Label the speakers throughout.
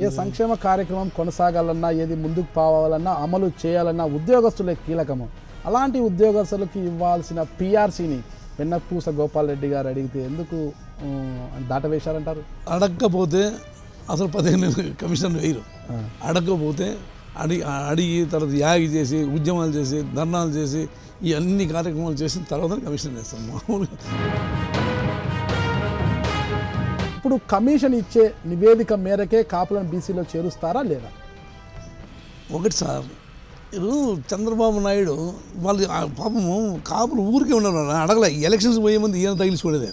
Speaker 1: ఏ సంక్షేమ కార్యక్రమం కొనసాగాలన్నా, ఏది ముందుకు పోవాలన్నా, అమలు చేయాలన్నా ఉద్యోగస్తులే కీలకము. అలాంటి ఉద్యోగస్తులకు ఇవ్వాల్సిన పిఆర్సీని వెన్నపూస గోపాల్ రెడ్డి గారు అడిగితే ఎందుకు దాటవేశారంటారు?
Speaker 2: అడగకపోతే అసలు 15 కమిషన్ వేయరు. అడగకపోతే అడిగి తర్వాత యాగి చేసి, ఉద్యమాలు చేసి, ధర్నాలు చేసి, ఈ అన్ని కార్యక్రమాలు చేసిన తర్వాత కమిషన్ వేస్తాం. మామూలుగా
Speaker 1: ఇప్పుడు కమిషన్ ఇచ్చే నివేదిక మేరకే కాపులను బీసీలో చేరుస్తారా లేదా?
Speaker 2: ఒకటి సార్, చంద్రబాబు నాయుడు వాళ్ళు పాపము కాపులు ఊరికే ఉన్నారు, అడగలే. ఎలక్షన్స్ పోయే ముందు ఈయన తగిలిచుకోలేదే.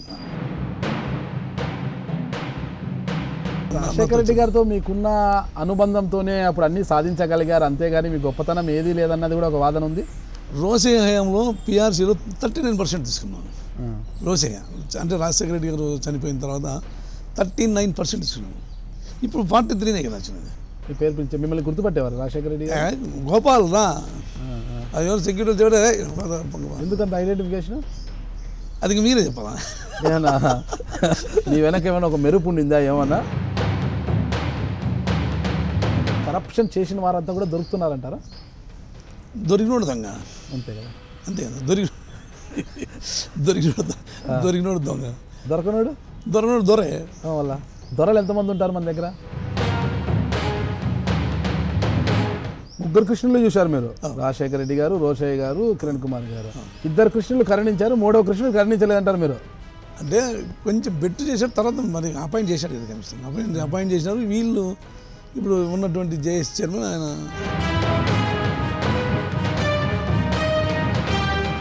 Speaker 1: రాజశేఖర రెడ్డి గారితో మీకున్న అనుబంధంతోనే అప్పుడు అన్నీ సాధించగలిగారు, అంతేగాని మీ గొప్పతనం ఏదీ లేదన్నది కూడా ఒక వాదన ఉంది.
Speaker 2: రోసయ్య హయాంలో పిఆర్సీలో 39% తీసుకున్నాను. రోసయ్య అంటే రాజశేఖర రెడ్డి గారు చనిపోయిన తర్వాత 39% తీసుకున్నాను. ఇప్పుడు 43నే కదా వచ్చినది.
Speaker 1: మీ పేరు పిలిచే మిమ్మల్ని గుర్తుపట్టేవారు రాజశేఖర రెడ్డి గారు?
Speaker 2: గోపాల్ రా, అది ఎవరు సెక్యూరిటీ చూడే.
Speaker 1: ఎందుకంత ఐడెంటిఫికేషన్?
Speaker 2: అది మీరే చెప్పాలా?
Speaker 1: ఏమన్నా నీ వెనక ఏమైనా ఒక మెరుపు ఉండిందా? ఏమన్నా కరప్షన్ చేసిన వారంతా కూడా దొరుకుతున్నారంటారా?
Speaker 2: దొరికినోడు దొంగ,
Speaker 1: అంతే కదా?
Speaker 2: అంతే కదా. దొరికినోడు దొంగ, దొరకనోడు దొరే.
Speaker 1: వల్ల దొరలు ఎంతమంది ఉంటారు మన దగ్గర? 3 కృష్ణులు చూశారు మీరు, రాజశేఖర రెడ్డి గారు, రోషయ్య గారు, కిరణ్ కుమార్ గారు. 2 కృష్ణులు కరుణించారు, 3వ కృష్ణుడు కరుణించలేదంటారు మీరు.
Speaker 2: అంటే కొంచెం బెట్టు చేశారు, తర్వాత మరి అపాయింట్ చేశారు కదా కమిషన్. అపాయింట్ చేసినారు. వీళ్ళు ఇప్పుడు ఉన్నటువంటి జేఎస్ చైర్మన్ ఆయన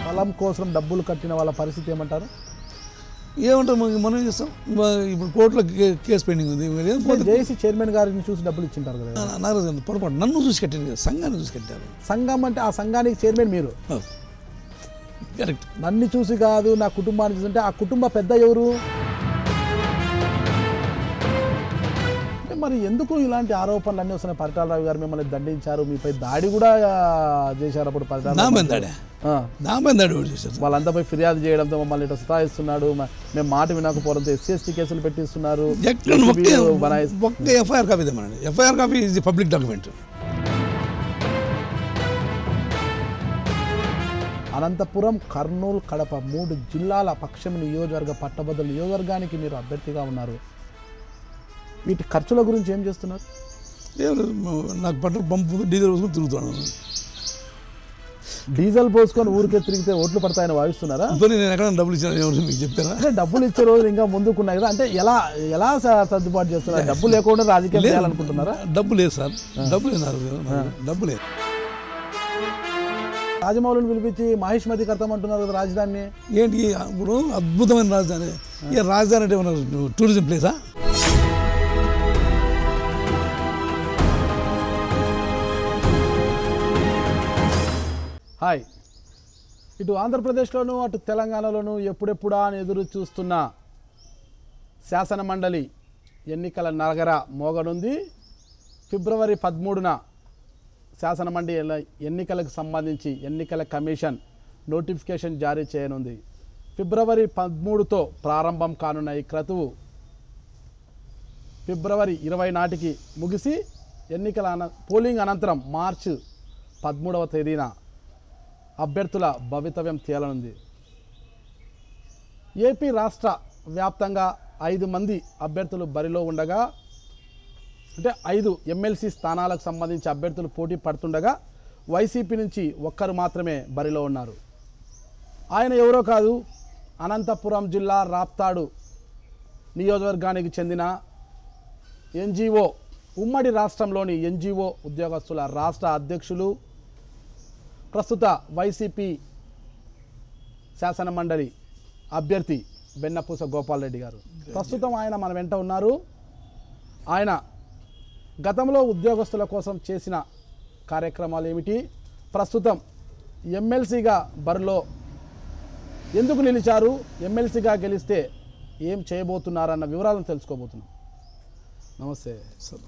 Speaker 1: పొలం కోసం డబ్బులు కట్టిన వాళ్ళ పరిస్థితి ఏమంటారు?
Speaker 2: ఏమంటారు, మనం చేస్తాం. ఇప్పుడు కోర్టులో కేసు పెండింగ్ ఉంది.
Speaker 1: జేఏసీ చైర్మన్ గారిని చూసి డబ్బులు ఇచ్చింటారు కదా?
Speaker 2: నాకు పొరపాటు, నన్ను చూసి కట్టారు కదా, సంఘాన్ని చూసి కట్టారు.
Speaker 1: సంఘం అంటే ఆ సంఘానికి చైర్మన్ మీరు?
Speaker 2: కరెక్ట్.
Speaker 1: నన్ను చూసి కాదు, నా కుటుంబాన్ని చూసి. అంటే ఆ కుటుంబ పెద్ద ఎవరు? మరి ఎందుకు ఇలాంటి ఆరోపణలు అన్నీ వస్తున్నాయి? పరిటాల రావు గారు మిమ్మల్ని దండించారు, మీపై దాడి కూడా చేశారు. అప్పుడు వాళ్ళంతా పోయి ఫిర్యాదు చేయడంతో మమ్మల్ని ఇట్లా సతాయిస్తున్నాడు, మేము మాట వినకపోవడంతో SC/ST కేసులు పెట్టిస్తున్నారు.
Speaker 2: FIR copy is public document.
Speaker 1: Anantapuram, Kurnool, Kadapa 3 జిల్లాల పక్షం నియోజకవర్గ పట్టభద్రుల నియోజకవర్గానికి మీరు అభ్యర్థిగా ఉన్నారు. వీటి ఖర్చుల గురించి ఏం చేస్తున్నారు?
Speaker 2: నాకు పెట్రోల్ పంపు, డీజిల్ పోసుకొని తిరుగుతున్నాను.
Speaker 1: డీజిల్ పోసుకొని ఊరికే తిరిగితే ఓట్లు పడతాయని భావిస్తున్నారా?
Speaker 2: నేను ఎక్కడ డబ్బులు ఇచ్చాను మీకు చెప్పారా?
Speaker 1: అంటే డబ్బులు ఇచ్చే రోజు ఇంకా ముందుకున్నాయి కదా, అంటే ఎలా సర్దుబాటు చేస్తున్నారు? డబ్బు లేకుండా రాజకీయం చేయాలనుకుంటున్నారా?
Speaker 2: డబ్బు లేదు సార్, డబ్బు లేదు.
Speaker 1: రాజమౌళిని పిలిపించి మహేష్ మతి కడతామంటున్నారు కదా రాజధానిని.
Speaker 2: ఏంటి ఇప్పుడు అద్భుతమైన రాజధాని? ఏ రాజధాని అంటే ఏమన్నా టూరిజం ప్లేసా?
Speaker 1: హాయ్. ఇటు ఆంధ్రప్రదేశ్లోనూ అటు తెలంగాణలోనూ ఎప్పుడెప్పుడా అని ఎదురు చూస్తున్న శాసన మండలి ఎన్నికల నగర మోగనుంది. ఫిబ్రవరి 13న శాసన మండలి ఎన్నికలకు సంబంధించి ఎన్నికల కమిషన్ నోటిఫికేషన్ జారీ చేయనుంది. ఫిబ్రవరి 13తో ప్రారంభం కానున్న ఈ క్రతువు ఫిబ్రవరి 20 నాటికి ముగిసి పోలింగ్ అనంతరం మార్చి 13వ తేదీన అభ్యర్థుల భవితవ్యం తేలనుంది. ఏపీ రాష్ట్ర వ్యాప్తంగా 5 మంది అభ్యర్థులు బరిలో ఉండగా, అంటే 5 ఎమ్మెల్సీ స్థానాలకు సంబంధించి అభ్యర్థులు పోటీ పడుతుండగా వైసీపీ నుంచి 1 మాత్రమే బరిలో ఉన్నారు. ఆయన ఎవరో కాదు, అనంతపురం జిల్లా రాప్తాడు నియోజకవర్గానికి చెందిన NGO, ఉమ్మడి రాష్ట్రంలోని NGO ఉద్యోగస్తుల రాష్ట్ర అధ్యక్షులు, ప్రస్తుత వైసీపీ శాసన మండలి అభ్యర్థి వెన్నపూస గోపాల్ రెడ్డి గారు. ప్రస్తుతం ఆయన మన వెంట ఉన్నారు. ఆయన గతంలో ఉద్యోగస్తుల కోసం చేసిన కార్యక్రమాలు ఏమిటి, ప్రస్తుతం ఎమ్మెల్సీగా బరిలో ఎందుకు నిలిచారు, ఎమ్మెల్సీగా గెలిస్తే ఏం చేయబోతున్నారన్న వివరాలను తెలుసుకోబోతున్నాం. నమస్తే సార్.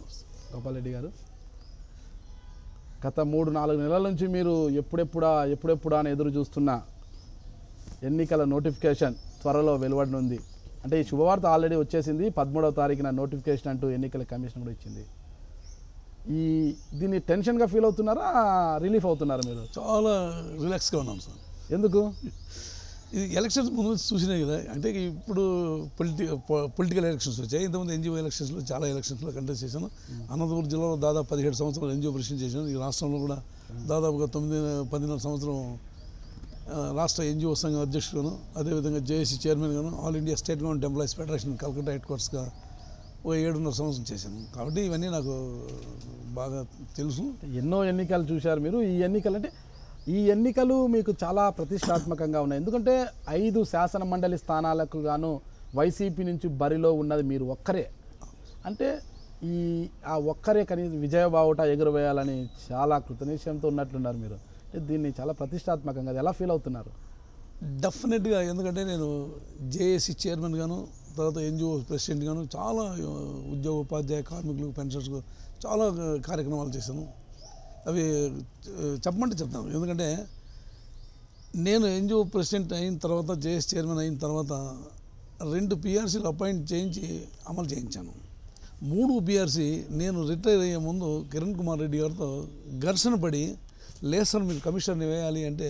Speaker 1: గోపాల్ రెడ్డి గారు, గత 3-4 నెలల నుంచి మీరు ఎప్పుడెప్పుడా అని ఎదురు చూస్తున్న ఎన్నికల నోటిఫికేషన్ త్వరలో వెలువడనుంది. అంటే ఈ శుభవార్త ఆల్రెడీ వచ్చేసింది. 13వ తారీఖున నోటిఫికేషన్ అంటూ ఎన్నికల కమిషన్ కూడా ఇచ్చింది. దీన్ని టెన్షన్గా ఫీల్ అవుతున్నారా, రిలీఫ్ అవుతున్నారా మీరు?
Speaker 2: చాలా రిలాక్స్గా ఉన్నాం సార్.
Speaker 1: ఎందుకు?
Speaker 2: ఇది ఎలక్షన్స్ ముందు చూసినాయి కదా, అంటే ఇప్పుడు పొలిటికల్ ఎలక్షన్స్ వచ్చాయి. ఇంతకుముందు ఎన్జిఓ ఎలక్షన్స్లో చాలా ఎలక్షన్స్లో కంటెస్ట్ చేశాను. అనంతపురం జిల్లాలో దాదాపు 17 సంవత్సరాలు ఎన్జిఓ ప్రెసిడెంట్ చేశాను. ఈ రాష్ట్రంలో కూడా దాదాపుగా 9-10 సంవత్సరం రాష్ట్ర ఎన్జిఓ సంఘం అధ్యక్షుడుగాను, అదేవిధంగా జేఏసీ చైర్మన్గాను, all India state government employees federation Calcutta హెడ్ క్వార్టర్స్గా 7.5 సంవత్సరం చేశాను. కాబట్టి ఇవన్నీ నాకు బాగా తెలుసు.
Speaker 1: ఎన్నో ఎన్నికలు చూశారు మీరు. ఈ ఎన్నికలు మీకు చాలా ప్రతిష్టాత్మకంగా ఉన్నాయి. ఎందుకంటే 5 శాసన మండలి స్థానాలకు గాను వైసీపీ నుంచి బరిలో ఉన్నది మీరు ఒక్కరే. అంటే ఆ ఒక్కరే కనీసం విజయబావుట ఎగురవేయాలని చాలా కృతనిశ్చయంతో ఉన్నట్లున్నారు మీరు. అంటే దీన్ని చాలా ప్రతిష్టాత్మకంగా ఎలా ఫీల్ అవుతున్నారు?
Speaker 2: డెఫినెట్గా, ఎందుకంటే నేను జేఏసీ చైర్మన్ గాను, తర్వాత ఎన్జిఓ ప్రెసిడెంట్ గాను చాలా ఉద్యోగ ఉపాధ్యాయ కార్మికులు పెన్షన్స్కు చాలా కార్యక్రమాలు చేశాను. అవి చెప్పమంటే చెప్తాను. ఎందుకంటే నేను ఎన్జిఓ ప్రెసిడెంట్ అయిన తర్వాత, జేఏసీ చైర్మన్ అయిన తర్వాత 2 పిఆర్సీలు అపాయింట్ చేయించి అమలు చేయించాను. 3 పిఆర్సీ నేను రిటైర్ అయ్యే ముందు కిరణ్ కుమార్ రెడ్డి గారితో ఘర్షణ పడి, లేదు సార్ మీరు కమిషనర్ని వేయాలి అంటే,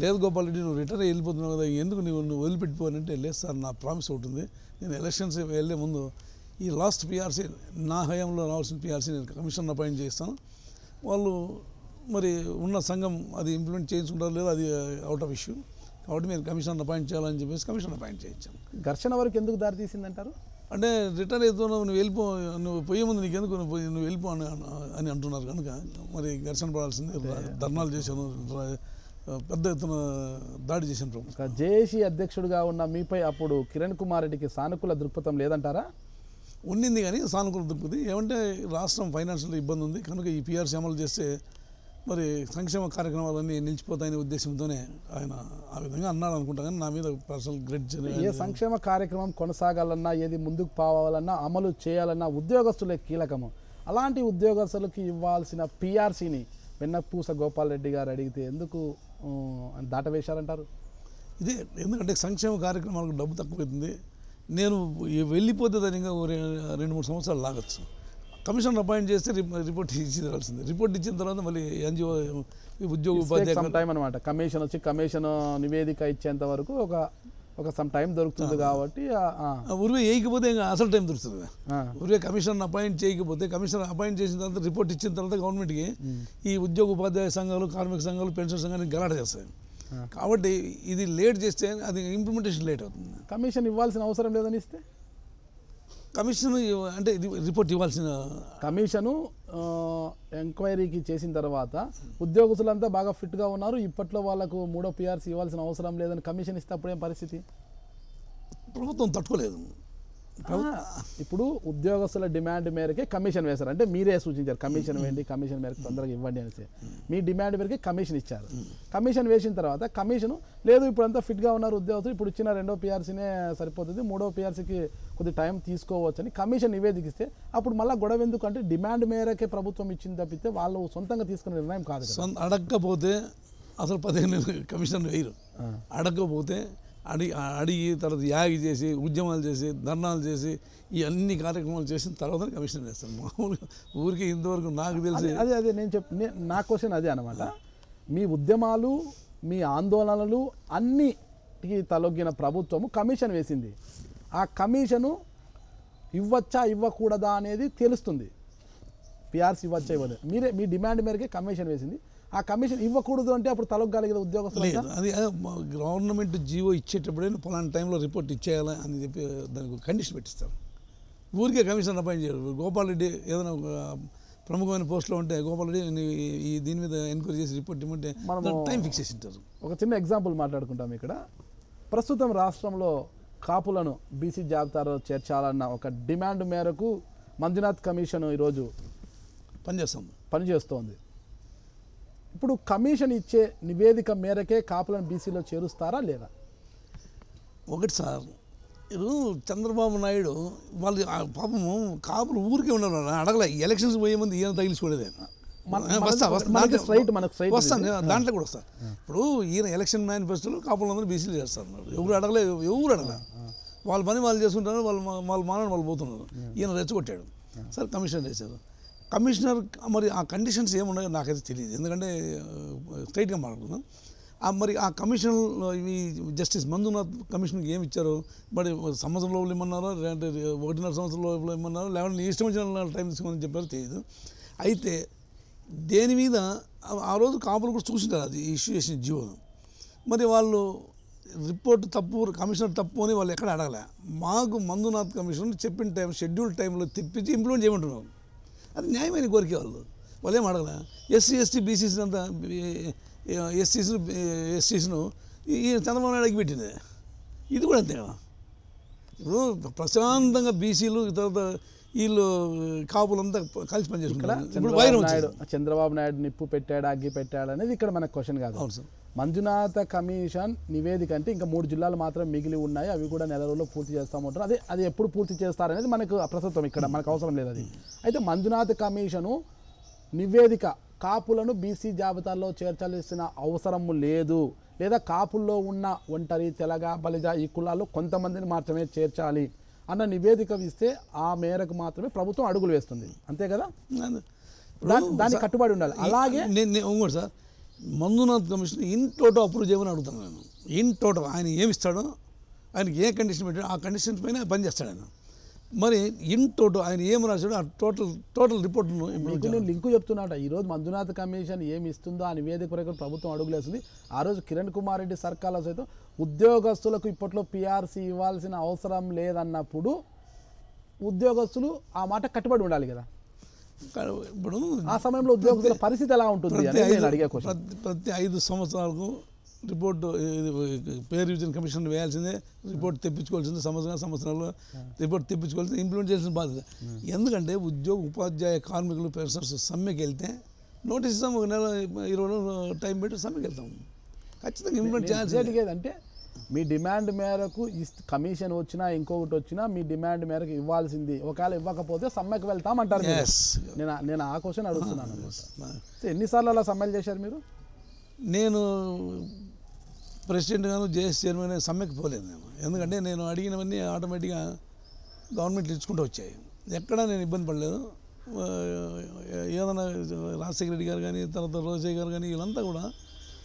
Speaker 2: లేదు గోపాల్ రెడ్డి నువ్వు రిటైర్ అయ్యి వెళ్ళిపోతున్నావు కదా, ఎందుకు నువ్వు వదిలిపెట్టిపోనంటే, లేదు సార్ నా ప్రామిస్ ఉంటుంది, నేను ఎలక్షన్స్ వెళ్ళే ముందు ఈ లాస్ట్ పిఆర్సీ నా హయాంలో రావాల్సిన పిఆర్సీ నేను కమిషనర్ అపాయింట్ చేస్తాను, వాళ్ళు మరి ఉన్న సంఘం అది ఇంప్లిమెంట్ చేయించుకుంటారు లేదు, అది అవుట్ ఆఫ్ ఇష్యూ, కాబట్టి మీరు కమిషనర్ అపాయింట్ చేయాలని చెప్పేసి కమిషనర్ అపాయింట్ చేయించాను.
Speaker 1: ఘర్షణ వరకు ఎందుకు దారి తీసిందంటారు?
Speaker 2: అంటే రిటైర్ అవుతున్నావు, నువ్వు వెళ్ళిపో, నువ్వు పోయే ముందు నీకెందుకు నువ్వు వెళ్ళిపో అని అంటున్నారు కనుక మరి ఘర్షణ పడాల్సిందే. ధర్నాలు చేశాను, పెద్ద ఎత్తున దాడి చేశాను ప్రభుత్వం.
Speaker 1: జేఏసీ అధ్యక్షుడిగా ఉన్న మీపై అప్పుడు కిరణ్ కుమార్ రెడ్డికి సానుకూల దృక్పథం లేదంటారా?
Speaker 2: ఉన్నింది, కానీ సానుకూల దృక్పథం ఏమంటే రాష్ట్రం ఫైనాన్షియల్ ఇబ్బంది ఉంది కనుక ఈ పిఆర్సీ అమలు చేస్తే మరి సంక్షేమ కార్యక్రమాలన్నీ నిలిచిపోతాయనే ఉద్దేశంతోనే ఆయన ఆ విధంగా అన్నాడు అనుకుంటా. కానీ నా మీద పర్సనల్ గ్రెడ్జ్.
Speaker 1: ఏ సంక్షేమ కార్యక్రమం కొనసాగాలన్నా, ఏది ముందుకు పోవాలన్నా, అమలు చేయాలన్నా ఉద్యోగస్తులే కీలకము. అలాంటి ఉద్యోగస్తులకు ఇవ్వాల్సిన పిఆర్సీని వెన్నపూస గోపాల్ రెడ్డి గారు అడిగితే ఎందుకు దాటవేశారంటారు?
Speaker 2: ఇదే, ఎందుకంటే సంక్షేమ కార్యక్రమాలకు డబ్బు తక్కువైతుంది. నేను వెళ్ళిపోతే దాని ఇంకా 2-3 సంవత్సరాలు లాగచ్చు. కమిషనర్ అపాయింట్ చేస్తే రిపోర్ట్ ఇచ్చేయాల్సిందే. రిపోర్ట్ ఇచ్చిన తర్వాత మళ్ళీ ఎన్జిఓ ఉద్యోగ ఉపాధ్యాయ
Speaker 1: టైం అనమాట. కమిషన్ నివేదిక ఇచ్చేంత వరకు ఒక సమ్ టైం దొరుకుతుంది. కాబట్టి
Speaker 2: ఉరివే వేయకపోతే ఇంకా అసలు టైం దొరుకుతుంది. ఉరివే కమిషనర్ అపాయింట్ చేయకపోతే, కమిషనర్ అపాయింట్ చేసిన తర్వాత రిపోర్ట్ ఇచ్చిన తర్వాత గవర్నమెంట్కి ఈ ఉద్యోగ ఉపాధ్యాయ సంఘాలు, కార్మిక సంఘాలు, పెన్షన్ సంఘానికి గలాట చేస్తాయి. కాబట్టి ఇది లేట్ చేస్తే అది ఇంప్లిమెంటేషన్ లేట్ అవుతుంది.
Speaker 1: కమిషన్ ఇవ్వాల్సిన అవసరం లేదని ఇస్తే
Speaker 2: కమిషన్ అంటే ఇది రిపోర్ట్ ఇవ్వాల్సిన
Speaker 1: కమిషను ఎంక్వైరీకి చేసిన తర్వాత ఉద్యోగస్తులంతా బాగా ఫిట్గా ఉన్నారు, ఇప్పట్లో వాళ్ళకు 3వ పిఆర్సీ ఇవ్వాల్సిన అవసరం లేదని కమిషన్ ఇస్తే అప్పుడేం పరిస్థితి?
Speaker 2: ప్రభుత్వం తట్టుకోలేదు.
Speaker 1: ఇప్పుడు ఉద్యోగస్తుల డిమాండ్ మేరకే కమిషన్ వేశారు. అంటే మీరే సూచించారు కమిషన్ వేయండి, కమిషన్ మేరకు తొందరగా ఇవ్వండి అనేసి. మీ డిమాండ్ మేరకే కమిషన్ ఇచ్చారు. కమిషన్ వేసిన తర్వాత కమిషను లేదు ఇప్పుడంతా ఫిట్గా ఉన్నారు ఉద్యోగస్తులు, ఇప్పుడు ఇచ్చిన 2వ పిఆర్సీనే సరిపోతుంది, 3వ పిఆర్సీకి కొద్ది టైం తీసుకోవచ్చని కమిషన్ నివేదికిస్తే అప్పుడు మళ్ళీ గొడవ ఎందుకు? అంటే డిమాండ్ మేరకే ప్రభుత్వం ఇచ్చింది తప్పితే వాళ్ళు సొంతంగా తీసుకునే నిర్ణయం కాదు.
Speaker 2: అడగకపోతే అసలు 15 కమిషన్ వేయరు. అడగకపోతే అడిగి తర్వాత యాగి చేసి, ఉద్యమాలు చేసి, ధర్నాలు చేసి, ఈ అన్ని కార్యక్రమాలు చేసిన తర్వాత కమిషన్ వేస్తాను. మామూలుగా ఊరికి ఇంతవరకు నాకు తెలిసి
Speaker 1: అదే నా క్వశ్చన్ అదే అనమాట. మీ ఉద్యమాలు, మీ ఆందోళనలు అన్నిటికీ తలొగ్గిన ప్రభుత్వము కమిషన్ వేసింది. ఆ కమిషను ఇవ్వచ్చా ఇవ్వకూడదా అనేది తెలుస్తుంది. పిఆర్సీ ఇవ్వచ్చా ఇవ్వదు, మీ డిమాండ్ మేరకే కమిషన్ వేసింది. ఆ కమిషన్ ఇవ్వకూడదు అంటే అప్పుడు తలొగ్గలిగేది ఉద్యోగస్తులు.
Speaker 2: లేదు, అది గవర్నమెంట్ జీవో ఇచ్చేటప్పుడే పలానా టైంలో రిపోర్ట్ ఇచ్చేయాలి అని చెప్పి దానికి కండిషన్ పెట్టిస్తారు. ఊరికే కమిషన్ అపాయింట్ చేయరు. గోపాల్ రెడ్డి ఏదైనా ప్రముఖమైన పోస్టులో ఉంటే గోపాల్ రెడ్డి ఈ దీని మీద ఎంక్వైరీ చేసి రిపోర్ట్ ఇవ్వమంటే టైం ఫిక్స్ చేసి ఉంటారు.
Speaker 1: ఒక చిన్న ఎగ్జాంపుల్ మాట్లాడుకుంటాం ఇక్కడ. ప్రస్తుతం రాష్ట్రంలో కాపులను బీసీ జాబితాలో చేర్చాలన్న ఒక డిమాండ్ మేరకు మంజునాథ్ కమిషన్ ఈరోజు పనిచేస్తోంది. ఇప్పుడు కమిషన్ ఇచ్చే నివేదిక మేరకే కాపులను బీసీలో చేరుస్తారా లేదా?
Speaker 2: ఒకటి సార్, ఇది చంద్రబాబు నాయుడు వాళ్ళు పాపము కాపులు ఊరికే ఉన్నారు, అడగలే. ఎలక్షన్స్ పోయే ముందు ఈయన తగిలించుకోలేదే. వస్తాను దాంట్లో కూడా వస్తాను. ఇప్పుడు ఈయన ఎలక్షన్ మేనిఫెస్టోలో కాపులందరూ బీసీలు చేస్తారు, ఎవరు అడగలేదు, వాళ్ళ పని వాళ్ళు చేసుకుంటారు, వాళ్ళ మానని వాళ్ళు పోతున్నారు. ఈయన రెచ్చగొట్టాడు, సరే కమిషనర్ వేశారు. కమిషనర్ మరి ఆ కండిషన్స్ ఏమున్నాయో నాకైతే తెలియదు, ఎందుకంటే స్ట్రైట్గా మాట్లాడుతున్నాం. మరి ఆ కమిషన్ ఈ జస్టిస్ మంజునాథ్ కమిషన్కి ఏమి ఇచ్చారు, మరి సంవత్సరం లోపల ఇమ్మన్నారో, లేదంటే 1.5 సంవత్సరం లోపల ఇమ్మన్నారో, లేదంటే నీ ఇష్టం వచ్చిన టైం తీసుకోమని చెప్పారో తెలియదు. అయితే దేని మీద ఆ రోజు కాపులు కూడా చూసింటారు అది ఇష్యూ చేసిన జీవోను. మరి వాళ్ళు రిపోర్ట్ తప్పు, కమిషనర్ తప్పు అని వాళ్ళు ఎక్కడ అడగలే. మాకు మంజునాథ్ కమిషన్ చెప్పిన టైం షెడ్యూల్ టైంలో తెప్పించి ఇంప్లిమెంట్ చేయమంటున్నారు. అది న్యాయమైన కోరికే వాళ్ళు ఏం అడగలే. ఎస్సీ ఎస్టీ బీసీసీ అంతా ఎస్టీస్ను ఈ చంద్రబాబు నాయుడు అగ్గిపెట్టింది. ఇది కూడా అంతే కదా. ఇప్పుడు ప్రశాంతంగా బీసీలు తర్వాత వీళ్ళు కాపులంతా కలిసి పనిచేసుకుంటారు.
Speaker 1: చంద్రబాబు నాయుడు నిప్పు పెట్టాడు, అగ్గి పెట్టాడు అనేది ఇక్కడ మనకు క్వశ్చన్ కాదు.
Speaker 2: అవును సార్.
Speaker 1: మంజునాథ కమిషన్ నివేదిక అంటే ఇంకా 3 జిల్లాలు మాత్రం మిగిలి ఉన్నాయి, అవి కూడా నెల రోజుల్లో పూర్తి చేస్తామంటారు. అది ఎప్పుడు పూర్తి చేస్తారనేది మనకు ప్రస్తుతం ఇక్కడ మనకు అవసరం లేదు అది. అయితే మంజునాథ కమిషను నివేదిక కాపులను బీసీ జాబితాల్లో చేర్చాల్సిన అవసరం లేదు, లేదా కాపుల్లో ఉన్న ఒంటరి, తెలగ, బలిజ ఈ కులాల్లో కొంతమందిని మాత్రమే చేర్చాలి అన్న నివేదిక ఇస్తే ఆ మేరకు మాత్రమే ప్రభుత్వం అడుగులు వేస్తుంది, అంతే కదా. దానికి కట్టుబడి ఉండాలి. అలాగే
Speaker 2: ఇంకోటి sir, Manjunath commission in total approve చేయమని అడుగుతాను నేను. ఇన్ టోటల్ ఆయన ఏమి ఇస్తాడో, ఆయనకి ఏ కండిషన్ పెట్టాడో ఆ కండిషన్స్ పైన పనిచేస్తాడు ఆయన. మరి ఇన్ టోటల్ ఆయన ఏమి రాశాడో ఆ టోటల్ రిపోర్ట్ను
Speaker 1: ఇప్పుడు నేను లింకు చెప్తున్నాట. ఈరోజు మంజునాథ్ కమిషన్ ఏమి ఇస్తుందో ఆ నివేదిక ప్రకారం ప్రభుత్వం అడుగులేస్తుంది. ఆ రోజు కిరణ్ కుమార్ రెడ్డి సర్కార్లో సైతం ఉద్యోగస్తులకు ఇప్పట్లో పిఆర్సీ ఇవ్వాల్సిన అవసరం లేదన్నప్పుడు ఉద్యోగస్తులు ఆ మాట కట్టుబడి ఉండాలి కదా.
Speaker 2: ఇప్పుడు
Speaker 1: ఆ సమయంలో ఉద్యోగస్తుల పరిస్థితి ఎలా ఉంటుంది అని అడిగే క్వశ్చన్.
Speaker 2: ప్రతి 5 సంవత్సరాలకు రిపోర్టు పే రివిజన్ కమిషన్ వేయాల్సిందే, రిపోర్ట్ తెప్పించుకోవాల్సిందే, సంవత్సరాల్లో రిపోర్ట్ తెప్పించుకోవాల్సిందే, ఇంప్లిమెంట్ చేయాల్సిన బాధ్యత. ఎందుకంటే ఉపాధ్యాయ కార్మికులు పెన్షనర్స్ సమ్మెకి వెళ్తే నోటీస్ ఇస్తాం, 1 నెల 20 రోజులు టైం పెట్టి సమ్మెకి వెళ్తాం, ఖచ్చితంగా ఇంప్లిమెంట్ చేయాల్సిందే.
Speaker 1: అంటే మీ డిమాండ్ మేరకు కమిషన్ వచ్చినా ఇంకొకటి వచ్చినా మీ డిమాండ్ మేరకు ఇవ్వాల్సింది, ఒకవేళ ఇవ్వకపోతే సమ్మెకు వెళ్తామంటారు. నేను ఆ క్వశ్చన్ అడుగుతున్నాను. ఎన్నిసార్లు అలా సమ్మెలు చేశారు మీరు?
Speaker 2: నేను ప్రెసిడెంట్ గాను జేఎస్ చైర్మన్ సమ్మెకి పోలేదు నేను, ఎందుకంటే నేను అడిగినవన్నీ ఆటోమేటిక్గా గవర్నమెంట్ ఇచ్చుకుంటూ వచ్చాయి, ఎక్కడా నేను ఇబ్బంది పడలేదు. ఏదైనా రాజశేఖర రెడ్డి గారు కానీ, తర్వాత రోజయ్య గారు కానీ, వీళ్ళంతా కూడా,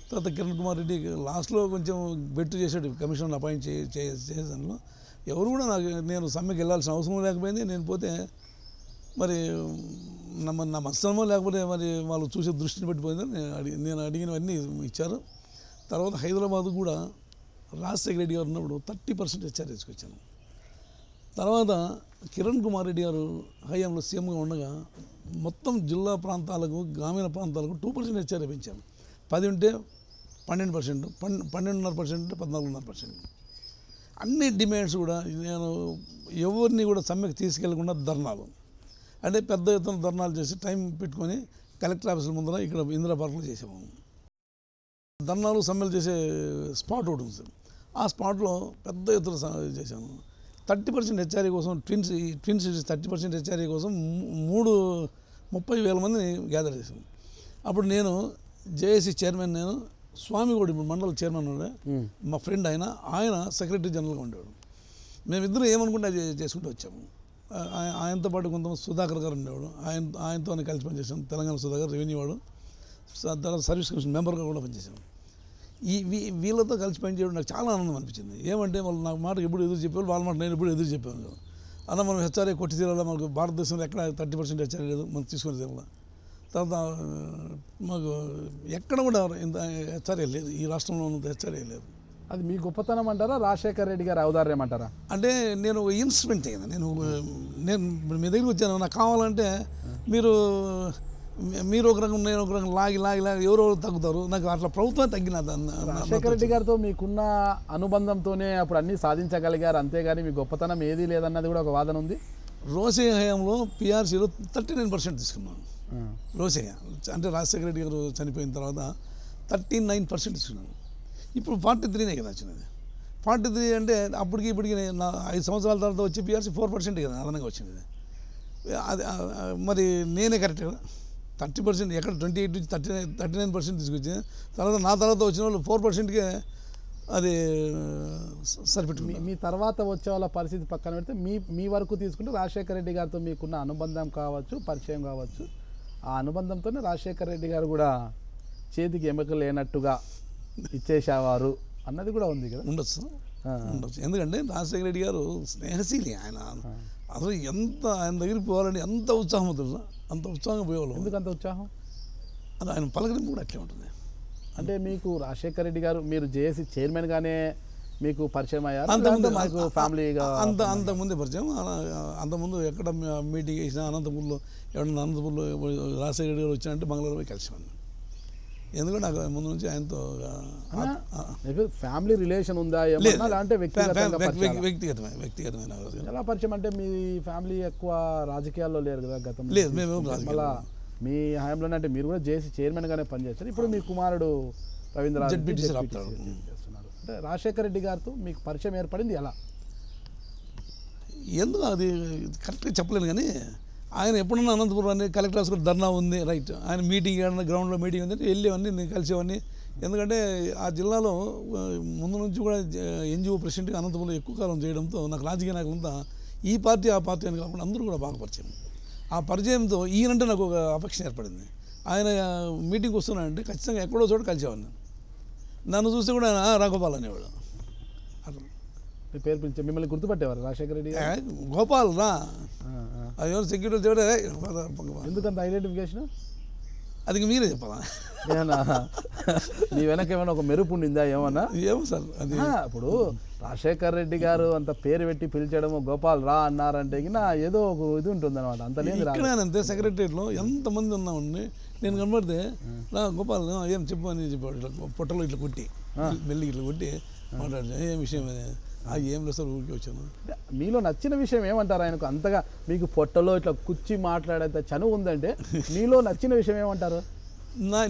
Speaker 2: తర్వాత కిరణ్ కుమార్ రెడ్డి లాస్ట్లో కొంచెం బెట్టు చేశాడు కమిషన్ అపాయింట్ చేసేదానిలో. ఎవరు కూడా నేను సమ్మెకి వెళ్ళాల్సిన అవసరం లేకపోయింది. నేను పోతే మరి నా మత్సరమో లేకపోతే మరి వాళ్ళు చూసే దృష్టిని పెట్టిపోయిందని నేను అడిగినవన్నీ ఇచ్చారు. తర్వాత హైదరాబాద్ కూడా రాజశేఖర రెడ్డి గారు ఉన్నప్పుడు 30% హెచ్ఆర్ తీసుకొచ్చాను. తర్వాత కిరణ్ కుమార్ రెడ్డి గారు హయాంలో సీఎంగా ఉండగా మొత్తం జిల్లా ప్రాంతాలకు, గ్రామీణ ప్రాంతాలకు 2% హెచ్ఆర్ పెంచాను. 10 ఉంటే 12%, 12.5% ఉంటే 14.5%. అన్ని డిమాండ్స్ కూడా నేను ఎవరిని కూడా సమ్మెకి తీసుకెళ్లకుండా ధర్నాలు, అంటే పెద్ద ఎత్తున ధర్నాలు చేసి టైం పెట్టుకొని కలెక్టర్ ఆఫీసుల ముందర ఇక్కడ ఇందిరా పార్కులో చేసాము. ధర్నాలు సమ్మెలు చేసే స్పాట్ ఒకటి ఉంది, ఆ స్పాట్లో పెద్ద ఎత్తున చేశాము. 30% హెచ్ఆర్ఏ కోసం ట్విన్స్ 30% హెచ్ఆర్ఏ కోసం 30,000 మందిని గ్యాదర్ చేసాము. అప్పుడు నేను జేఏసీ చైర్మన్, నేను స్వామిగౌడ్ ఇప్పుడు మండల చైర్మన్ ఉండే మా ఫ్రెండ్ ఆయన సెక్రటరీ జనరల్గా ఉండేవాడు. మేమిద్దరం ఏమనుకుంటే అది చేసుకుంటూ వచ్చాము. ఆయనతో పాటు కొంతమంది సుధాకర్ గారు ఉండేవాడు, ఆయనతో కలిసి పనిచేసాం. తెలంగాణ సుధాకర్ రెవెన్యూ వాడు, తర్వాత సర్వీస్ కమిషన్ మెంబర్గా కూడా పనిచేసాం. వీళ్ళతో కలిసి పనిచేయడం నాకు చాలా ఆనందం అనిపించింది. ఏమంటే వాళ్ళు నాకు మాట ఎప్పుడు ఎదురు చెప్పేవాళ్ళు, వాళ్ళ మాట నేను ఎప్పుడు ఎదురు చెప్పాను. అలా మనం హెచ్ఆర్ఏ కొట్టి తీరాలా, మనకు భారతదేశంలో ఎక్కడ 30% హెచ్ఆర్ఏ లేదు, మనం తీసుకొని తీరాలా. తర్వాత మాకు ఎక్కడ కూడా ఇంత హెచ్ఆర్ఏ లేదు, ఈ రాష్ట్రంలో ఉన్నంత హెచ్ఆర్ఏ లేదు.
Speaker 1: అది మీ గొప్పతనం అంటారా, రాజశేఖర రెడ్డి గారు ఔదార్యం అంటారా?
Speaker 2: అంటే నేను ఒక ఇన్స్ట్రుమెంట్ కదా, నేను మీ దగ్గరికి వచ్చాను, నాకు కావాలంటే మీరు ఒక రకం, నేను ఒక రకం లాగి ఎవరెవరు తగ్గుతారు, నాకు అట్లా ప్రభుత్వం తగ్గిన.
Speaker 1: రాజశేఖర రెడ్డి గారితో మీకున్న అనుబంధంతోనే అప్పుడు అన్నీ సాధించగలిగారు, అంతేగాని మీ గొప్పతనం ఏదీ లేదన్నది కూడా ఒక వాదన ఉంది.
Speaker 2: రోసయ్య హయాంలో పిఆర్సీలో 39% తీసుకున్నాను. రోసయ్య అంటే రాజశేఖర రెడ్డి గారు చనిపోయిన తర్వాత 39% తీసుకున్నాను. ఇప్పుడు 43 కదా వచ్చినది. 43 అంటే అప్పటికి ఇప్పటికి నా 5 సంవత్సరాల తర్వాత వచ్చి పిఆర్సీ 4% కదా అదనంగా వచ్చింది. అది మరి నేనే కరెక్ట్ కదా. 30% ఎక్కడ 28 నుంచి 39% తీసుకొచ్చింది. తర్వాత నా తర్వాత వచ్చిన వాళ్ళు 4%కే అది సరిపెట్టుకుంది.
Speaker 1: మీ తర్వాత వచ్చే వాళ్ళ పరిస్థితి పక్కన పెడితే మీ వరకు తీసుకుంటే రాజశేఖర రెడ్డి గారితో మీకున్న అనుబంధం కావచ్చు, పరిచయం కావచ్చు, ఆ అనుబంధంతోనే రాజశేఖర రెడ్డి గారు కూడా చేతికి ఎముక లేనట్టుగా ఇచ్చేసేవారు అన్నది కూడా ఉంది కదా.
Speaker 2: ఉండొచ్చు. ఎందుకంటే రాజశేఖర రెడ్డి గారు స్నేహశీలి. ఆయన అసలు ఆయన దగ్గరికి పోవాలని ఎంత ఉత్సాహం అవుతుంది, అంత ఉత్సాహంగా పోయేవాళ్ళు.
Speaker 1: ఎందుకంత ఉత్సాహం?
Speaker 2: అది ఆయన పలకరింపు కూడా అట్లే ఉంటుంది.
Speaker 1: అంటే మీకు రాజశేఖర రెడ్డి గారు మీరు జేఏసీ చైర్మన్గానే మీకు పరిచయం అయ్యారు? మాకు ఫ్యామిలీగా
Speaker 2: అంతకుముందే పరిచయం. అంతకుముందు ఎక్కడ మీటింగ్ వేసినా అనంతపూర్లో అనంతపూర్లో రాజశేఖర రెడ్డి గారు వచ్చారంటే బంగ్లాలో పోయి కలిసేవాడిని. ఎందుకంటే నాకు ముందు నుంచి ఆయనతో
Speaker 1: ఫ్యామిలీ రిలేషన్ ఉందా అంటే
Speaker 2: వ్యక్తిగతమైన
Speaker 1: ఎలా పరిచయం? అంటే మీ ఫ్యామిలీ ఎక్కువ రాజకీయాల్లో లేరు కదా గతంలో?
Speaker 2: లేదు, మేము
Speaker 1: మళ్ళీ మీ హయాంలోనే అంటే మీరు కూడా జేఏసీ చైర్మన్గానే పనిచేస్తారు. ఇప్పుడు మీ కుమారుడు రవీంద్ర చేస్తున్నారు. అంటే రాజశేఖర రెడ్డి గారితో మీకు పరిచయం ఏర్పడింది ఎలా?
Speaker 2: ఎందుకు అది కరెక్ట్గా చెప్పలేను, కానీ ఆయన ఎప్పుడన్నా అనంతపురం కలెక్టర్ ఆఫీస్ కూడా ధర్నా ఉంది, రైట్, ఆయన మీటింగ్ ఏమన్నా గ్రౌండ్లో మీటింగ్ ఉంది వెళ్ళేవన్నీ నేను కలిసేవన్నీ. ఎందుకంటే ఆ జిల్లాలో ముందు నుంచి కూడా ఎన్జిఓ ప్రెసిడెంట్గా అనంతపురంలో ఎక్కువ కాలం చేయడంతో నాకు రాజకీయ నాయకులంతా ఈ పార్టీ ఆ పార్టీ అని కాకుండా అందరూ కూడా బాగా పరిచయం. ఆ పరిచయంతో ఈయనంటే నాకు ఒక అపేక్ష ఏర్పడింది. ఆయన మీటింగ్కి వస్తున్నానంటే ఖచ్చితంగా ఎక్కడో చోట కలిసేవాడిని. నన్ను చూస్తే కూడా ఆయన రాఘోపాల్ అనేవాడు. అట్లా
Speaker 1: పేరు పిలిచే మిమ్మల్ని గుర్తుపట్టేవారు రాజశేఖర రెడ్డి?
Speaker 2: గోపాల్ రా, అది ఎవరు సెక్యూరిటీ చూడే.
Speaker 1: ఎందుకంత ఐడెంటిఫికేషన్?
Speaker 2: అది మీరే చెప్పాలా?
Speaker 1: నీ వెనక ఏమైనా ఒక మెరుపు ఉండిందా ఏమన్నా?
Speaker 2: ఏమో సార్, అది
Speaker 1: ఇప్పుడు రాజశేఖర రెడ్డి గారు అంత పేరు పెట్టి పిలిచడము, గోపాల్ రా అన్నారంటే ఏదో ఒక ఇది ఉంటుంది అనమాట. అంత లేదు.
Speaker 2: ఇక్కడేనంతే సెక్రటరియట్లో ఎంతమంది ఉన్నామండి, నేను కనబడితే రా గోపాల్ ఏం చెప్పు అని చెప్పాడు. ఇట్లా పొట్టలో ఇట్లా కొట్టి మెల్లి ఇట్లా కొట్టి మాట్లాడితే ఏం విషయం ఏం లేదు సార్ ఊరికి వచ్చాను.
Speaker 1: మీలో నచ్చిన విషయం ఏమంటారు ఆయనకు? అంతగా మీకు పొట్టలో ఇట్లా కుర్చీ మాట్లాడేంత చనువు ఉందంటే మీలో నచ్చిన విషయం ఏమంటారు?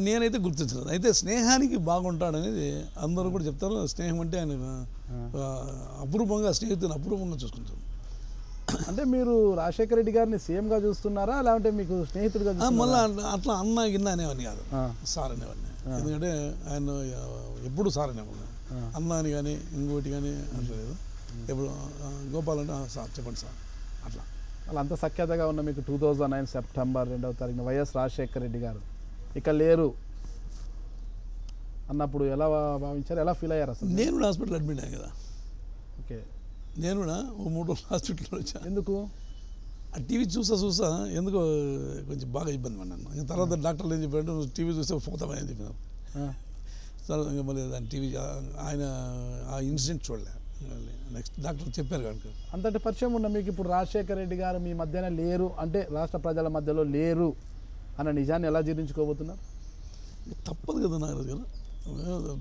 Speaker 2: నేనైతే గుర్తించలేదు. అయితే స్నేహానికి బాగుంటాడనేది అందరూ కూడా చెప్తారు. స్నేహం అంటే ఆయన అపురూపంగా స్నేహితుని అపురూపంగా చూసుకుంటారు.
Speaker 1: అంటే మీరు రాజశేఖర రెడ్డి గారిని సీఎంగా చూస్తున్నారా లేదంటే మీకు స్నేహితుడిగా?
Speaker 2: మళ్ళీ అట్లా అన్న గిన్న అనేవాడిని కాదు, సార్ అనేవాడిని. ఎందుకంటే ఆయన ఎప్పుడు సార్ అనేవాడిని, అన్న అని కానీ ఇంకోటి కానీ అంటలేదు. ఎప్పుడు గోపాల్ అంటే సార్ చెప్పండి సార్ అట్లా.
Speaker 1: అలా అంత సఖ్యతగా ఉన్న మీకు 2009 సెప్టెంబర్ 2వ తారీఖున వైఎస్ రాజశేఖర రెడ్డి గారు ఇక లేరు అన్నప్పుడు ఎలా భావించారు, ఎలా ఫీల్ అయ్యారు అసలు?
Speaker 2: నేను హాస్పిటల్ అడ్మిట్ అయ్యాను కదా.
Speaker 1: ఓకే.
Speaker 2: నేను కూడా 3 రోజులు హాస్పిటల్లో వచ్చాను.
Speaker 1: ఎందుకు?
Speaker 2: ఆ టీవీ చూసా ఎందుకో కొంచెం బాగా ఇబ్బంది పడినాను. ఇంకా తర్వాత డాక్టర్లు ఏం చెప్పారు, టీవీ చూస్తే పోతామని అని చెప్పినారు. తర్వాత ఇంకా మళ్ళీ దాని టీవీ ఆయన ఆ ఇన్సిడెంట్ చూడలే. నెక్స్ట్ డాక్టర్ చెప్పారు కనుక.
Speaker 1: అంతటి పరిచయం ఉన్న మీకు ఇప్పుడు రాజశేఖర రెడ్డి గారు మీ మధ్యన లేరు అంటే రాష్ట్ర ప్రజల మధ్యలో లేరు అన్న నిజాన్ని ఎలా జీర్ణించుకోబోతున్నారు?
Speaker 2: తప్పదు కదా నాకు దగ్గర.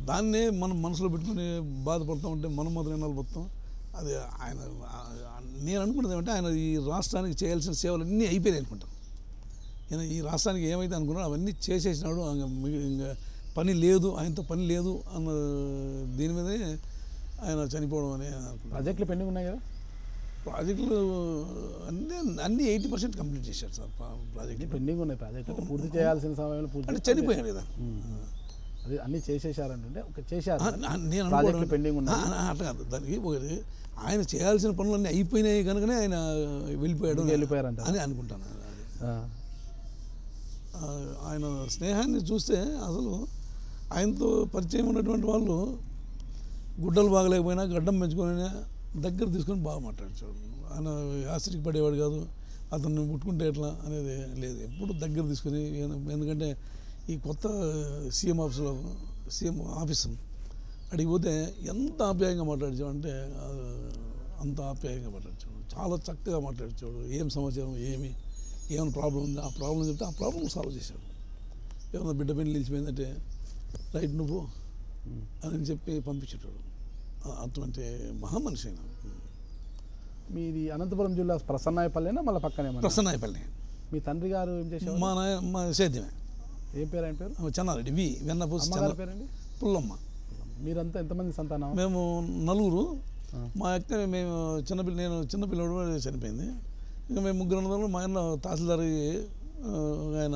Speaker 2: దాన్నే మనం మనసులో పెట్టుకుని బాధపడుతూ ఉంటే మనం మాత్రం ఎన్నాళ్ళు పోతాం. అది ఆయన నేను అనుకున్నది ఏమంటే ఆయన ఈ రాష్ట్రానికి చేయాల్సిన సేవలు అన్నీ అయిపోయాయి అనుకుంటాను. ఈయన ఈ రాష్ట్రానికి ఏమైతే అనుకున్నాడో అవన్నీ చేసేసినాడు. ఇంకా పని లేదు, ఆయనతో పని లేదు అన్న దీని మీదే ఆయన చనిపోవడం అని అనుకున్నాను.
Speaker 1: ప్రాజెక్టులు పెండింగ్ ఉన్నాయి కదా?
Speaker 2: ప్రాజెక్టులు అన్నీ 80% కంప్లీట్ చేశారు సార్. ప్రాజెక్టులు
Speaker 1: పెండింగ్ ఉన్నాయి. ప్రాజెక్టులు పూర్తి చేయాల్సిన సమయంలో పూర్తి
Speaker 2: చనిపోయారు కదా.
Speaker 1: అది అన్నీ చేసేసారంటే చేశారు.
Speaker 2: నేను
Speaker 1: ప్రాజెక్టులు పెండింగ్ ఉన్నాయి
Speaker 2: అట్లా కాదు. దానికి ఆయన చేయాల్సిన పనులన్నీ అయిపోయినాయి కనుకనే ఆయన
Speaker 1: వెళ్ళిపోయారంట
Speaker 2: అని అనుకుంటాను. ఆయన స్నేహాన్ని చూస్తే అసలు ఆయనతో పరిచయం ఉన్నటువంటి వాళ్ళు గుడ్డలు బాగలేకపోయినా గడ్డం పెంచుకొని దగ్గర తీసుకొని బాగా మాట్లాడేవాడు. ఆయన ఆశ్చర్యకి పడేవాడు కాదు. అతన్ని ముట్టుకుంటే ఎట్లా అనేది లేదు, ఎప్పుడు దగ్గర తీసుకొని. ఎందుకంటే ఈ కొత్త సీఎం ఆఫీసు అడిగి పోతే ఎంత ఆప్యాయంగా మాట్లాడించామంటే అంత ఆప్యాయంగా మాట్లాడించాడు. చాలా చక్కగా మాట్లాడించాడు. ఏం సమాచారం, ఏమైనా ప్రాబ్లం ఉంది, ఆ ప్రాబ్లం చెప్తే ఆ ప్రాబ్లం సాల్వ్ చేశాడు. ఏమన్నా బిడ్డ పెళ్లి నిలిచిపోయిందంటే రైట్ నువ్వు అని చెప్పి పంపించేటాడు. అటువంటి మహామనిషి అయినా.
Speaker 1: మీది అనంతపురం జిల్లా ప్రసన్నాయపల్లినా మళ్ళీ పక్కనే?
Speaker 2: ప్రసన్నాయపల్లి.
Speaker 1: మీ తండ్రి గారు ఏం చేశారు?
Speaker 2: మా సేద్యమే.
Speaker 1: ఏం పేరు ఆయన పేరు?
Speaker 2: చెన్నారెడ్డి. వెన్నపూసి
Speaker 1: పేరండి?
Speaker 2: పుల్లమ్మ.
Speaker 1: మీరంతా ఎంతమంది సంతానం?
Speaker 2: మేము 4. మా అక్క నేను చిన్నపిల్లడు చనిపోయింది. ఇంకా మేము 3 మా ఆయన తహసీల్దార్ ఆయన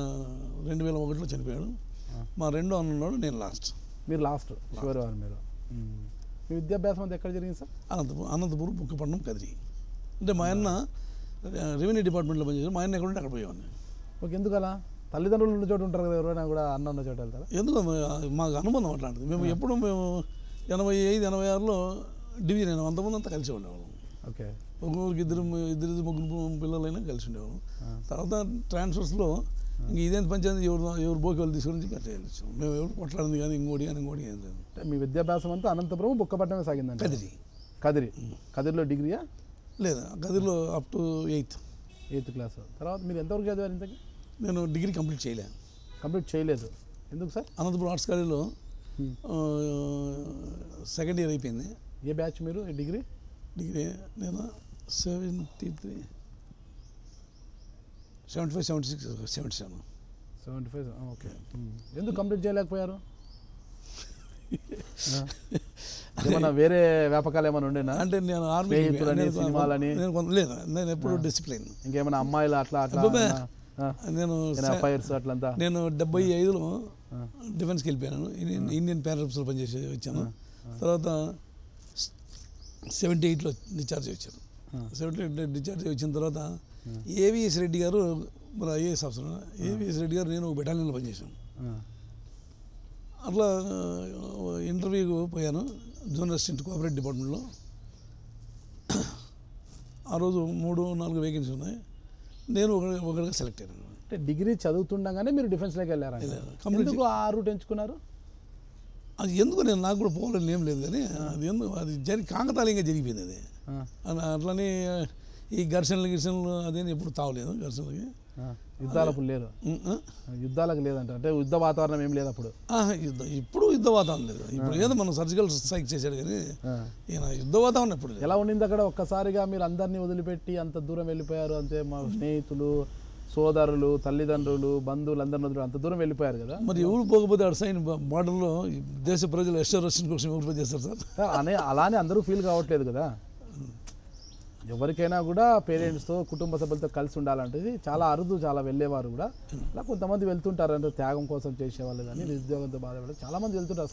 Speaker 2: 2001లో చనిపోయాడు. మా రెండో అన్న ఉన్నాడు, నేను లాస్ట్.
Speaker 1: మీరు లాస్ట్ చివరి వారు మీరు. మీ విద్యాభ్యాసం అంతా ఎక్కడ జరిగింది సార్?
Speaker 2: అనంతపురం బుక్కపట్నం కదిరి. అంటే మా అన్న రెవెన్యూ డిపార్ట్మెంట్లో పనిచేసాడు. మా అన్న ఎక్కడుంటే అక్కడ పోయేవాడిని.
Speaker 1: ఓకే, ఎందుకు అలా? తల్లిదండ్రులు ఉన్న చోట ఉంటారు కదా, ఎవరైనా కూడా అన్న ఉన్న చోట వెళ్తారా?
Speaker 2: ఎందుకు మాకు అనుబంధం అట్లాంటిది. మేము 85, 86లో డివిజన్ అయినాం. అంతమంది కలిసి ఉండేవాళ్ళం.
Speaker 1: ఓకే,
Speaker 2: ఒక్కొక్కరికి ఇద్దరు ముగ్గురు పిల్లలైనా కలిసి ఉండేవాళ్ళం. తర్వాత ట్రాన్స్ఫర్స్లో ఇంక ఇదేం పంచాయతీ ఎవరు బోకి వాళ్ళు తీసుకొని అట్లా వెళ్ళచ్చు. మేము ఎవరు కొట్లాడింది కానీ ఇంకోటి ఏం లేదు.
Speaker 1: అంటే మీ విద్యాభ్యాసం అంతా అనంతపురం బుక్కపట్నమే సాగిందండి? కదిరిలో డిగ్రీయా?
Speaker 2: లేదా, కదిరిలో అప్ టు 8th
Speaker 1: క్లాస్. తర్వాత మీరు ఎంతవరకు చదివారు ఇంతకీ?
Speaker 2: నేను డిగ్రీ కంప్లీట్
Speaker 1: చేయలేదు. ఎందుకు సార్?
Speaker 2: అనంతపురం ఆర్ట్స్ కాలేజ్లో సెకండ్ ఇయర్ అయిపోయింది.
Speaker 1: ఏ బ్యాచ్ మీరు డిగ్రీ
Speaker 2: నేను 73, 75, 76, 77.
Speaker 1: 75. ఓకే. ఎందుకు కంప్లీట్ చేయలేకపోయారు? ఏమన్నా వేరే వ్యాపకాలు ఏమైనా ఉండేనా?
Speaker 2: అంటే నేను ఆర్మీ
Speaker 1: సినిమాలని
Speaker 2: లేదు, నేను ఎప్పుడు డిసిప్లిన్.
Speaker 1: ఇంకేమైనా అమ్మాయిలు అట్లా
Speaker 2: నేను
Speaker 1: ఫైర్స్ అట్లంతా?
Speaker 2: నేను 75లో డిఫెన్స్కి వెళ్ళిపోయాను. ఇండియన్ ప్యారాఫోర్స్లో పనిచేసి వచ్చాను. తర్వాత 78లో డిశ్చార్జ్ వచ్చాను. 78 డిశ్చార్జ్ వచ్చిన తర్వాత ఏవిఎస్ రెడ్డి గారు మన ఐఏఎస్ ఆఫీసర్, ఏవిఎస్ రెడ్డి గారు నేను ఒక బెటాలియన్లో పనిచేశాను. అట్లా ఇంటర్వ్యూకి పోయాను జూనియర్ అసిస్టెంట్ కోఆపరేటివ్ డిపార్ట్మెంట్లో. ఆ రోజు 3-4 వేకెన్సీ ఉన్నాయి. నేను ఒకరిగా సెలెక్ట్ అయ్యాను.
Speaker 1: అంటే డిగ్రీ చదువుతుండగానే మీరు డిఫెన్స్లోకి వెళ్ళారా? ఎందుకు ఆ రూట్ ఎంచుకున్నారు?
Speaker 2: అది ఎందుకు నాకు కూడా పోవాలని ఏం లేదు, కానీ అది ఎందుకు అది కాకతాళీయంగా జరిగిపోయింది. అది అట్లనే ఈ ఘర్షణలు అదేని ఎప్పుడు తావలేదు. ఘర్షణలకి
Speaker 1: యుద్ధాలకు లేదు, యుద్ధాలకు లేదంట. అంటే యుద్ధ వాతావరణం ఏం లేదు అప్పుడు.
Speaker 2: ఇప్పుడు యుద్ధ వాతావరణం లేదు. ఇప్పుడు ఏదో మనం సర్జికల్ స్ట్రైక్ చేశాడు, కానీ ఈయన యుద్ధ వాతావరణం ఎప్పుడు లేదు.
Speaker 1: ఎలా ఉండింది అక్కడ? ఒక్కసారిగా మీరు అందరినీ వదిలిపెట్టి అంత దూరం వెళ్ళిపోయారు. అంతే, మా స్నేహితులు, సోదరులు, తల్లిదండ్రులు, బంధువులు అందరిని వదిలి అంత దూరం వెళ్ళిపోయారు కదా.
Speaker 2: మరి ఎవరు పోకపోతే అటు సైన్ బార్డర్లో దేశ ప్రజలు ఎస్టాబ్లిష్మెంట్ కోసం ఎవరు చేస్తారు సార్?
Speaker 1: అలానే అందరూ ఫీల్ కావట్లేదు కదా. ఎవరికైనా కూడా పేరెంట్స్తో, కుటుంబ సభ్యులతో కలిసి ఉండాలంటే చాలా అరుదు. చాలా వెళ్ళేవారు కూడా. అలా కొంతమంది వెళ్తుంటారు, అంటే త్యాగం కోసం చేసేవాళ్ళు, కానీ నిరుద్యోగంతో బాధపడే చాలా మంది వెళ్తుంటారు.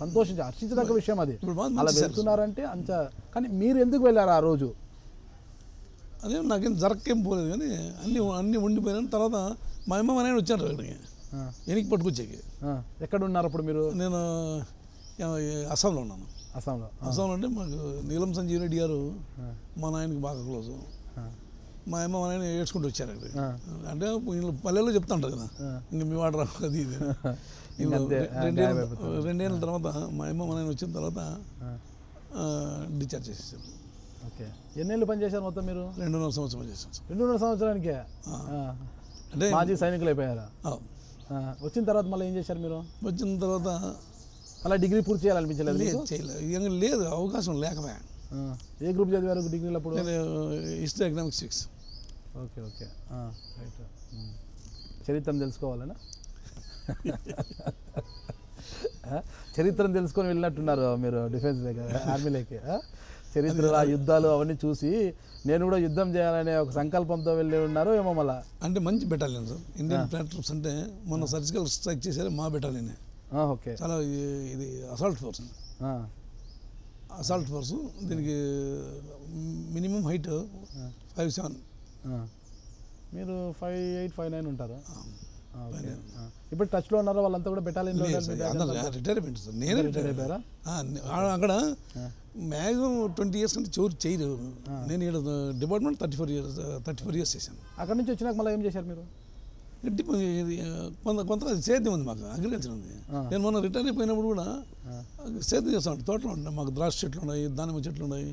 Speaker 1: హర్షించదగ్గ విషయం అది. అలా వెళ్తున్నారంటే అంత. కానీ మీరు ఎందుకు వెళ్ళారు ఆ రోజు?
Speaker 2: అదే నాకేం జరక్కేం పోలేదు, కానీ అన్నీ ఉండిపోయినాను. తర్వాత మా అమ్మ నేను వచ్చాను అక్కడికి ఎనికి పట్టుకొచ్చేకి.
Speaker 1: ఎక్కడ ఉన్నారు అప్పుడు మీరు?
Speaker 2: నేను అస్సాంలో ఉన్నాను.
Speaker 1: అస్సాంలో
Speaker 2: అంటే మాకు నీలం సంజీవ్ రెడ్డి గారు మా నాయనకి బాగా క్లోజు. మా అమ్మ మా నాయన ఏడ్చుకుంటూ వచ్చారు అక్కడికి. అంటే వీళ్ళు పల్లెల్లో చెప్తా ఉంటారు కదా, ఇంకా మీ వాడు రా అది ఇది. 2 ఏళ్ళ తర్వాత మా అమ్మ మా నాయన వచ్చిన తర్వాత డిశ్చార్జ్ చేసేసారు.
Speaker 1: ఓకే, ఎన్నేళ్ళు పనిచేశారు మొత్తం మీరు?
Speaker 2: 2.5 సంవత్సరం పనిచేశాను.
Speaker 1: 2.5 సంవత్సరానికే అంటే మాజీ సైనికులు అయిపోయారా? వచ్చిన తర్వాత మళ్ళీ ఏం చేశారు మీరు?
Speaker 2: వచ్చిన తర్వాత
Speaker 1: అలా డిగ్రీ పూర్తి చేయాలనిపించలేదు?
Speaker 2: చేయలేదు, లేదు, అవకాశం లేకపోయా.
Speaker 1: ఏ గ్రూప్ చదివారు డిగ్రీలో అప్పుడు?
Speaker 2: History, economics 6.
Speaker 1: Okay, right. చరిత్రను తెలుసుకోవాలనా? చరిత్రను తెలుసుకొని వెళ్ళినట్టున్నారు మీరు డిఫెన్స్ దగ్గర, ఆర్మీలోకి. చరిత్ర, యుద్ధాలు అవన్నీ చూసి నేను కూడా యుద్ధం చేయాలనే ఒక సంకల్పంతో వెళ్ళి ఉన్నారు ఏమో. మళ్ళీ అంటే
Speaker 2: మంచి బెటాలియన్ సార్. ఇండియన్ ప్లాట్ఫామ్స్ అంటే మొన్న సర్జికల్ స్ట్రైక్ చేశారు మా బెటాలియనే.
Speaker 1: ఓకే,
Speaker 2: చాలా ఇది అసాల్ట్ ఫోర్స్. Assault force. దీనికి మినిమం హైట్ 5'7".
Speaker 1: మీరు 5'8", 5'9" ఉంటారు. ఇప్పుడు టచ్లో ఉన్నారా వాళ్ళంతా కూడా? బెటాలియన్లో
Speaker 2: రిటైర్మెంట్ సార్. నేనే రిటైర్ అయిపోయారా? అక్కడ మ్యాక్సిమం 20 years కంటే చేయరు. నేను ఇక్కడ డిపార్ట్మెంట్ 34 years చేశాను.
Speaker 1: అక్కడ నుంచి వచ్చినాక మళ్ళీ ఏం చేశారు మీరు?
Speaker 2: కొంత సేద్యం ఉంది, మాకు అగ్రికల్చర్ ఉంది. నేను మొన్న రిటైర్ అయిపోయినప్పుడు కూడా సేద్యం చేస్తాను. తోటలో ఉంటాయి మాకు, ద్రాక్ష చెట్లు ఉన్నాయి, దానిమ్మ చెట్లు ఉన్నాయి.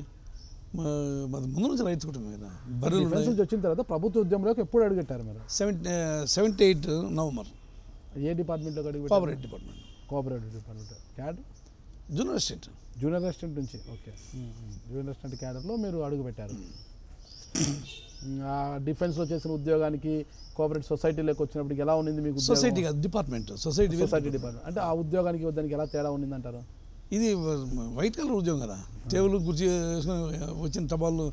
Speaker 2: మాది ముందు నుంచి రైతు కుటుంబం కదా.
Speaker 1: బర్రెలు వచ్చిన తర్వాత ప్రభుత్వ ఉద్యమంలోకి ఎప్పుడు అడుగుపెట్టారు మీరు?
Speaker 2: 78 నవంబర్.
Speaker 1: ఏ డిపార్ట్మెంట్లోకి అడుగు?
Speaker 2: Cooperative department.
Speaker 1: Cadre
Speaker 2: junior assistant
Speaker 1: నుంచి. ఓకే, జూనియర్ అసిస్టెంట్ క్యాడర్లో మీరు అడుగు పెట్టారు. డిఫెన్స్లో చేసిన ఉద్యోగానికి కోఆపరేటివ్ సొసైటీలోకి వచ్చినప్పటికి ఎలా ఉన్నింది మీకు?
Speaker 2: Society department. సొసైటీ డిపార్ట్మెంట్
Speaker 1: అంటే ఆ ఉద్యోగానికి దానికి ఎలా తేడా ఉన్నింది అంటారు?
Speaker 2: ఇది వైట్ కలర్ ఉద్యోగం కదా, టేబుల్ కుర్చీ వేసుకొని వచ్చిన టపాలు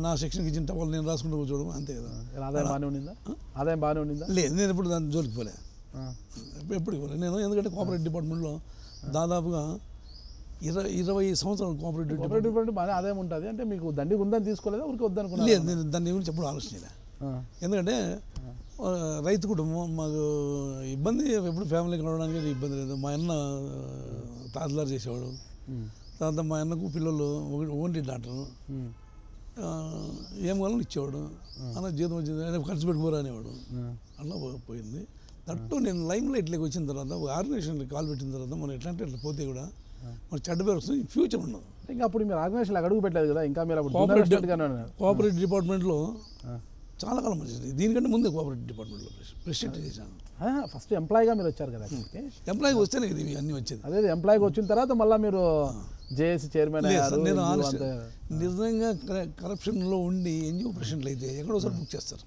Speaker 2: నా సెక్షన్కి ఇచ్చిన టపాలు నేను రాసుకుంటూ కూర్చోవడం అంతే కదా.
Speaker 1: ఆదాయం బాగానే ఉండిందా? ఆదాయం బాగానే ఉండిందా?
Speaker 2: లేదు, నేను ఎప్పుడు దాన్ని జోలికి పోలే, ఎప్పుడు పోలే నేను. ఎందుకంటే కోఆపరేటివ్ డిపార్ట్మెంట్లో దాదాపుగా 20 సంవత్సరాలు కోఆపరేటివ్
Speaker 1: డిపార్ట్మెంట్ బాగా ఆదాయం ఉంటుంది. అంటే మీకు దండిగా ఉందని తీసుకోలేదా, ఊరికి వద్దనుకున్నా?
Speaker 2: లేదు, నేను దాన్ని గురించి ఎప్పుడు ఆలోచించలే. ఎందుకంటే రైతు కుటుంబం, మాకు ఇబ్బంది ఎప్పుడు ఫ్యామిలీకి రావడానికి ఇబ్బంది లేదు. మా అన్న తహసీల్దార్ చేసేవాడు, తర్వాత మా అన్నకు పిల్లలు ఓన్లీ డాక్టరు, ఏం కావాలని ఇచ్చేవాడు, అన్న జీతం వచ్చింది ఖర్చు పెట్టుకోరా అనేవాడు. అట్లా పోయింది. దట్టు నేను లైమ్ లైట్లోకి వచ్చిన తర్వాత ఒక ఆర్గనైజేషన్కి కాల్ పెట్టిన తర్వాత మనం ఎట్లా అంటే అట్లా పోతే కూడా మన చెడ్డ పేరు వస్తుంది, ఫ్యూచర్ ఉండదు.
Speaker 1: ఇంకా అప్పుడు మీరు ఆర్గనైజేషన్ అడుగు పెట్టలేదు కదా, ఇంకా మీరు
Speaker 2: కోఆపరేటివ్ డిపార్ట్మెంట్లో చాలా కాలం వచ్చింది. దీనికంటే ముందే కోఆపరేటివ్ డిపార్ట్మెంట్లో ప్రెసిడెంట్ చేశాను.
Speaker 1: ఫస్ట్ ఎంప్లాయీగా మీరు వచ్చారు కదా,
Speaker 2: ఎంప్లాయీకి వస్తేనే కదా ఇవి అన్నీ వచ్చేది.
Speaker 1: అదే ఎంప్లాయీకి వచ్చిన తర్వాత మళ్ళీ మీరు జేఏసీ చైర్మన్ అయ్యారు.
Speaker 2: నేను నిజంగా కరప్షన్లో ఉండి ఎన్జిఓ ప్రెసిడెంట్లు అయితే ఎక్కడోసారి బుక్ చేస్తారు.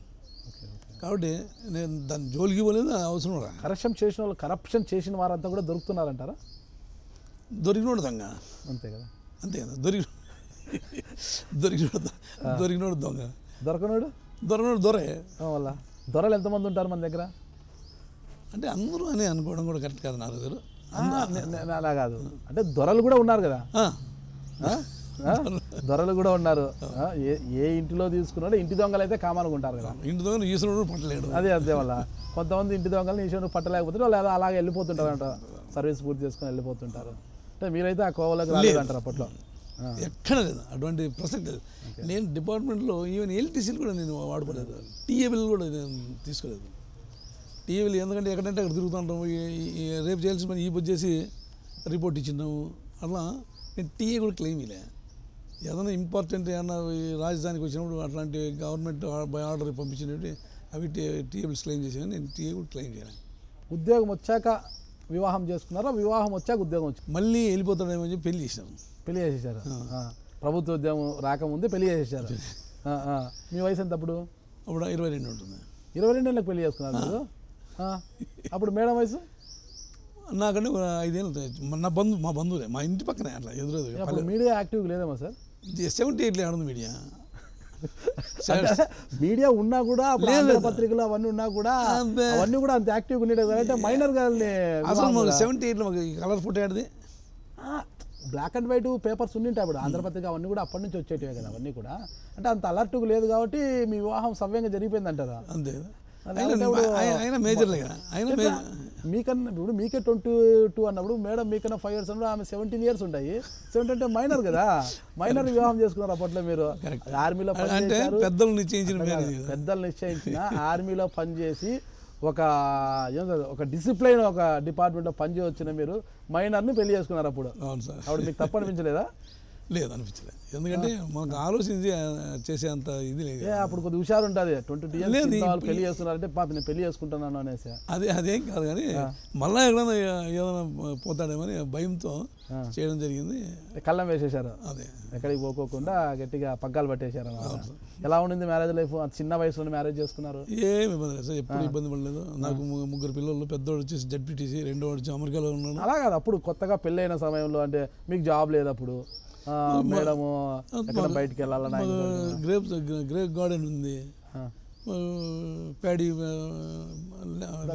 Speaker 2: కాబట్టి నేను దాన్ని జోలికి ఇవ్వలేదు, అవసరం రా.
Speaker 1: కరప్షన్ చేసిన వారంతా కూడా దొరుకుతున్నారంటారా?
Speaker 2: దొరికినోడు దొంగ
Speaker 1: అంతే కదా,
Speaker 2: అంతే కదా. దొరికినోడు దొంగ,
Speaker 1: దొరకనోడు
Speaker 2: దొరే.
Speaker 1: వల్ల దొరలు ఎంతమంది ఉంటారు మన దగ్గర?
Speaker 2: అంటే అందరూ అని అనుకోవడం కూడా కరెక్ట్ కాదు నాకు దగ్గర.
Speaker 1: అలా కాదు, అంటే దొరలు కూడా ఉన్నారు కదా, దొరలు కూడా ఉన్నారు. ఏ ఇంటిలో తీసుకున్నాడో ఇంటి దొంగలు అయితే కామన్గా ఉంటారు కదా.
Speaker 2: ఇంటి దొంగలు ఈశ్వరుడు పట్టలేడు.
Speaker 1: అదే వల్ల కొంతమంది ఇంటి దొంగలు ఈశ్వరుడు పట్టలేకపోతే వాళ్ళు అలాగే వెళ్ళిపోతుంటారంట, సర్వీస్ పూర్తి చేసుకొని వెళ్ళిపోతుంటారు. అంటే మీరైతే ఆ కోవలోకి రాలేదంటారు అప్పట్లో?
Speaker 2: ఎక్కడ లేదు, అటువంటి ప్రసక్తి లేదు. నేను డిపార్ట్మెంట్లో ఈవెన్ ఎల్టీసీలు కూడా నేను వాడుకోలేదు, టీఏబిల్ కూడా నేను తీసుకోలేదు. టీఏబిల్ ఎందుకంటే ఎక్కడంటే అక్కడ తిరుగుతుంటాము, రేపు చేయాల్సిన పని ఈ పొద్దు చేసి రిపోర్ట్ ఇచ్చినాము. అట్లా నేను టీఏ కూడా క్లెయిమ్ ఇలే. ఏదైనా ఇంపార్టెంట్ ఏమన్నా రాజధానికి వచ్చినప్పుడు అట్లాంటి గవర్నమెంట్ బై ఆర్డర్ పంపించినవి అవి టీఏబిల్స్ క్లెయిమ్ చేసాను. నేను టీఏ కూడా క్లెయిమ్ చేయను.
Speaker 1: ఉద్యోగం వచ్చాక వివాహం చేసుకున్నారా? వివాహం వచ్చాక ఉద్యోగం వచ్చి
Speaker 2: మళ్ళీ వెళ్ళిపోతాడేమో అని చెప్పి పెళ్లి చేశాను.
Speaker 1: పెళ్లి చేసేసారు? ప్రభుత్వ ఉద్యోగం రాకముందే పెళ్లి చేసేసారు. మీ వయసు ఎంత అప్పుడు?
Speaker 2: అప్పుడు 22 ఉంటుంది.
Speaker 1: 22 ఏళ్ళకి పెళ్లి చేసుకున్నారు మీరు? అప్పుడు మేడం వయసు?
Speaker 2: నాకంటే 5 ఏళ్ళు. మా బంధువులే, మా ఇంటి పక్కనే అట్లా ఎదురు.
Speaker 1: మీడియా యాక్టివ్గా లేదేమో సార్?
Speaker 2: 78 ఆడుంది మీడియా.
Speaker 1: మీడియా ఉన్నా కూడా పత్రికలు అవన్నీ ఉన్నా కూడా అవన్నీ కూడా అంత యాక్టివ్గా ఉండేది కదా. అంటే మైనర్ గారిని
Speaker 2: అసలు 78 మాకు కలర్ ఫోటో ఆడిది,
Speaker 1: బ్లాక్ అండ్ వైట్ పేపర్స్ ఉండింటాయి అప్పుడు. ఆంధ్రపత్రిక అవన్నీ కూడా అప్పటి నుంచి వచ్చేటివే కదా అవన్నీ కూడా. అంటే అంత అలర్ట్గా లేదు కాబట్టి మీ వివాహం సవ్యంగా జరిగిపోయింది అంటారా?
Speaker 2: అంతే. ఆయన మేజర్లే కదా.
Speaker 1: మీకన్నా ఇప్పుడు మీకే 22 అన్నప్పుడు మేడం మీకన్నా 5 years అన్నప్పుడు ఆమె 17 years ఉంటాయి. 17 అంటే మైనర్ కదా, మైనర్ వివాహం చేసుకున్నారు అప్పట్లో మీరు. ఆర్మీలో పనిచేశారు, పెద్దలు నిశ్చయించిన ఆర్మీలో పనిచేసి ఒక డిసిప్లైన్ ఒక డిపార్ట్మెంట్లో పనిచేయొచ్చిన మీరు మైనర్ని పెళ్లి చేసుకున్నారు అప్పుడు.
Speaker 2: అవును సార్.
Speaker 1: అప్పుడు మీకు తప్పు అనిపించలేదా?
Speaker 2: లేదు, అనిపించలేదు. ఎందుకంటే మాకు ఆలోచించి చేసేంత ఇది లేదు.
Speaker 1: అప్పుడు కొద్దిగా హుషారు ఉంటుంది. 22 years పెళ్లి చేస్తున్నారంటే పాప నేను పెళ్లి చేసుకుంటున్నాను అనేసి
Speaker 2: అదేం కాదు. కానీ మళ్ళీ ఎక్కడైనా ఏదైనా పోతాడేమని భయంతో చేయడం జరిగింది.
Speaker 1: కళ్ళం వేసేసారు,
Speaker 2: అదే
Speaker 1: ఎక్కడికి పోకోకుండా గట్టిగా పగ్గాలు పట్టేశారు. ఎలా ఉండింది మ్యారేజ్ లైఫ్? చిన్న వయసులో మ్యారేజ్ చేసుకున్నారు.
Speaker 2: ఏమి ఇబ్బంది లేదు సార్, ఎప్పుడు ఇబ్బంది పడలేదు. నాకు 3 పిల్లలు, పెద్దోడు వచ్చేసి జడ్పీటీసీ, రెండోడు వచ్చి అమెరికాలో ఉన్నాను.
Speaker 1: అలా కాదు, అప్పుడు కొత్తగా పెళ్ళైన సమయంలో అంటే మీకు జాబ్ లేదు అప్పుడు, మేడము బయటికి వెళ్ళాలని
Speaker 2: గ్రేప్ గార్డెన్ ఉంది, ప్యాడీ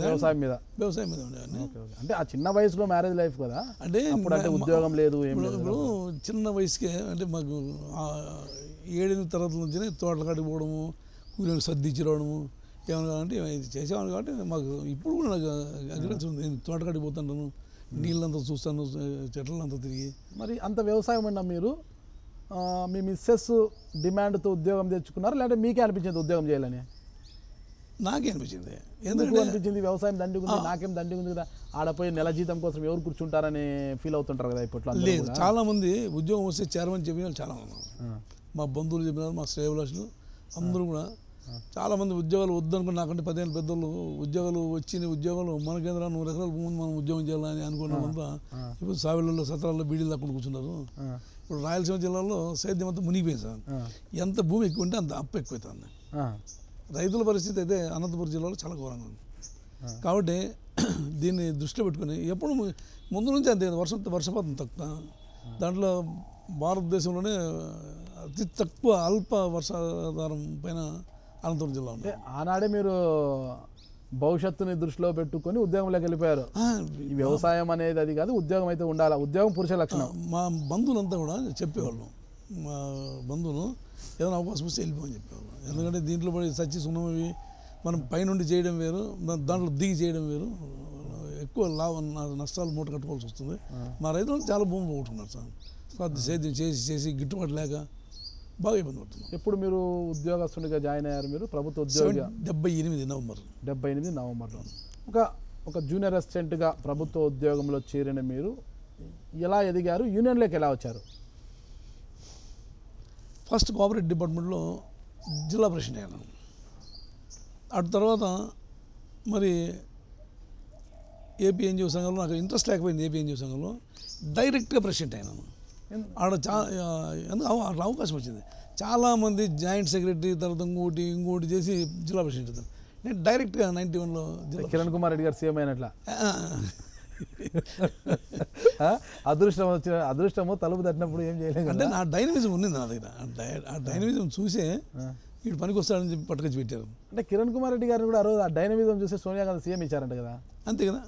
Speaker 1: వ్యవసాయం మీద
Speaker 2: ఉండేవాడిని.
Speaker 1: అంటే ఆ చిన్న వయసులో మ్యారేజ్ లైఫ్ కదా, అంటే అంటే ఉద్యోగం లేదు ఏం లేదు.
Speaker 2: ఇప్పుడు చిన్న వయసుకే అంటే మాకు 7-8 తరగతుల నుంచినే తోటల కాడికి పోవడము, కూలీలకు సర్దిచ్చి రావడము, ఏమన్నా అంటే చేసేవాళ్ళు. కాబట్టి మాకు ఇప్పుడు కూడా నాకు అగ్రికల్చర్ ఉంది. నేను తోటకాడికి పోతుంటాను, నీళ్ళంతా చూస్తాను, చెట్లంతా తిరిగి. మరి
Speaker 1: అంత వ్యవసాయం అన్నా మీరు మీ మిస్సెస్ డిమాండ్తో ఉద్యోగం తెచ్చుకున్నారు, లేదంటే మీకే అనిపించింది ఉద్యోగం చేయాలని?
Speaker 2: నాకే అనిపించింది.
Speaker 1: ఎందుకు అనిపించింది? వ్యవసాయం దండిగా ఉంది, నాకేం దండిగా ఉంది కదా, ఆడపోయి నెల జీతం కోసం ఎవరు కూర్చుంటారని ఫీల్ అవుతుంటారు కదా ఇప్పట్లో.
Speaker 2: లేదు, చాలామంది ఉద్యోగం వస్తే చేరమని చెప్పిన వాళ్ళు చాలా ఉన్నారు. మా బంధువులు చెప్పినారు, మా శ్రేయభిలాషులు అందరూ కూడా చాలామంది ఉద్యోగాలు వద్దనుకుని, నాకంటే 10 ఏళ్ళ పెద్దోళ్ళు ఉద్యోగాలు వచ్చిన ఉద్యోగాలు మనకేంద్రా 100 ఎకరాల భూమి మనం ఉద్యోగం చేయాలని అనుకున్న వాళ్ళంతా ఇప్పుడు సావిళ్ళలో సత్రాల్లో బీడీలు తక్కువ కూర్చున్నారు. ఇప్పుడు రాయలసీమ జిల్లాలో సేద్యం అంతా మునిగిపోయింది సార్. ఎంత భూమి ఎక్కువ ఉంటే అంత అప్పు ఎక్కువవుతుంది. రైతుల పరిస్థితి అయితే అనంతపురం జిల్లాలో చాలా ఘోరంగా ఉంది. కాబట్టి దీన్ని దృష్టిలో పెట్టుకుని ఎప్పుడు ముందు నుంచి అంతే వర్షపాతం తక్కువ. దాంట్లో భారతదేశంలోనే అతి తక్కువ అల్ప వర్షాధారం పైన అనంతపురం జిల్లా ఉంది.
Speaker 1: ఆనాడే మీరు భవిష్యత్తుని దృష్టిలో పెట్టుకొని ఉద్యోగంలోకి వెళ్ళిపోయారు. ఈ వ్యవసాయం అనేది అది కాదు, ఉద్యోగం అయితే ఉండాలి. ఉద్యోగం పురుష లక్షణం.
Speaker 2: మా బంధువులంతా కూడా చెప్పేవాళ్ళు, మా బంధువులు ఏదైనా అవకాశం వస్తే వెళ్ళిపోమని చెప్పేవాళ్ళు. ఎందుకంటే దీంట్లో పడి సచ్చి సున్నమవి మనం పైనుండి చేయడం వేరు, దాంట్లో దిగి చేయడం వేరు. ఎక్కువ నష్టాలు మూట కట్టుకోవాల్సి వస్తుంది. మా రైతులు చాలా భూములు పోగొట్టుకున్నారు సార్. సేద్యం చేసి గిట్టుబాటు లేక బాగా ఇబ్బంది పడుతున్నాం.
Speaker 1: ఎప్పుడు మీరు ఉద్యోగస్తుడిగా జాయిన్ అయ్యారు? మీరు ప్రభుత్వ ఉద్యోగి
Speaker 2: 78 నవంబర్
Speaker 1: 78 నవంబర్లో ఒక జూనియర్ అసిస్టెంట్గా ప్రభుత్వ ఉద్యోగంలో చేరిన మీరు ఎలా ఎదిగారు? యూనియన్లోకి ఎలా వచ్చారు?
Speaker 2: ఫస్ట్ కోఆపరేటివ్ డిపార్ట్మెంట్లో జిల్లా ప్రెసిడెంట్ అయ్యాను. అటు తర్వాత మరి ఏపీ ఎన్జిఓ సంఘంలో నాకు ఇంట్రెస్ట్ లేకపోయింది. ఏపీ ఎన్జిఓ సంఘంలో డైరెక్ట్గా ప్రెసిడెంట్ అయినాను. ఆడ అట్లా అవకాశం వచ్చింది. చాలామంది జాయింట్ సెక్రటరీ తర్వాత ఇంకోటి చేసి జిల్లా ప్రెసిడెంట్ అవుతారు. నేను డైరెక్ట్గా 91లో
Speaker 1: కిరణ్ కుమార్ రెడ్డి గారు సీఎం అయినట్లా అదృష్టము తలుపు తట్టినప్పుడు ఏం చేయలేదు.
Speaker 2: అంటే నా డైనమిజం ఉంది నా దగ్గర. ఆ డైనమిజం చూసే వీడు పనికి వస్తాడని చెప్పి పట్టుకొచ్చి పెట్టారు.
Speaker 1: అంటే కిరణ్ కుమార్ రెడ్డి గారు కూడా ఆ రోజు ఆ డైనమిజం చూసి సోనియా గాంధీ సీఎం ఇచ్చారంట కదా.
Speaker 2: అంతే కదా.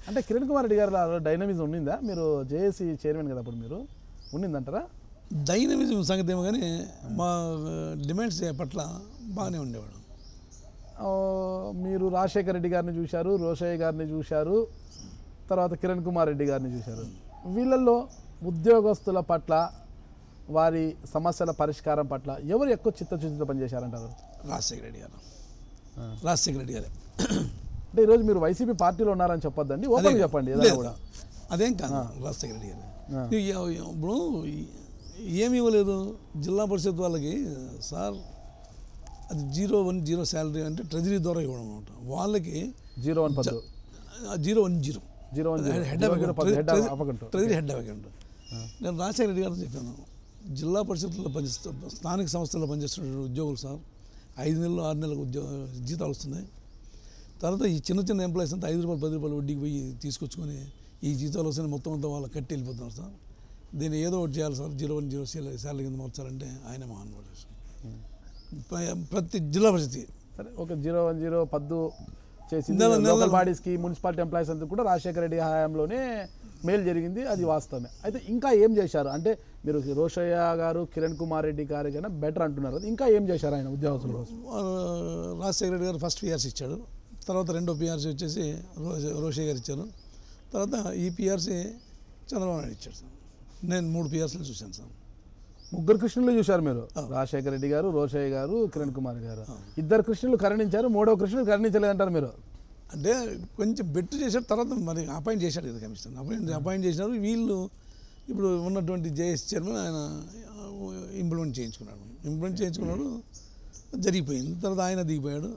Speaker 1: అంటే కిరణ్ కుమార్ రెడ్డి గారు డైనమిజం ఉండిందా? మీరు జేఏసీ చైర్మన్ కదా అప్పుడు, మీరు ఉండిందంటారా?
Speaker 2: డైనమిజం సంగతి ఏమో కానీ మా డిమాండ్స్ పట్ల బాగానే ఉండేవాడు.
Speaker 1: మీరు రాజశేఖర రెడ్డి గారిని చూశారు, రోషయ్య గారిని చూశారు, తర్వాత కిరణ్ కుమార్ రెడ్డి గారిని చూశారు. వీళ్ళల్లో ఉద్యోగస్తుల పట్ల, వారి సమస్యల పరిష్కారం పట్ల ఎవరు ఎక్కువ చిత్తశుద్ధితో పనిచేశారంటారు?
Speaker 2: రాజశేఖర రెడ్డి గారే.
Speaker 1: అంటే ఈరోజు మీరు వైసీపీ పార్టీలో ఉన్నారని చెప్పొద్దండి, ఓపెన్ చెప్పండి ఏదైనా కూడా.
Speaker 2: అదేం కాదు, రాజశేఖర రెడ్డి గారు ఇప్పుడు ఏమి ఇవ్వలేదు జిల్లా పరిషత్ వాళ్ళకి సార్. అది 010 శాలరీ అంటే ట్రెజరీ ద్వారా ఇవ్వడం అనమాట. వాళ్ళకి
Speaker 1: 010 ట్రెజరీ
Speaker 2: హెడ్ అకౌంట్. నేను రాజశేఖర రెడ్డి గారితో చెప్పాను, జిల్లా పరిషత్లో స్థానిక సంస్థల్లో పనిచేస్తున్న ఉద్యోగులు సార్ 5 నెలలు 6 నెలలకు జీతాలు వస్తున్నాయి. తర్వాత ఈ చిన్న ఎంప్లాయీస్ అంతా 5 రూపాయలు 10 రూపాయలు వడ్డీకి పోయి తీసుకొచ్చుకొని ఈ జీతాలు వస్తే మొత్తం అంతా వాళ్ళకి కట్టి వెళ్ళిపోతున్నారు సార్. దీన్ని ఏదో ఒకటి చేయాలి సార్, 010 శాలరీ కింద మార్చాలంటే ఆయన మహానుభావుడు. ప్రతి జిల్లా పరిషత్
Speaker 1: సరే ఒక 010 పద్దు చేసింది. లోకల్ బాడీస్కి, మున్సిపాలిటీ ఎంప్లాయీస్ అంతా కూడా రాజశేఖర రెడ్డి హయాంలోనే మేలు జరిగింది, అది వాస్తవమే. అయితే ఇంకా ఏం చేశారు అంటే మీరు రోషయ్య గారు, కిరణ్ కుమార్ రెడ్డి గారి కన్నా బెటర్ అంటున్నారు, ఇంకా ఏం చేశారు ఆయన ఉద్యోగస్తుల కోసం?
Speaker 2: రాజశేఖర రెడ్డి గారు ఫస్ట్ పిఆర్సీ ఇచ్చాడు, తర్వాత రెండో పిఆర్సీ వచ్చేసి రోషయ్య గారు ఇచ్చారు, తర్వాత ఈ పిఆర్సీ చంద్రబాబు నాయుడు ఇచ్చాడు సార్. నేను 3 పిఆర్సీలు చూశాను సార్.
Speaker 1: 3 కృష్ణులు చూశారు మీరు, రాజశేఖర రెడ్డి గారు, రోషయ్య గారు, కిరణ్ కుమార్ గారు. 2 కృష్ణులు కరుణించారు, 3వ కృష్ణుడు కరుణించలేదంటారు మీరు.
Speaker 2: అంటే కొంచెం బెట్టు చేశారు, తర్వాత మరి అపాయింట్ చేశాడు కదా కమిషన్, అపాయింట్ చేసినారు. వీళ్ళు ఇప్పుడు ఉన్నటువంటి జేఎస్ చైర్మన్ ఆయన ఇంప్లిమెంట్ చేయించుకున్నాడు, జరిగిపోయింది. తర్వాత ఆయన దిగిపోయాడు.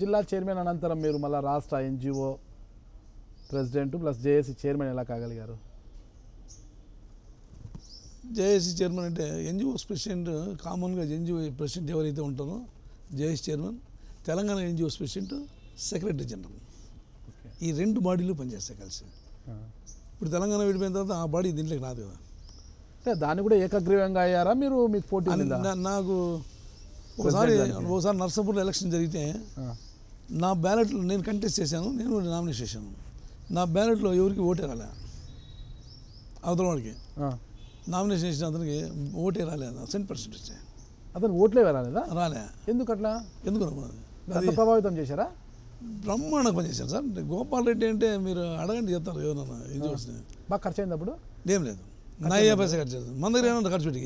Speaker 1: జిల్లా చైర్మన్ అనంతరం మీరు మళ్ళీ రాష్ట్ర NGO president plus JAC chairman ఎలా కాగలిగారు?
Speaker 2: జేఏసీ చైర్మన్ అంటే ఎన్జిఓస్ ప్రెసిడెంట్, కామన్గా ఎన్జిఓ ప్రెసిడెంట్ ఎవరైతే ఉంటారో JAC chairman, Telangana NGOs president, secretary general, ఈ 2 బాడీలు పనిచేస్తాయి కలిసి. ఇప్పుడు తెలంగాణ విడిపోయిన తర్వాత ఆ బాడీ దీంట్లోకి రాదు కదా.
Speaker 1: అంటే దాన్ని కూడా ఏకగ్రీవంగా అయ్యారా మీరు? మీకు పోటీ
Speaker 2: నాకు ఒకసారి నర్సాపూర్లో ఎలక్షన్ జరిగితే నా బ్యాలెట్లో నేను కంటెస్ట్ చేశాను, నేను నామినేట్ చేశాను. నా బ్యాలెట్లో ఎవరికి ఓటే రాలే, అవతల వాడికి నామినేషన్ చేసిన అతనికి ఓటే రాలేదు, 100% వచ్చాయి.
Speaker 1: అతను ఓట్లే రాలేదా?
Speaker 2: రాలే.
Speaker 1: ఎందుకు అట్లా?
Speaker 2: ఎందుకు
Speaker 1: ప్రభావితం చేశారా?
Speaker 2: బ్రహ్మాండంగా పనిచేశాను సార్. గోపాల్ రెడ్డి అంటే మీరు అడగండి చెప్తారు ఎవరన్నా ఎన్జిఓస్ని.
Speaker 1: బాగా ఖర్చు అయింది అప్పుడు?
Speaker 2: ఏం లేదు, నా ఏ పైసా ఖర్చు చేస్తాను. మన దగ్గర ఏమన్నా ఖర్చు పెట్టి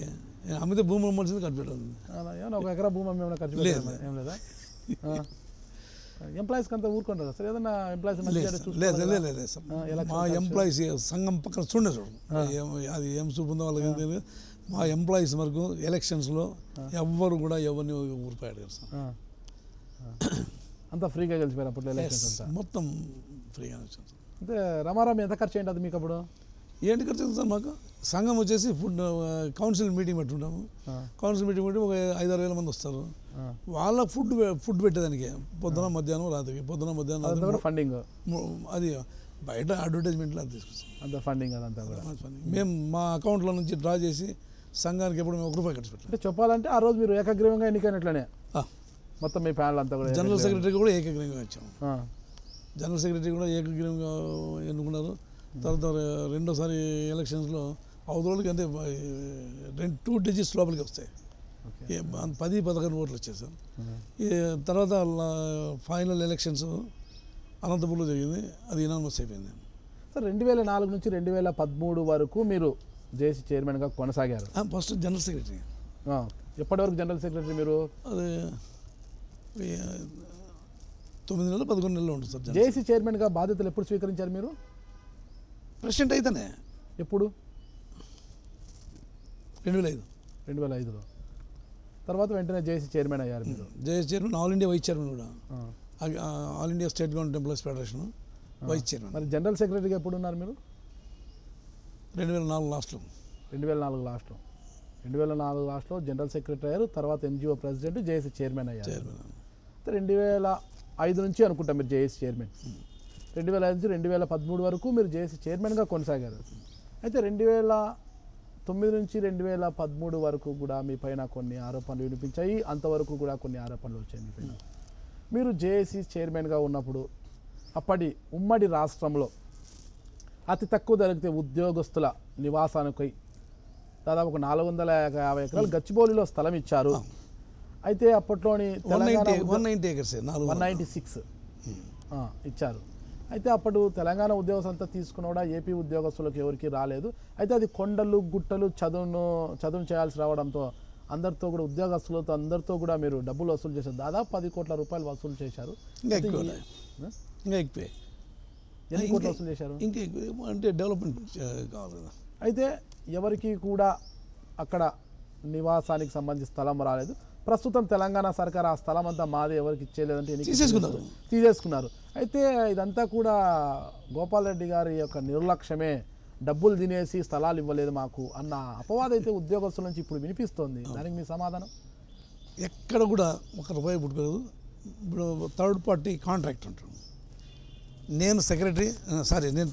Speaker 2: అమ్మితే భూమి అమ్మాల్సింది ఖర్చు పెట్టాలి.
Speaker 1: ఏమన్నా 1 ఎకరా భూమి ఏమైనా ఖర్చు పెట్టాలి? ఏం లేదా? ఎంప్లాయీస్కి అంతా ఊరుకుంటారా సార్? ఏదన్నా ఎంప్లాయీస్
Speaker 2: లేదు సార్. మా ఎంప్లాయీస్ సంఘం పక్కన చూడు అది ఏం చూపుందో వాళ్ళకి తెలియదు. మా ఎంప్లాయీస్ వరకు ఎలక్షన్స్లో ఎవ్వరు కూడా ఎవరిని ఊరిపోయాడు సార్.
Speaker 1: అంతా ఫ్రీగా గెలిచిపోయారు అప్పుడు ఎలక్షన్స్ అంతా?
Speaker 2: మొత్తం ఫ్రీగా వచ్చాను సార్.
Speaker 1: అంటే రమారాం ఎంత ఖర్చు అయింది అది మీకు అప్పుడు?
Speaker 2: ఏంటి ఖర్చు అవుతుంది సార్ మాకు? సంఘం వచ్చేసి ఫుడ్ కౌన్సిల్ మీటింగ్ పెట్టుకుంటాము. కౌన్సిల్ మీటింగ్ పెట్టి ఒక 5-6 వేల మంది వస్తారు. వాళ్ళ ఫుడ్ పెట్టేదానికి పొద్దున మధ్యాహ్నం రాత్రికి, పొద్దున మధ్యాహ్నం
Speaker 1: ఫండింగ్,
Speaker 2: అది బయట అడ్వర్టైజ్మెంట్లో అది తీసుకొస్తాం.
Speaker 1: అంత ఫండింగ్ అదంతా కూడా
Speaker 2: మేము మా అకౌంట్లో నుంచి డ్రా చేసి సంఘానికి ఎప్పుడు మేము ₹1 ఖర్చు పెట్టాం.
Speaker 1: అంటే చెప్పాలంటే ఆ రోజు మీరు ఏకగ్రీవంగా ఎన్నికైనట్లనే మొత్తం మీ ప్యానల్ అంతా కూడా.
Speaker 2: జనరల్ సెక్రటరీ కూడా ఏకగ్రీవంగా వచ్చాము. జనరల్ సెక్రటరీ కూడా ఏకగ్రీవంగా ఎన్నుకున్నారు. తర్వాత రెండోసారి ఎలక్షన్స్లో అవతలకి అంటే 2 డిజిట్స్ లోపలికి వస్తాయి. 10-11 ఓట్లు వచ్చాయి సార్. తర్వాత ఫైనల్ ఎలక్షన్స్ అనంతపూర్లో జరిగింది, అది యునానిమస్ అయిపోయింది
Speaker 1: సార్. 2004 నుంచి 2013 వరకు మీరు జేఏసీ చైర్మన్గా కొనసాగారు.
Speaker 2: First general secretary.
Speaker 1: ఎప్పటివరకు జనరల్ సెక్రటరీ మీరు?
Speaker 2: అది 9 నెలలు 11 నెలలు ఉంటుంది సార్.
Speaker 1: జేఏసీ చైర్మన్గా బాధ్యతలు ఎప్పుడు స్వీకరించారు మీరు?
Speaker 2: ప్రెసిడెంట్ అయితేనే.
Speaker 1: ఎప్పుడు?
Speaker 2: 2005లో.
Speaker 1: తర్వాత వెంటనే జేఏసీ చైర్మన్ అయ్యారు మీరు.
Speaker 2: JAC chairman, all India vice chairman కూడా, all India state government employees federation vice chairman.
Speaker 1: మరి జనరల్ సెక్రటరీగా ఎప్పుడు ఉన్నారు మీరు?
Speaker 2: 2004 లాస్ట్లో.
Speaker 1: 2004 లాస్ట్లో. 2004 లాస్ట్లో జనరల్ సెక్రటరీ అయ్యారు. తర్వాత ఎన్జిఓ ప్రెసిడెంట్, జేఏసీ చైర్మన్ అయ్యారు. 2005 నుంచి అనుకుంటా మీరు జేఏసీ చైర్మన్. 2005 నుంచి 2013 వరకు మీరు జేఏసీ చైర్మన్గా కొనసాగారు. అయితే 2009 నుంచి 2013 వరకు కూడా మీ పైన కొన్ని ఆరోపణలు వినిపించాయి. అంతవరకు కూడా కొన్ని ఆరోపణలు వచ్చాయి మీ పైన. మీరు జేఏసీ చైర్మన్గా ఉన్నప్పుడు అప్పటి ఉమ్మడి రాష్ట్రంలో అతి తక్కువ ధరకి ఉద్యోగస్తుల నివాసానికి దాదాపు ఒక 450 ఎకరాలు గచ్చిబౌలిలో స్థలం ఇచ్చారు. అయితే అప్పట్లోని 196 ఇచ్చారు. అయితే అప్పుడు తెలంగాణ ఉద్యోగస్తులు అంతా తీసుకున్న కూడా ఏపీ ఉద్యోగస్తులకు ఎవరికి రాలేదు. అయితే అది కొండలు గుట్టలు చదువు చేయాల్సి రావడంతో అందరితో కూడా ఉద్యోగస్తులతో అందరితో కూడా మీరు డబ్బులు వసూలు చేశారు. దాదాపు 10 కోట్ల రూపాయలు వసూలు చేశారు.
Speaker 2: ఇంకా ఎక్కువ.
Speaker 1: ఎన్ని కోట్లు వసూలు చేశారు?
Speaker 2: ఇంకా ఎక్కువ అంటే డెవలప్మెంట్ కావాలి కదా.
Speaker 1: అయితే ఎవరికి కూడా అక్కడ నివాసానికి సంబంధించి స్థలం రాలేదు. ప్రస్తుతం తెలంగాణ సర్కార్ ఆ స్థలం అంతా మాది, ఎవరికి ఇచ్చేయలేదంటే తీసేసుకున్నారు. అయితే ఇదంతా కూడా గోపాల్ రెడ్డి గారి యొక్క నిర్లక్ష్యమే, డబ్బులు తినేసి స్థలాలు ఇవ్వలేదు మాకు అన్న అపవాదం అయితే ఉద్యోగస్తుల నుంచి ఇప్పుడు వినిపిస్తోంది. దానికి మీ సమాధానం?
Speaker 2: ఎక్కడ కూడా ₹1 పుట్టుకోలేదు. ఇప్పుడు థర్డ్ పార్టీ కాంట్రాక్ట్ ఉంటాడు. నేను ప్రెసిడెంట్, సెక్రటరీ నేను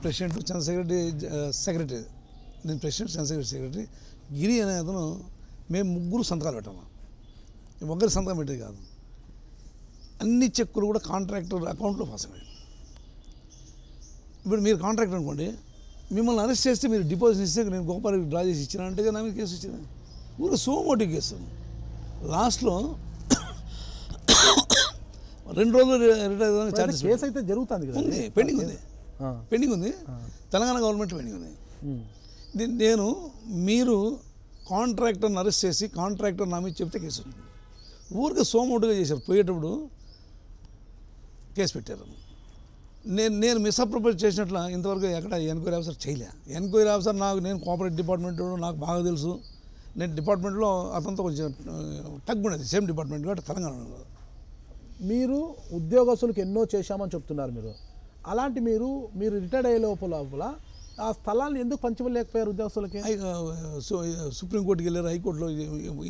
Speaker 2: ప్రెసిడెంట్, సెక్రటరీ గిరి అనే అతను, మేము 3 సంతకాలు పెట్టాము. ఒకరి సంతకం పెట్టేది కాదు. అన్ని చెక్కులు కూడా కాంట్రాక్టర్ అకౌంట్లో పాస్ అయ్యాయి. ఇప్పుడు మీరు కాంట్రాక్టర్ అనుకోండి, మిమ్మల్ని అరెస్ట్ చేస్తే మీరు డిపాజిట్ ఇస్తే నేను గోపాలకి డ్రా చేసి ఇచ్చిన అంటే నా మీద కేసు ఇచ్చిన ఊరికి సోమోటివ్ కేసు. లాస్ట్లో 2 రోజులు ఛార్జెస్
Speaker 1: కేసు అయితే జరుగుతుంది కదా,
Speaker 2: ఉంది, పెండింగ్ ఉంది. తెలంగాణ గవర్నమెంట్ పెండింగ్ ఉంది. మీరు కాంట్రాక్టర్ని అరెస్ట్ చేసి కాంట్రాక్టర్ నా మీద చెప్తే కేసు ఉంటుంది. ఊరికి సోమోటుగా చేశారు. పోయేటప్పుడు కేసు పెట్టారు. నేను మిస్అప్రోప్రియేట్ చేసినట్లు ఇంతవరకు ఎక్కడ ఎన్క్వైరీ ఆఫీసర్ చేయలే. ఎన్క్వైరీ ఆఫీసర్ నేను కోఆపరేటివ్ డిపార్ట్మెంట్ నాకు బాగా తెలుసు. నేను డిపార్ట్మెంట్లో అతనితో కొంచెం టగ్ ఉండేది, సేమ్ డిపార్ట్మెంట్ కాబట్టి తెలంగాణలో.
Speaker 1: మీరు ఉద్యోగస్తులకు ఎన్నో చేశామని చెప్తున్నారు మీరు. అలాంటి మీరు రిటైర్డ్ అయ్యే లోపల ఆ స్థలాన్ని ఎందుకు పంచలేకపోయారు ఉద్యోగస్తులకి?
Speaker 2: సుప్రీంకోర్టుకి వెళ్ళారు, హైకోర్టులో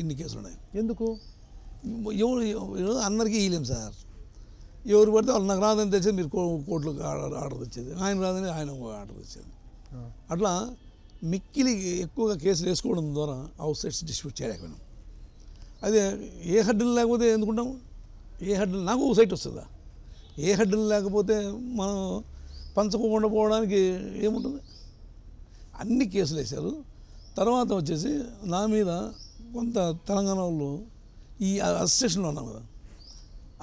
Speaker 2: ఇన్ని కేసులు ఉన్నాయి.
Speaker 1: ఎందుకు?
Speaker 2: ఎవరు అందరికీ ఇవ్వలేము సార్. ఎవరు పడితే వాళ్ళు నాకు రాదని తెచ్చేది, మీరు కోర్టులకు ఆర్డర్ తెచ్చేది, ఆయన రాదని ఆయన ఆర్డర్ తెచ్చేది. అట్లా మిక్కిలి ఎక్కువగా కేసులు వేసుకోవడం ద్వారా అవుట్ సైడ్స్ డిస్ట్రిబ్యూట్ చేయలేకపోయినాం. అదే ఏ హడ్డలు లేకపోతే ఎందుకుంటాము? ఏ హడ్డలు నాకు ఒక సైట్ వస్తుందా? ఏ హడ్డలు లేకపోతే మనం పంచకుండా పోవడానికి ఏముంటుంది? అన్ని కేసులు వేశారు. తర్వాత వచ్చేసి నా మీద కొంత తెలంగాణ వాళ్ళు ఈ అసిస్టేషన్లో ఉన్నాం కదా,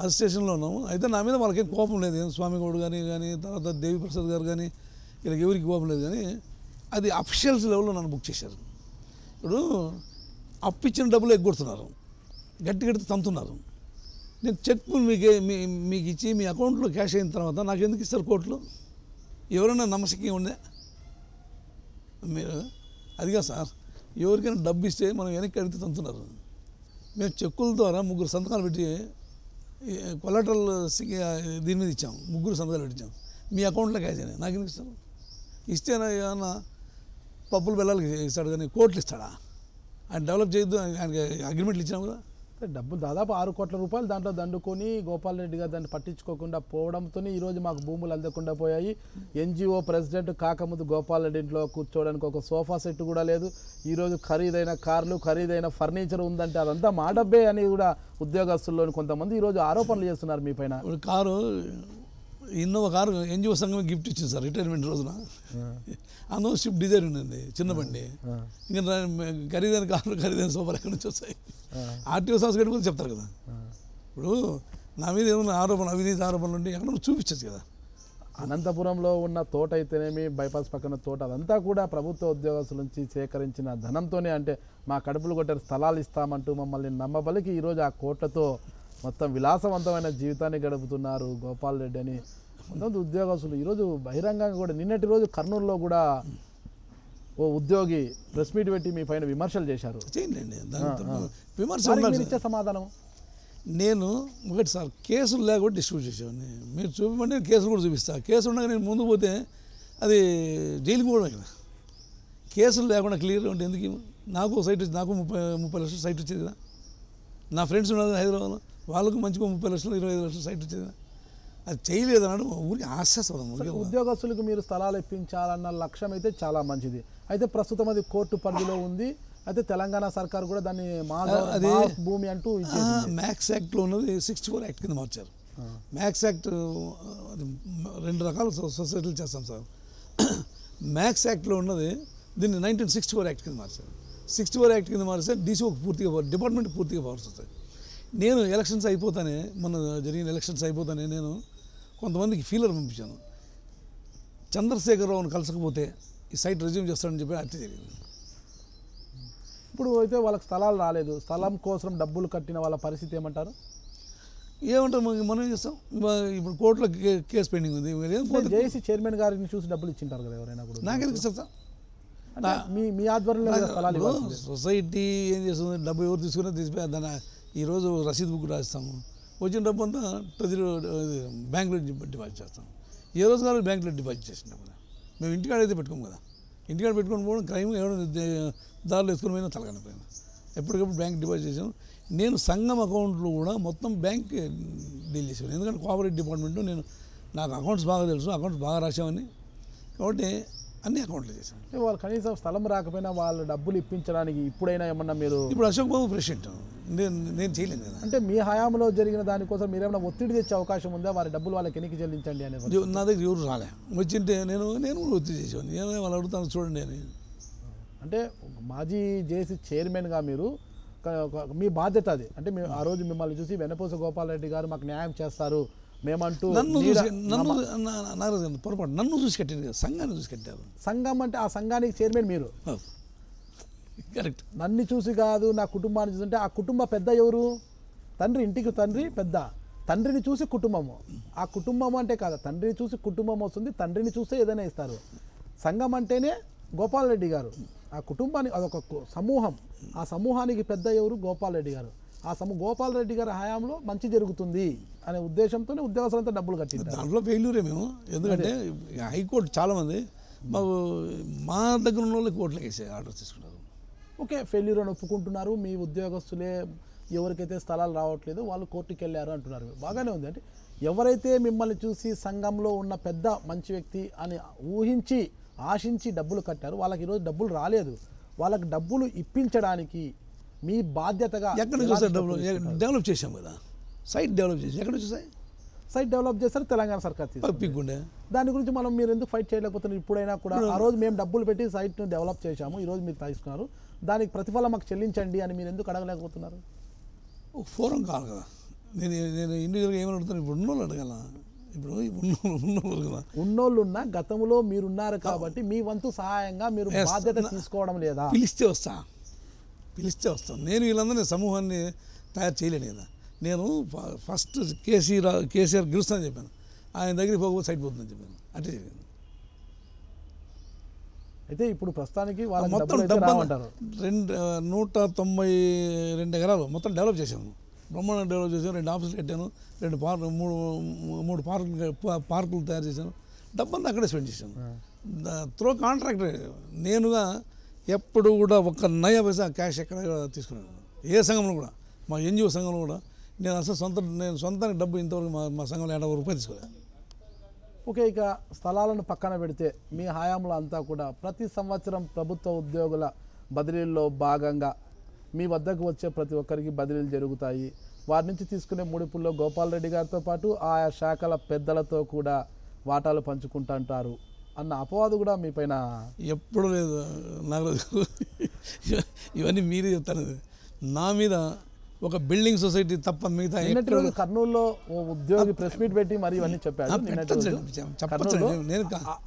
Speaker 2: అసిస్టేషన్లో ఉన్నాము. అయితే నా మీద వాళ్ళకేం కోపం లేదు. స్వామి గౌడ్ కానీ తర్వాత దేవిప్రసాద్ గారు కానీ వీళ్ళకి ఎవరికి కోపం లేదు. కానీ అది అఫీషియల్స్ లెవెల్లో నన్ను బుక్ చేశారు. ఇప్పుడు అప్పిచ్చిన డబ్బులు ఎగ్గొడుతున్నారు, గట్టి తంతున్నారు. నేను చెక్ మీకు ఇచ్చి మీ అకౌంట్లో క్యాష్ అయిన తర్వాత నాకు ఎందుకు ఇస్తారు కోర్టులో? ఎవరైనా నమ్మశక్యంగా ఉండే మీరు? అదిగా సార్, ఎవరికైనా డబ్బు ఇస్తే మనం వెనక్కి అడిగితే తంతున్నారు. మేము చెక్కుల ద్వారా 3 సంతకాలు పెట్టి కొలాటరల్ దీని మీద ఇచ్చాము. 3 సంతకాలు పెట్టించాము. మీ అకౌంట్లో క్యాష్ అయినా నాకు ఎందుకు ఇస్తారు? ఇస్తే ఏమన్నా పప్పులు బెల్లాలకి ఇస్తాడు కానీ కోట్లు ఇస్తాడా? ఆయన డెవలప్ చేయొద్దు, ఆయనకి అగ్రిమెంట్లు ఇచ్చినాం కదా.
Speaker 1: డబ్బులు దాదాపు 6 కోట్ల రూపాయలు దాంట్లో దండుకొని గోపాల్ రెడ్డి గారు దాన్ని పట్టించుకోకుండా పోవడంతో ఈరోజు మాకు భూములు అందకుండా పోయాయి. ఎన్జిఓ ప్రెసిడెంట్ కాకముందు గోపాల్ రెడ్డి ఇంట్లో కూర్చోవడానికి ఒక సోఫా సెట్ కూడా లేదు. ఈరోజు ఖరీదైన కార్లు, ఖరీదైన ఫర్నిచర్ ఉందంటే అదంతా మా డబ్బే అని కూడా ఉద్యోగస్తుల్లోని కొంతమంది ఈరోజు ఆరోపణలు చేస్తున్నారు మీ పైన.
Speaker 2: కారు ఇన్నోవా కారు ఎన్జిఓ సంఘం గిఫ్ట్ ఇచ్చింది సార్ రిటైర్మెంట్ రోజున. అందులో స్విఫ్ట్ డిజైర్ ఉందండి, చిన్న బండి. ఇంకా ఖరీదైన కార్లు, ఖరీదైన సోఫాలు ఎక్కడి నుంచి వస్తాయి? ఆర్టీఓ సంస్థ కూడా చెప్తారు కదా. ఇప్పుడు నా మీద ఏమైనా ఆరోపణలు, అవినీతి ఆరోపణలు ఉంటే ఎక్కడ చూపించచ్చు కదా.
Speaker 1: అనంతపురంలో ఉన్న తోట అయితేనేమి, బైపాస్ పక్కన తోట, అదంతా కూడా ప్రభుత్వ ఉద్యోగస్తుల నుంచి సేకరించిన ధనంతోనే, అంటే మా కడుపులు కొట్టే స్థలాలు ఇస్తామంటూ మమ్మల్ని నమ్మబలికి ఈరోజు ఆ కోట్లతో మొత్తం విలాసవంతమైన జీవితాన్ని గడుపుతున్నారు గోపాల్ రెడ్డి అని కొంతమంది ఉద్యోగస్తులు ఈరోజు బహిరంగంగా కూడా. నిన్నటి రోజు కర్నూలులో కూడా ఓ ఉద్యోగి ప్రెస్ మీట్ పెట్టి మీ పైన విమర్శలు చేశారు.
Speaker 2: చేయండి
Speaker 1: ఇచ్చే సమాధానం.
Speaker 2: నేను ఒకటి సార్, కేసులు లేకుండా డిస్ట్రిబ్యూట్ చేసేవాడిని. మీరు చూపించమంటే కేసులు కూడా చూపిస్తాను. కేసు ఉండగా నేను ముందు పోతే అది జైలుకి పోవడం కదా. కేసులు లేకుండా క్లియర్గా ఉంటే ఎందుకు? నాకు సైట్ వచ్చి, నాకు 30 లక్షలు సైట్ వచ్చేది కదా. నా ఫ్రెండ్స్ ఉన్నారు హైదరాబాద్లో, వాళ్ళకు మంచిగా 30 లక్షలు 25 లక్షలు సైట్ వచ్చేది కదా. అది చేయలేదు అన్నాడు. ఊరికి ఆశ్చర్యం.
Speaker 1: ఉద్యోగస్తులకు మీరు స్థలాలు ఇప్పించాలన్న లక్ష్యం అయితే చాలా మంచిది. అయితే ప్రస్తుతం అది కోర్టు పరిధిలో ఉంది. అయితే తెలంగాణ సర్కార్ కూడా దాన్ని
Speaker 2: అది
Speaker 1: భూమి అంటూ
Speaker 2: మ్యాక్స్ యాక్ట్లో ఉన్నది 64 యాక్ట్ కింద మార్చారు. మ్యాక్స్ యాక్ట్ అది 2 రకాల సొసైటీలు చేస్తాం సార్. మ్యాక్స్ యాక్ట్లో ఉన్నది దీన్ని 1964 యాక్ట్ కింద మార్చారు. 64 యాక్ట్ కింద మారిస్తే డీసీఓకి పూర్తిగా డిపార్ట్మెంట్ పూర్తిగా పవర్స్ వస్తాయి. నేను ఎలక్షన్స్ అయిపోతానే, మొన్న జరిగిన ఎలక్షన్స్ అయిపోతానే నేను కొంతమందికి ఫీలర్ పంపించాను. చంద్రశేఖరరావును కలసకపోతే ఈ సైట్ రిజ్యూమ్ చేస్తాడని చెప్పి అట్టే జరిగింది.
Speaker 1: ఇప్పుడు అయితే వాళ్ళకి స్థలాలు రాలేదు. స్థలం కోసం డబ్బులు కట్టిన వాళ్ళ పరిస్థితి ఏమంటారు?
Speaker 2: ఏమంటారు? మనం ఏం చేస్తాం? ఇప్పుడు కోర్టులో కేసు పెండింగ్ ఉంది.
Speaker 1: జేఏసీ చైర్మన్ గారిని చూసి డబ్బులు ఇచ్చింటారు కదా ఎవరైనా కూడా.
Speaker 2: నాకెందుకు సార్?
Speaker 1: మీ ఆధ్వర్యంలో
Speaker 2: సొసైటీ ఏం చేస్తుంది? డబ్బు ఎవరు తీసుకున్నా తీసిపోయి దాన్ని ఈరోజు రసీదు బుక్ రాస్తాము. వచ్చిన డబ్బు అంతా ట్రెజరీ బ్యాంకులో డిపాజిట్ చేస్తాం. ఏ రోజు కాదు బ్యాంకులో డిపాజిట్ చేసినాం కదా. మేము ఇంటికాడ అయితే పెట్టుకోము కదా. ఇంటికాడ పెట్టుకొని పోవడం క్రైమ్, ఎవరైనా దారులు వేసుకొని పోయినా తలగనిపోయినా ఎప్పటికప్పుడు బ్యాంక్ డిపాజిట్ చేసాం. నేను సంఘం అకౌంట్లు కూడా మొత్తం బ్యాంక్ డీల్ చేసాను. ఎందుకంటే కోఆపరేటివ్ డిపార్ట్మెంట్ నాకు అకౌంట్స్ బాగా తెలుసు, అకౌంట్స్ బాగా రాసామని, కాబట్టి అన్ని అకౌంట్లు చేశాను.
Speaker 1: వాళ్ళు కనీసం స్థలం రాకపోయినా వాళ్ళు డబ్బులు ఇప్పించడానికి ఇప్పుడైనా ఏమన్నా మీరు?
Speaker 2: ఇప్పుడు అశోక్ బాబు ప్రెసిడెంట్, నేను చేయలేను కదా.
Speaker 1: అంటే మీ హయాంలో జరిగిన దానికోసం మీరు ఏమైనా ఒత్తిడి తెచ్చే అవకాశం ఉందా? వారి డబ్బులు వాళ్ళకి ఎన్నికి చెల్లించండి అనేది
Speaker 2: నా దగ్గర ఎవరు రాలే. వచ్చింటే నేను కూడా ఒత్తిడి చేసేవాడిని. ఏమైనా వాళ్ళు అడుగుతాను చూడండి అని.
Speaker 1: అంటే మాజీ జేఏసీ చైర్మన్గా మీరు మీ బాధ్యత అది. అంటే ఆ రోజు మిమ్మల్ని చూసి వెన్నపూస గోపాల్ రెడ్డి గారు మాకు న్యాయం చేస్తారు మేమంటూ
Speaker 2: పొరపాటు నన్ను చూసి కట్టారు కదా, సంఘాన్ని చూసి కట్టారు.
Speaker 1: సంఘం అంటే ఆ సంఘానికి చైర్మన్ మీరు.
Speaker 2: కరెక్ట్.
Speaker 1: నన్ను చూసి కాదు, నా కుటుంబాన్ని చూసి. అంటే ఆ కుటుంబ పెద్ద ఎవరు? తండ్రి, ఇంటికి తండ్రి పెద్ద. తండ్రిని చూసి కుటుంబము, ఆ కుటుంబం అంటే కాదు, తండ్రిని చూసి కుటుంబం వస్తుంది. తండ్రిని చూస్తే ఏదైనా ఇస్తారు. సంఘం అంటేనే గోపాల్ రెడ్డి గారు. ఆ కుటుంబాన్ని అదొక సమూహం. ఆ సమూహానికి పెద్ద ఎవరు? గోపాల్ రెడ్డి గారు. ఆ గోపాల్ రెడ్డి గారి హయాంలో మంచి జరుగుతుంది అనే ఉద్దేశంతోనే ఉద్యోగస్తులంతా డబ్బులు కట్టింది.
Speaker 2: దాంట్లో ఫెయిల్యూరే మేము. ఎందుకంటే హైకోర్టు చాలామంది మా దగ్గర ఉన్న వాళ్ళకి కోర్టులకు వేసే ఆర్డర్ తీసుకున్నారు.
Speaker 1: ఓకే, ఫెయిల్యూర్ అని ఒప్పుకుంటున్నారు. మీ ఉద్యోగస్తులే ఎవరికైతే స్థలాలు రావట్లేదో వాళ్ళు కోర్టుకి వెళ్ళారు అంటున్నారు. బాగానే ఉంది. అంటే ఎవరైతే మిమ్మల్ని చూసి సంఘంలో ఉన్న పెద్ద మంచి వ్యక్తి అని ఊహించి ఆశించి డబ్బులు కట్టారు, వాళ్ళకి ఈరోజు డబ్బులు రాలేదు. వాళ్ళకి డబ్బులు ఇప్పించడానికి మీ బాధ్యతగా
Speaker 2: ఎక్కడ చూసారు? డబ్బులు డెవలప్ చేసాం కదా, సైట్ డెవలప్ చేసి ఎక్కడ చూసాయి?
Speaker 1: సైట్ డెవలప్ చేస్తారు తెలంగాణ సర్కార్
Speaker 2: తీసుకుంటే.
Speaker 1: దాని గురించి మీరు ఎందుకు ఫైట్ చేయలేకపోతున్నారు? ఇప్పుడైనా కూడా ఆ రోజు మేము డబ్బులు పెట్టి సైట్ను డెవలప్ చేశాము, ఈరోజు మీరు తీసుకున్నారు, దానికి ప్రతిఫలం మాకు చెల్లించండి అని మీరు ఎందుకు అడగలేకపోతున్నారు?
Speaker 2: ఫోరం కాదు కదా. నేను ఇండివిజువల్గా ఏమని అడుగుతాను? ఇప్పుడు ఉన్నోళ్ళు అడగాల. ఇప్పుడు ఉన్నోళ్ళు కదా,
Speaker 1: ఉన్నోళ్ళు ఉన్న గతంలో మీరున్నారు కాబట్టి మీ వంతు సహాయంగా మీరు బాధ్యత తీసుకోవడం లేదా?
Speaker 2: పిలిస్తే వస్తాను. నేను వీళ్ళందరినీ సమూహాన్ని తయారు చేయలేను కదా. నేను ఫస్ట్ కేసీఆర్ గెలుస్తానని చెప్పాను. ఆయన దగ్గరికి పోకపోతే సైట్ పోతుందని చెప్పాను. అంటే జరిగింది.
Speaker 1: అయితే ఇప్పుడు ప్రస్తుతానికి వాళ్ళ
Speaker 2: మొత్తం 192 ఎకరాలు మొత్తం డెవలప్ చేశాను. బ్రహ్మాండంగా డెవలప్ చేశాను. 2 ఆఫీసులు కట్టాను, 3 పార్కులు తయారు చేశాను. డబ్బంతా అక్కడే స్పెండ్ చేశాను. త్రో కాంట్రాక్టర్ నేనుగా ఎప్పుడు కూడా ఒక్క నయ పైసా క్యాష్ ఎక్కడ తీసుకున్నాను. ఏ సంఘంలో కూడా, మా ఎన్జిఓ సంఘంలో కూడా నేను అసలు నేను సొంతానికి డబ్బు ఇంతవరకు మా సంఘంలో 80 రూపాయలు తీసుకోలేదు.
Speaker 1: ఓకే, ఇక స్థలాలను పక్కన పెడితే మీ హయాంలో అంతా కూడా ప్రతి సంవత్సరం ప్రభుత్వ ఉద్యోగుల బదిలీల్లో భాగంగా మీ వద్దకు వచ్చే ప్రతి ఒక్కరికి బదిలీలు జరుగుతాయి. వారి నుంచి తీసుకునే ముడుపుల్లో గోపాల్ రెడ్డి గారితో పాటు ఆయా శాఖల పెద్దలతో కూడా వాటాలు పంచుకుంటుంటారు అన్న అపవాదు కూడా మీ పైన
Speaker 2: ఎప్పుడు లేదు. నాకు ఇవన్నీ మీరే చెప్తాను. నా మీద ఒక బిల్డింగ్ సొసైటీ తప్ప మిగతా
Speaker 1: నిన్నటి రోజు కర్నూలులో ఓ ఉద్యోగి ప్రెస్ మీట్ పెట్టి మరి ఇవన్నీ చెప్పారు. నిన్నటి రోజు కర్నూలులో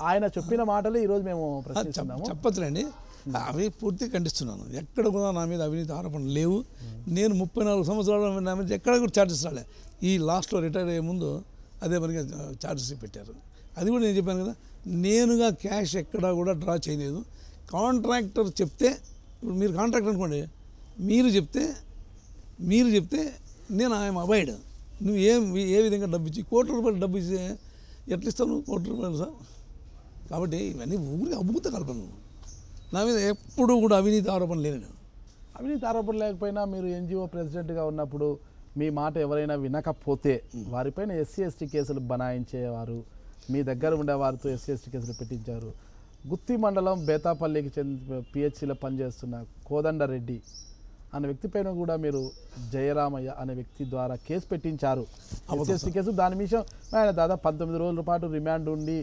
Speaker 1: ఆయన చెప్పిన మాటలు ఈరోజు మేము ప్రశ్నిస్తున్నాము.
Speaker 2: చెప్పచ్చులేండి, అవి పూర్తిగా ఖండిస్తున్నాను. ఎక్కడ కూడా నా మీద అవినీతి ఆరోపణలు లేవు. నేను 34 సంవత్సరాలు నా మీద ఎక్కడ కూడా ఛార్జెస్ రాలే. ఈ లాస్ట్లో రిటైర్ అయ్యే ముందు అదే మరిగా ఛార్జెస్ పెట్టారు. అది కూడా నేను చెప్పాను కదా, నేనుగా క్యాష్ ఎక్కడా కూడా డ్రా చేయలేదు. కాంట్రాక్టర్ చెప్తే, ఇప్పుడు మీరు కాంట్రాక్టర్ అనుకోండి, మీరు చెప్తే నేను ఆయన అవాయిడ్. నువ్వు ఏ విధంగా డబ్బు ఇచ్చి ₹1 కోటి డబ్బు ఇస్తే ఎట్లా ఇస్తావు నువ్వు ₹1 కోటి సార్? కాబట్టి ఇవన్నీ ఊరికి అభూత కల్పన. నా మీద ఎప్పుడు కూడా అవినీతి ఆరోపణ లేదు.
Speaker 1: అవినీతి ఆరోపణ లేకపోయినా మీరు ఎన్జిఓ ప్రెసిడెంట్గా ఉన్నప్పుడు మీ మాట ఎవరైనా వినకపోతే వారిపైన SC/ST కేసులు బనాయించేవారు. మీ దగ్గర ఉండే వారితో SC/ST కేసులు పెట్టించారు. గుత్తి మండలం బేతాపల్లికి చెందిన PHCలో పనిచేస్తున్న కోదండరెడ్డి అనే వ్యక్తిపైన కూడా మీరు జయరామయ్య అనే వ్యక్తి ద్వారా కేసు పెట్టించారు. SC/ST case. దాని విషయం ఆయన దాదాపు 19 రోజుల పాటు రిమాండ్ ఉండి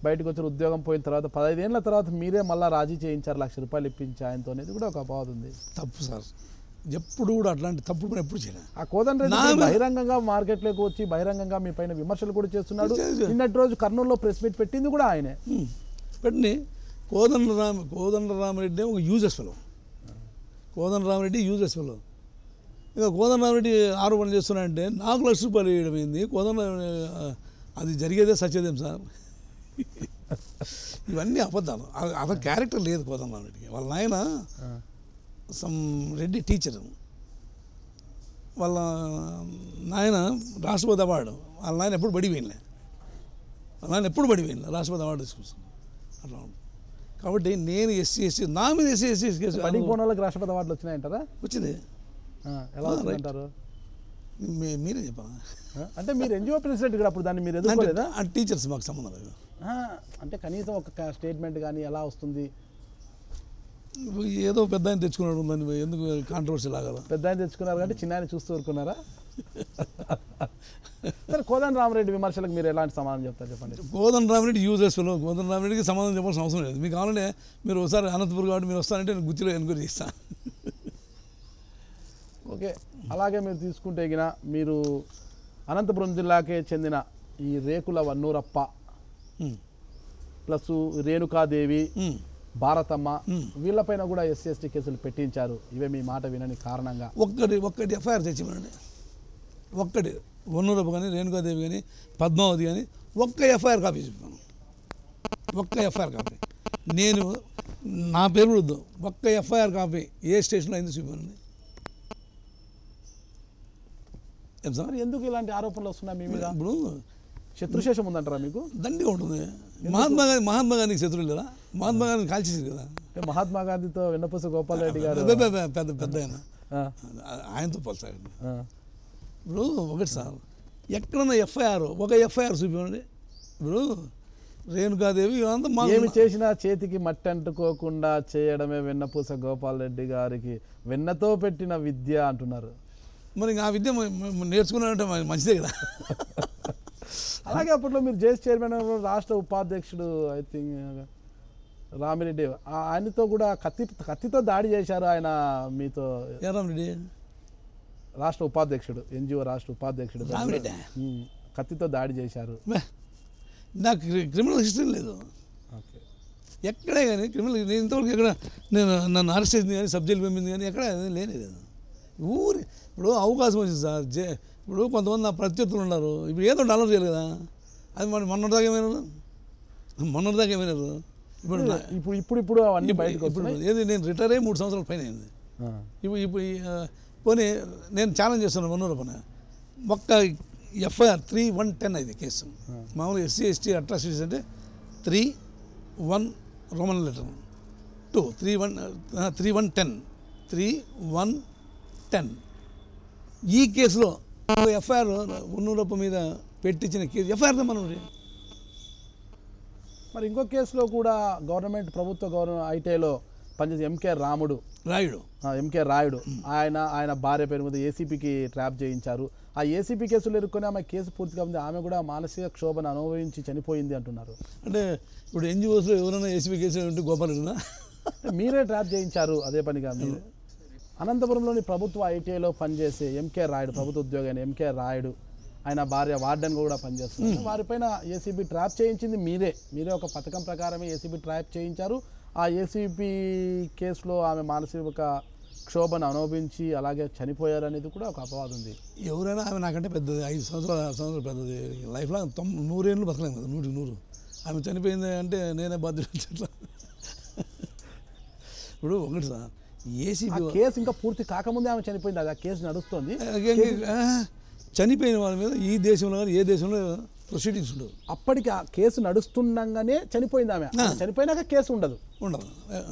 Speaker 1: బయటకు వచ్చిన ఉద్యోగం పోయిన తర్వాత 15 ఏళ్ళ తర్వాత మీరే మళ్ళీ రాజీ చేయించారు, ₹1,00,000 ఇప్పించి ఆయనతో అనేది కూడా ఒక అపవాదం ఉంది.
Speaker 2: తప్పు సార్, ఎప్పుడు కూడా అట్లాంటి తప్పు కూడా ఎప్పుడు చేయలేదు.
Speaker 1: ఆ కోదండరెడ్డి బహిరంగంగా మార్కెట్లోకి వచ్చి బహిరంగంగా మీ పైన విమర్శలు కూడా చేస్తున్నాడు. నిన్నటి రోజు కర్నూలులో ప్రెస్ మీట్ పెట్టింది కూడా ఆయనే.
Speaker 2: పెట్టిన కోదండరామరెడ్డి ఒక uses fellow. Kodandarama Reddy uses fellow. ఇక కోదండరామరెడ్డి ఆరోపణ చేస్తున్నాడంటే నాకు ₹1,00,000 వేయడం ఏంది? అది జరిగేదే సత్యదేం సార్. ఇవన్నీ అబద్ధాలు. అతని క్యారెక్టర్ లేదు కోదండరామరెడ్డికి. వాళ్ళ నాయన రెడ్డి టీచరు, వాళ్ళ నాయన రాష్ట్రపతి అవార్డు. వాళ్ళ నాయన ఎప్పుడు బడిపోయినలే, రాష్ట్రపతి అవార్డు తీసుకొస్తాను అట్లా. కాబట్టి నేను SC/ST నా మీద SC/ST కేసు
Speaker 1: పనికి పోయిన వాళ్ళకి రాష్ట్రపతి అవార్డులు వచ్చినాయంటారా?
Speaker 2: వచ్చింది.
Speaker 1: ఎలా వచ్చిందంటారు?
Speaker 2: మీరే చెప్పాలా?
Speaker 1: అంటే మీరు ఎన్జిఓ ప్రెసిడెంట్ కూడా అప్పుడు దాన్ని మీరు ఎదుర్కోలేదా?
Speaker 2: టీచర్స్ మాకు సంబంధం లేదు.
Speaker 1: అంటే కనీసం ఒక స్టేట్మెంట్ కానీ ఎలా వస్తుంది?
Speaker 2: ఏదో పెద్ద ఆయన తెచ్చుకున్నాడు, దాన్ని ఎందుకు కాంట్రవర్సీ లాగా? పెద్ద
Speaker 1: ఆయన తెచ్చుకున్నారు కాబట్టి చిన్న ఆయన చూస్తూ ఊరుకున్నారా? సరే, కోదండరామరెడ్డి విమర్శలకు మీరు ఎలాంటి సమాధానం చెప్తారు చెప్పండి.
Speaker 2: Kodandarama Reddy uses fellow. కోదండరామరెడ్డికి సమాధానం చెప్పాల్సిన అవసరం లేదు. మీకు కావాలంటే మీరు ఒకసారి అనంతపురం కాబట్టి మీరు వస్తారంటే నేను గుత్తిలో ఎన్క్వైరీ చేస్తాను.
Speaker 1: ఓకే, అలాగే మీరు తీసుకుంటే గిన మీరు అనంతపురం జిల్లాకే చెందిన ఈ రేకుల వన్నూరప్ప ప్లస్ రేణుకాదేవి, భారతమ్మ వీళ్ళపైన కూడా SC/ST కేసులు పెట్టించారు. ఇవే మీ మాట వినని కారణంగా
Speaker 2: ఒక్కటి ఎఫ్ఐఆర్ తెచ్చివ్వండి. ఒక్కటి వన్నూరప్ప కానీ, రేణుకాదేవి కానీ, పద్మావతి కానీ ఒక్క ఎఫ్ఐఆర్ కాపీ చెప్పాను. ఒక్క ఎఫ్ఐఆర్ కాపీ నేను నా పేరు వద్దు. ఒక్క ఎఫ్ఐఆర్ కాపీ ఏ స్టేషన్లో అయింది చూపానండి.
Speaker 1: ఎందుకు ఇలాంటి ఆరోపణలు వస్తున్నాయి మీ మీద?
Speaker 2: ఇప్పుడు
Speaker 1: శత్రుశేషం ఉందంటారా మీకు?
Speaker 2: దండిగా ఉంటుంది. మహాత్మా గాంధీకి శత్రువులు కదా, మహాత్మా గాంధీని కాల్చేసి కదా.
Speaker 1: మహాత్మా గాంధీతో వెన్నపూస గోపాల్ రెడ్డి గారు
Speaker 2: పెద్ద ఆయనతో పోల్చాడు. ఇప్పుడు ఒకటి సార్, ఎక్కడన్నా ఒక ఎఫ్ఐఆర్ చూపించండి. ఇప్పుడు రేణుకాదేవి
Speaker 1: ఏమి చేసినా చేతికి మట్టి అంటుకోకుండా చేయడమే వెన్నపూస గోపాల్ రెడ్డి గారికి వెన్నతో పెట్టిన విద్య అంటున్నారు.
Speaker 2: మరి ఆ విద్య నేర్చుకున్నారంటే మంచిదే కదా.
Speaker 1: అలాగే అప్పట్లో మీరు జేఎస్ చైర్మన్, రాష్ట్ర ఉపాధ్యక్షుడు ఐ థింక్ రామిరెడ్డి, ఆయనతో కూడా కత్తితో దాడి చేశారు ఆయన మీతో.
Speaker 2: రామిరెడ్డి
Speaker 1: రాష్ట్ర ఉపాధ్యక్షుడు, ఎన్జిఓ రాష్ట్ర ఉపాధ్యక్షుడు కత్తితో దాడి చేశారు.
Speaker 2: నాకు క్రిమినల్ హిస్టరీ లేదు ఎక్కడే కానీ. క్రిమినల్ నేను ఇంతవరకు ఎక్కడ నన్ను అరెస్ట్ చేసింది కానీ, సబ్ జైలు పంపింది కానీ ఎక్కడ లేదు. ఊరి ఇప్పుడు అవకాశం వచ్చింది సార్. ఇప్పుడు కొంతమంది నా ప్రత్యర్థులు ఉన్నారు. ఇప్పుడు ఏదో డాలర్ చేయాలి కదా. అది మొన్నటిదాకా ఏమైనారు.
Speaker 1: ఇప్పుడు అవన్నీ
Speaker 2: ఏది నేను రిటైర్ అయ్యి 3 సంవత్సరాల పైన అయింది. ఇప్పుడు పోనీ నేను ఛాలెంజ్ చేస్తున్నాను వన్నూరప్పని. ఎఫ్ఐఆర్ 3110 ఇది కేసు. మామూలుగా ఎస్సీ ఎస్టీ అట్రాసిటీస్ అంటే 3-1 రోమన్ లెటర్ 2 3110 ఈ కేసులో ఎఫ్ఐఆర్ ఉన్నూరప్ప మీద పెట్టించిన కేసు ఎఫ్ఐఆర్ మనం
Speaker 1: మరి ఇంకో కేసులో కూడా గవర్నమెంట్ ఐటీఐలో పనిచేసే ఎంకే రాయుడు ఆయన భార్య పేరు మీద ఏసీపీకి ట్రాప్ చేయించారు. ఆ ఏసీపీ కేసులు ఎదుర్కొని ఆమె కేసు పూర్తిగా ఉంది. ఆమె కూడా మానసిక క్షోభను అనుభవించి చనిపోయింది అంటున్నారు.
Speaker 2: అంటే ఇప్పుడు ఎన్జిఓస్లో ఎవరైనా ఏసీపీ కేసులు ఉంటే గోపాల్ రెడ్డినా
Speaker 1: మీరే ట్రాప్ చేయించారు అదే పనిగా మీరు. అనంతపురంలోని ప్రభుత్వ ఐటీఐలో పనిచేసే ఎంకే రాయుడు, ప్రభుత్వ ఉద్యోగి అయిన ఎంకే రాయుడు, ఆయన భార్య వార్డెన్ కూడా పనిచేస్తున్నారు. వారిపైన ఏసీబీ ట్రాప్ చేయించింది మీరే ఒక పథకం ప్రకారమే ఏసీబీ ట్రాప్ చేయించారు. ఆ ఏసీబీ కేసులో ఆమె మానసిక క్షోభను అనుభవించి అలాగే చనిపోయారు అనేది కూడా ఒక అపవాదం ఉంది.
Speaker 2: ఎవరైనా ఆమె నాకంటే పెద్దది, 5 సంవత్సరాలు పెద్దది. లైఫ్లో 100 ఏళ్ళు బతకలేము కదా, 100 ఆమె చనిపోయింది అంటే నేనే బాధ్యత. ఇప్పుడు ఒకటి సార్, ఏసీబీ
Speaker 1: కేసు ఇంకా పూర్తి కాకముందే ఆమె చనిపోయింది. అది ఆ కేసు నడుస్తుంది.
Speaker 2: చనిపోయిన వాళ్ళ మీద ఈ దేశంలో కానీ ఏ దేశంలో ప్రొసీడింగ్స్ ఉండవు.
Speaker 1: అప్పటికి ఆ కేసు నడుస్తుండగానే చనిపోయింది ఆమె. చనిపోయినాక కేసు ఉండదు.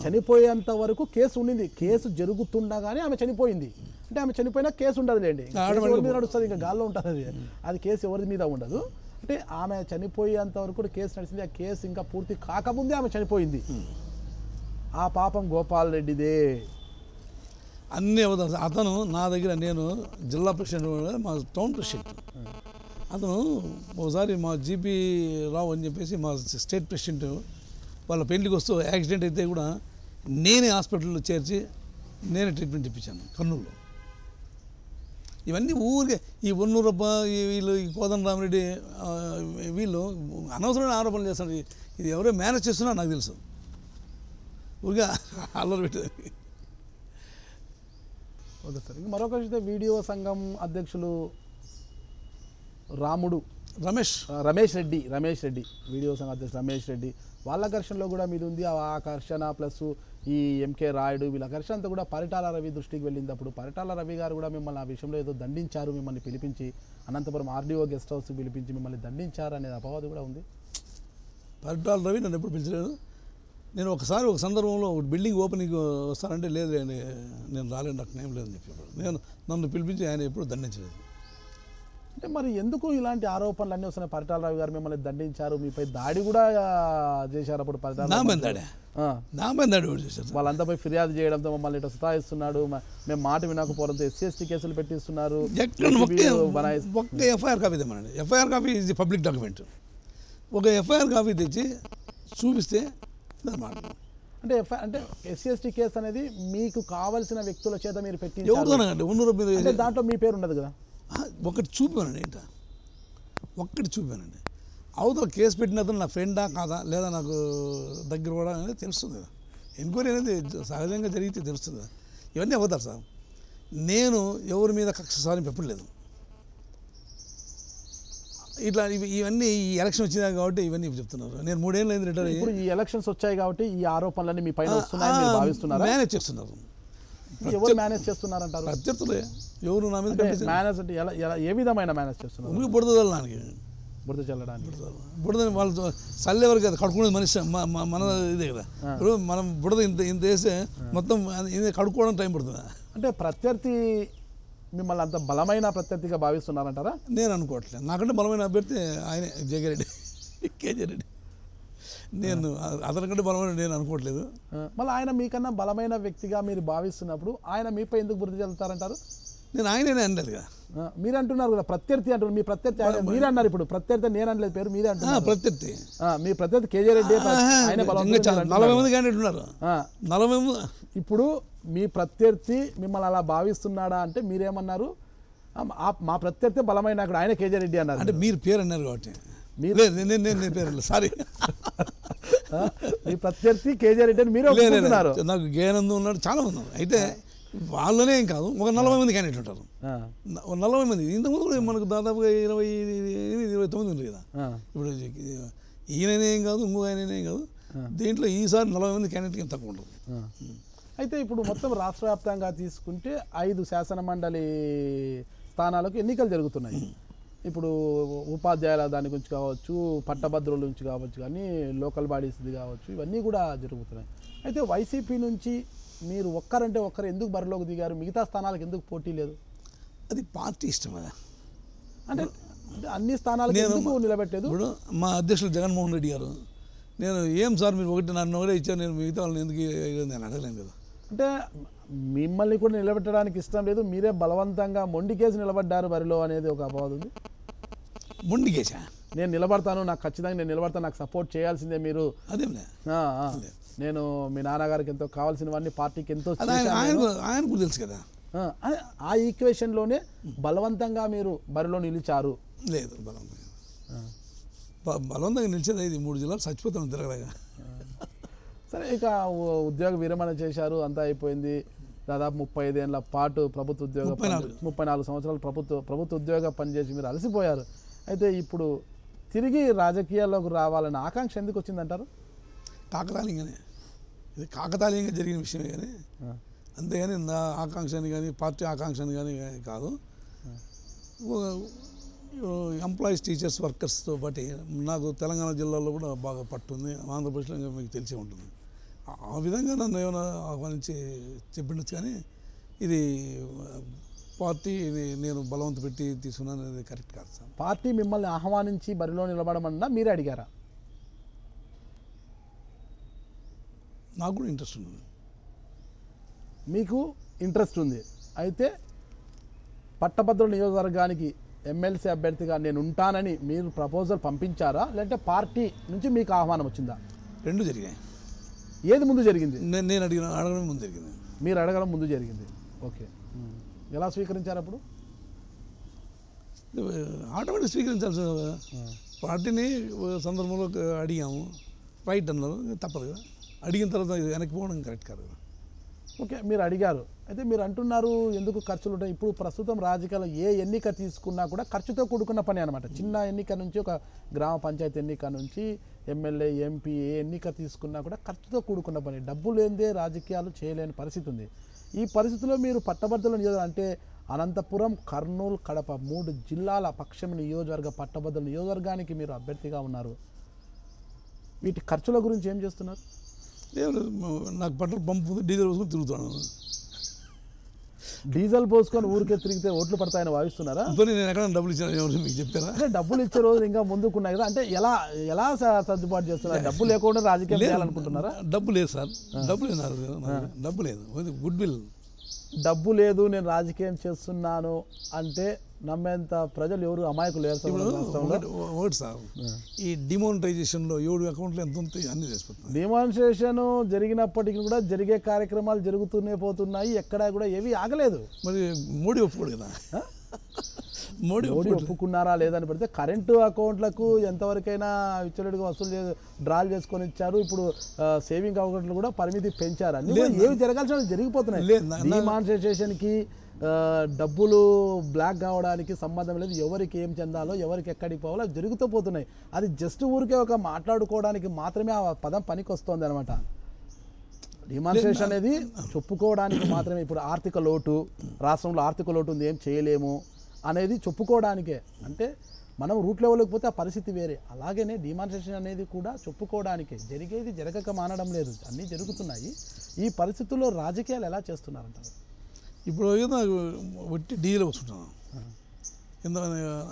Speaker 1: చనిపోయేంత వరకు కేసు ఉండింది. కేసు జరుగుతుండగానే ఆమె చనిపోయింది అంటే ఆమె చనిపోయినా కేసు ఉండదు లేండి. ఎవరి మీద నడుస్తుంది, ఇంకా గాల్లో ఉంటుంది అది కేసు ఎవరి మీద ఉండదు. అంటే ఆమె చనిపోయేంత వరకు కేసు నడిచింది. ఆ కేసు ఇంకా పూర్తి కాకముందే ఆమె చనిపోయింది. ఆ పాపం గోపాల్ రెడ్డిదే.
Speaker 2: అన్నీ అవుతాం. అతను నా దగ్గర, నేను జిల్లా ప్రెసిడెంట్, మా టౌన్ ప్రెసిడెంట్. అతను ఒకసారి మా జీపీ రావు అని చెప్పేసి మా స్టేట్ ప్రెసిడెంట్ వాళ్ళ పెళ్లికి వస్తూ యాక్సిడెంట్ అయితే కూడా నేనే హాస్పిటల్లో చేర్చి నేనే ట్రీట్మెంట్ ఇప్పించాను కర్నూలులో. ఇవన్నీ ఊరికే ఈ ఒన్నూరప్ప వీళ్ళు ఈ కోదండరామిరెడ్డి వీళ్ళు అనవసరమైన ఆరోపణలు చేస్తారు. ఇది ఎవరో మేనేజ్ చేస్తున్నా నాకు తెలుసు, ఊరిగా అల్లరి పెట్టేది.
Speaker 1: Okay sir. ఇంక మరొక వీడియో సంఘం అధ్యక్షులు రమేష్ రెడ్డి వీడియో సంఘ అధ్యక్షులు రమేష్ రెడ్డి వాళ్ళ ఘర్షణలో కూడా మీది ఉంది. ఆ ఘర్షణ ప్లస్ ఈ ఎంకే రాయుడు వీళ్ళ ఘర్షణ అంతా కూడా పరిటాల రవి దృష్టికి వెళ్ళింది. అప్పుడు పరిటాల రవి గారు కూడా మిమ్మల్ని ఆ విషయంలో ఏదో దండించారు, మిమ్మల్ని పిలిపించి అనంతపురం ఆర్డీఓ గెస్ట్ హౌస్ పిలిపించి మిమ్మల్ని దండించారు అనేది అపవాదు కూడా ఉంది.
Speaker 2: పరిటాల రవి నన్ను ఎప్పుడు పిలిచలేదు. నేను ఒకసారి ఒక సందర్భంలో బిల్డింగ్ ఓపెనింగ్ వస్తానంటే లేదు నేను రాలేను, నాకు నేమ్ లేదని చెప్పాడు. నన్ను పిలిపించి ఆయన ఎప్పుడు దండించలేదు.
Speaker 1: అంటే మరి ఎందుకు ఇలాంటి ఆరోపణలు అన్నీ వస్తున్నాయి? పరిటాల రావు గారు మిమ్మల్ని దండించారు, మీపై దాడి కూడా చేశారు. అప్పుడు పరిటాల వాళ్ళంతా పోయి ఫిర్యాదు చేయడంతో మమ్మల్ని ఇట్లా సతాయిస్తున్నాడు, మేము మాట వినకపోవడంతో ఎస్సీ కేసులు పెట్టిస్తున్నారు.
Speaker 2: ఒక్క ఎఫ్ఐఆర్ కాపీ తెమ్మనండి. ఎఫ్ఐఆర్ కాపీ ఇది పబ్లిక్ డాక్యుమెంట్. ఒక ఎఫ్ఐఆర్ కాపీ తెచ్చి చూపిస్తే
Speaker 1: అంటే ఎస్సీ కేసు అనేది మీకు కావాల్సిన వ్యక్తుల చేత మీరు పెట్టి దాంట్లో మీ పేరు ఉండదు కదా.
Speaker 2: ఒక్కటి చూపానండి. అవతల కేసు పెట్టిన అతను నా ఫ్రెండా కాదా లేదా నాకు దగ్గర కూడా అనేది తెలుస్తుంది కదా. ఎంక్వైరీ అనేది సహజంగా జరిగితే తెలుస్తుంది కదా. ఇవన్నీ అవుతారు సార్. నేను ఎవరి మీద కక్ష సాధింపు ఎప్పుడు లేదు. ఇట్లా ఇవన్నీ ఈ ఎలక్షన్ వచ్చినాయి కాబట్టి ఇవన్నీ చెప్తున్నారు. నేను 3 ఏళ్ళు అయింది రిటైర్ అయ్యి.
Speaker 1: ఇప్పుడు ఈ ఎలక్షన్స్ వచ్చాయి కాబట్టి ఈ ఆరోపణలన్నీ మీ పైన వస్తున్నాయని మీరు భావిస్తున్నారా?
Speaker 2: మేనేజ్ చేస్తున్నారు.
Speaker 1: ఎవరు మేనేజ్ చేస్తున్నారంటారు?
Speaker 2: ప్రత్యర్థులే. ఎవరు నా మీద
Speaker 1: మేనేజ్ అంటే ఏ విధమైన మేనేజ్ చేస్తున్నారు?
Speaker 2: బురద చల్లడానికి. బురద వాళ్ళు చల్లేవారు కదా, కడుక్కునేది మనిషి మన ఇదే కదా. ఇప్పుడు మనం బురద ఇంత వేస్తే మొత్తం కడుక్కోవడం టైం పడుతుంది.
Speaker 1: అంటే ప్రత్యర్థి మిమ్మల్ని అంత బలమైన ప్రత్యర్థిగా భావిస్తున్నారంటారా?
Speaker 2: నేను అనుకోవట్లేదు. నాకంటే బలమైన అభ్యర్థి ఆయనే కేజీ రెడ్డి. నేను అతనికంటే బలమైన నేను అనుకోవట్లేదు.
Speaker 1: మళ్ళీ ఆయన మీకన్నా బలమైన వ్యక్తిగా మీరు భావిస్తున్నప్పుడు ఆయన మీపై ఎందుకు బురద చల్లుతారంటారు?
Speaker 2: నేను ఆయనే అనలేదు కదా.
Speaker 1: మీరు అంటున్నారు కదా ప్రత్యర్థి అంటున్నారు. మీ ప్రత్యర్థి ఆయన మీరు అన్నారు. ఇప్పుడు ప్రత్యర్థి నేను అనలేదు, పేరు మీరే అంటున్నారు.
Speaker 2: ప్రత్యర్థి
Speaker 1: మీ ప్రత్యర్థి కేజీ రెడ్డి. ఆయన
Speaker 2: 40 మంది క్యాండిడేట్ ఉన్నారు. 40
Speaker 1: ఇప్పుడు మీ ప్రత్యర్థి మిమ్మల్ని అలా భావిస్తున్నాడా అంటే మీరేమన్నారు? మా ప్రత్యర్థి బలమైన నాయకుడు ఆయన కేజీ రెడ్డి అన్నారు.
Speaker 2: అంటే మీరు పేరు అన్నారు కాబట్టి నేను పేరు సారీ.
Speaker 1: మీ ప్రత్యర్థి కేజీ రెడ్డి అని మీరు ఒప్పుకుంటున్నారు.
Speaker 2: నాకు గేనందం ఉన్నాడు, చాలా మంది ఉన్నారు. అయితే వాళ్ళనే ఏం కాదు, ఒక 40 మంది క్యాండిడేట్ ఉంటారు. 40 మంది. ఇంతకుముందు మనకు దాదాపుగా 29 ఉంది కదా. ఇప్పుడు ఈయననే ఏం కాదు, ఇంకో ఆయననే ఏం కాదు. దీంట్లో ఈసారి 40 మంది క్యాండిడేట్కి ఏం తక్కువ ఉండదు.
Speaker 1: అయితే ఇప్పుడు మొత్తం రాష్ట్ర వ్యాప్తంగా తీసుకుంటే 5 శాసన మండలి స్థానాలకు ఎన్నికలు జరుగుతున్నాయి. ఇప్పుడు ఉపాధ్యాయుల దాని గురించి కావచ్చు, పట్టభద్రుల నుంచి కావచ్చు, కానీ లోకల్ బాడీస్ది కావచ్చు, ఇవన్నీ కూడా జరుగుతున్నాయి. అయితే వైసీపీ నుంచి మీరు ఒక్కరంటే ఒక్కరు ఎందుకు బరిలోకి దిగారు? మిగతా స్థానాలకు ఎందుకు పోటీ లేదు?
Speaker 2: అది పార్టీ ఇష్టం కదా.
Speaker 1: అంటే అన్ని స్థానాలకు ఎందుకు నిలబెట్టలేదు?
Speaker 2: ఇప్పుడు మా అధ్యక్షులు జగన్మోహన్ రెడ్డి గారు, నేను ఏం సార్ మీరు నన్ను ఒకటే ఇచ్చారు, నేను మిగతా వాళ్ళని ఎందుకు నేను అడగలేను కదా.
Speaker 1: అంటే మిమ్మల్ని కూడా నిలబెట్టడానికి ఇష్టం లేదు, మీరే బలవంతంగా మొండికేసి నిలబడ్డారు బరిలో అనేది ఒక అపవాదం ఉంది.
Speaker 2: మొండికేసా?
Speaker 1: నేను నిలబడతాను, నాకు ఖచ్చితంగా నేను నిలబడతాను, నాకు సపోర్ట్ చేయాల్సిందే మీరు.
Speaker 2: అదేంలే,
Speaker 1: నేను మీ నాన్నగారికి ఎంతో కావాల్సినవన్నీ పార్టీకి ఎంతో
Speaker 2: ఆయన కూడా తెలుసు కదా.
Speaker 1: ఆ ఈక్వేషన్లోనే బలవంతంగా మీరు బరిలో నిలిచారు.
Speaker 2: లేదు, బలవంతంగా నిలిచేది ఇది 3 జిల్లాలు చచ్చిపోతాను తిరగలేగా.
Speaker 1: సరే, ఇక ఉద్యోగ విరమణ చేశారు, అంతా అయిపోయింది. దాదాపు 35 ఏళ్ల పాటు ప్రభుత్వ ఉద్యోగ 34 సంవత్సరాలు ప్రభుత్వ ఉద్యోగ పనిచేసి మీరు అలసిపోయారు. అయితే ఇప్పుడు తిరిగి రాజకీయాల్లోకి రావాలన్న ఆకాంక్ష ఎందుకు వచ్చిందంటారు?
Speaker 2: కాకతాళీయంగానే, ఇది కాకతాళీయంగా జరిగిన విషయమే కానీ, అంతేగాని నా ఆకాంక్షని కానీ పార్టీ ఆకాంక్షని కానీ కాదు. ఎంప్లాయీస్, టీచర్స్, వర్కర్స్తో పాటు నాకు తెలంగాణ జిల్లాలో కూడా బాగా పట్టుంది, ఆంధ్రప్రదేశ్లో ఇంకా మీకు తెలిసే ఉంటుంది. ఆ విధంగా నన్ను ఏమైనా ఆహ్వానించి చెప్పిండొచ్చు, కానీ ఇది పార్టీ నేను బలవంత పెట్టి తీసుకున్నాను అనేది కరెక్ట్ కాదు సార్.
Speaker 1: పార్టీ మిమ్మల్ని ఆహ్వానించి బరిలో నిలబడమన్నా మీరే అడిగారా?
Speaker 2: నాకు కూడా ఇంట్రెస్ట్ ఉంది.
Speaker 1: మీకు ఇంట్రెస్ట్ ఉంది, అయితే పట్టభద్రుల నియోజకవర్గానికి ఎమ్మెల్సీ అభ్యర్థిగా నేను ఉంటానని మీరు ప్రపోజల్ పంపించారా, లేదంటే పార్టీ నుంచి మీకు ఆహ్వానం వచ్చిందా?
Speaker 2: రెండు జరిగాయి.
Speaker 1: ఏది ముందు జరిగింది?
Speaker 2: నేను అడగడం ముందు జరిగింది.
Speaker 1: మీరు అడగడం ముందు జరిగింది. ఓకే, ఎలా స్వీకరించారు అప్పుడు?
Speaker 2: ఆటోమేటిక్ స్వీకరించాల్సి పార్టీని సందర్భంలో అడిగాము, రైట్ అన్నారు, తప్పదు కదా. అడిగిన తర్వాత వెనక్కి పోవడం కరెక్ట్ కాదు కదా.
Speaker 1: ఓకే, మీరు అడిగారు, అయితే మీరు అంటున్నారు ఎందుకు ఖర్చులు ఉంటాయి. ఇప్పుడు ప్రస్తుతం రాజకీయాల్లో ఏ ఎన్నిక తీసుకున్నా కూడా ఖర్చుతో కూడుకున్న పని అనమాట. చిన్న ఎన్నిక నుంచి ఒక గ్రామ పంచాయతీ ఎన్నిక నుంచి ఎమ్మెల్యే, ఎంపీ ఏ ఎన్నిక తీసుకున్నా కూడా ఖర్చుతో కూడుకున్న పని. డబ్బు లేనిదే రాజకీయాలు చేయలేని పరిస్థితి ఉంది. ఈ పరిస్థితిలో మీరు పట్టభద్రుల నియోజకవర్గం అంటే అనంతపురం, కర్నూలు, కడప 3 జిల్లాల పక్షం నియోజకవర్గ పట్టభద్రుల నియోజకవర్గానికి మీరు అభ్యర్థిగా ఉన్నారు. వీటి ఖర్చుల గురించి ఏం చేస్తున్నారు?
Speaker 2: నాకు పెట్రోల్ పంపు డీజిల్ పోసుకొని తిరుగుతాను.
Speaker 1: డీజిల్ పోసుకొని ఊరికే తిరిగితే ఓట్లు పడతాయని భావిస్తున్నారా?
Speaker 2: నేను ఎక్కడ డబ్బులు ఇచ్చాను ఎవరు మీకు చెప్పారా?
Speaker 1: అంటే డబ్బులు ఇచ్చే రోజులు ఇంకా ముందుకున్నాయి కదా, అంటే ఎలా సర్దుబాటు చేస్తున్నారు? డబ్బు లేకుండా రాజకీయం చేయాలనుకుంటున్నారా?
Speaker 2: డబ్బు లేదు సార్, డబ్బు లేదు, డబ్బు లేదు, గుడ్ విల్.
Speaker 1: డబ్బు లేదు, నేను రాజకీయం చేస్తున్నాను అంటే నమ్మేంత ప్రజలు ఎవరు అమాయకులు లేరు సార్.
Speaker 2: ఒకటి సార్, ఈ డిమానిటైజేషన్లో 7 అకౌంట్లు ఎంత ఉంటాయి అన్ని చేసిపోతుంది.
Speaker 1: డిమానిటైజేషన్ జరిగినప్పటికీ కూడా జరిగే కార్యక్రమాలు జరుగుతూనే పోతున్నాయి, ఎక్కడా కూడా ఏవి ఆగలేదు.
Speaker 2: మరి మోడీ ఒప్పుకోడు కదా. మోడీ
Speaker 1: ఒప్పుకున్నారా లేదని పెడితే కరెంటు అకౌంట్లకు ఎంతవరకైనా విచ్చలుడిగా వసూలు డ్రాలు చేసుకొని ఇచ్చారు. ఇప్పుడు సేవింగ్ అకౌంట్లు కూడా పరిమితి పెంచారు. అన్ని ఏవి జరగాల్సిన జరిగిపోతున్నాయి. డిమానిటైజేషన్కి డబ్బులు బ్లాక్ కావడానికి సంబంధం లేదు. ఎవరికి ఏం చెందాలో, ఎవరికి ఎక్కడికి పోవాలో అవి జరుగుతూ పోతున్నాయి. అది జస్ట్ ఊరికే ఒక మాట్లాడుకోవడానికి మాత్రమే ఆ పదం పనికి వస్తుంది అనమాట. డిమానిటైజేషన్ అనేది చెప్పుకోవడానికి మాత్రమే. ఇప్పుడు ఆర్థిక లోటు, రాష్ట్రంలో ఆర్థిక లోటు ఉంది, ఏం చేయలేము అనేది చెప్పుకోవడానికే. అంటే మనం రూట్ లెవెల్కి పోతే ఆ పరిస్థితి వేరే. అలాగనే డిమానిటైజేషన్ అనేది కూడా చెప్పుకోవడానికే. జరిగేది జరగక మానడం లేదు, అన్నీ జరుగుతున్నాయి. ఈ పరిస్థితుల్లో రాజకీయాలు ఎలా చేస్తున్నారంటారు?
Speaker 2: ఇప్పుడు ఏదో వట్టి డీజిల్ వస్తుంటాను,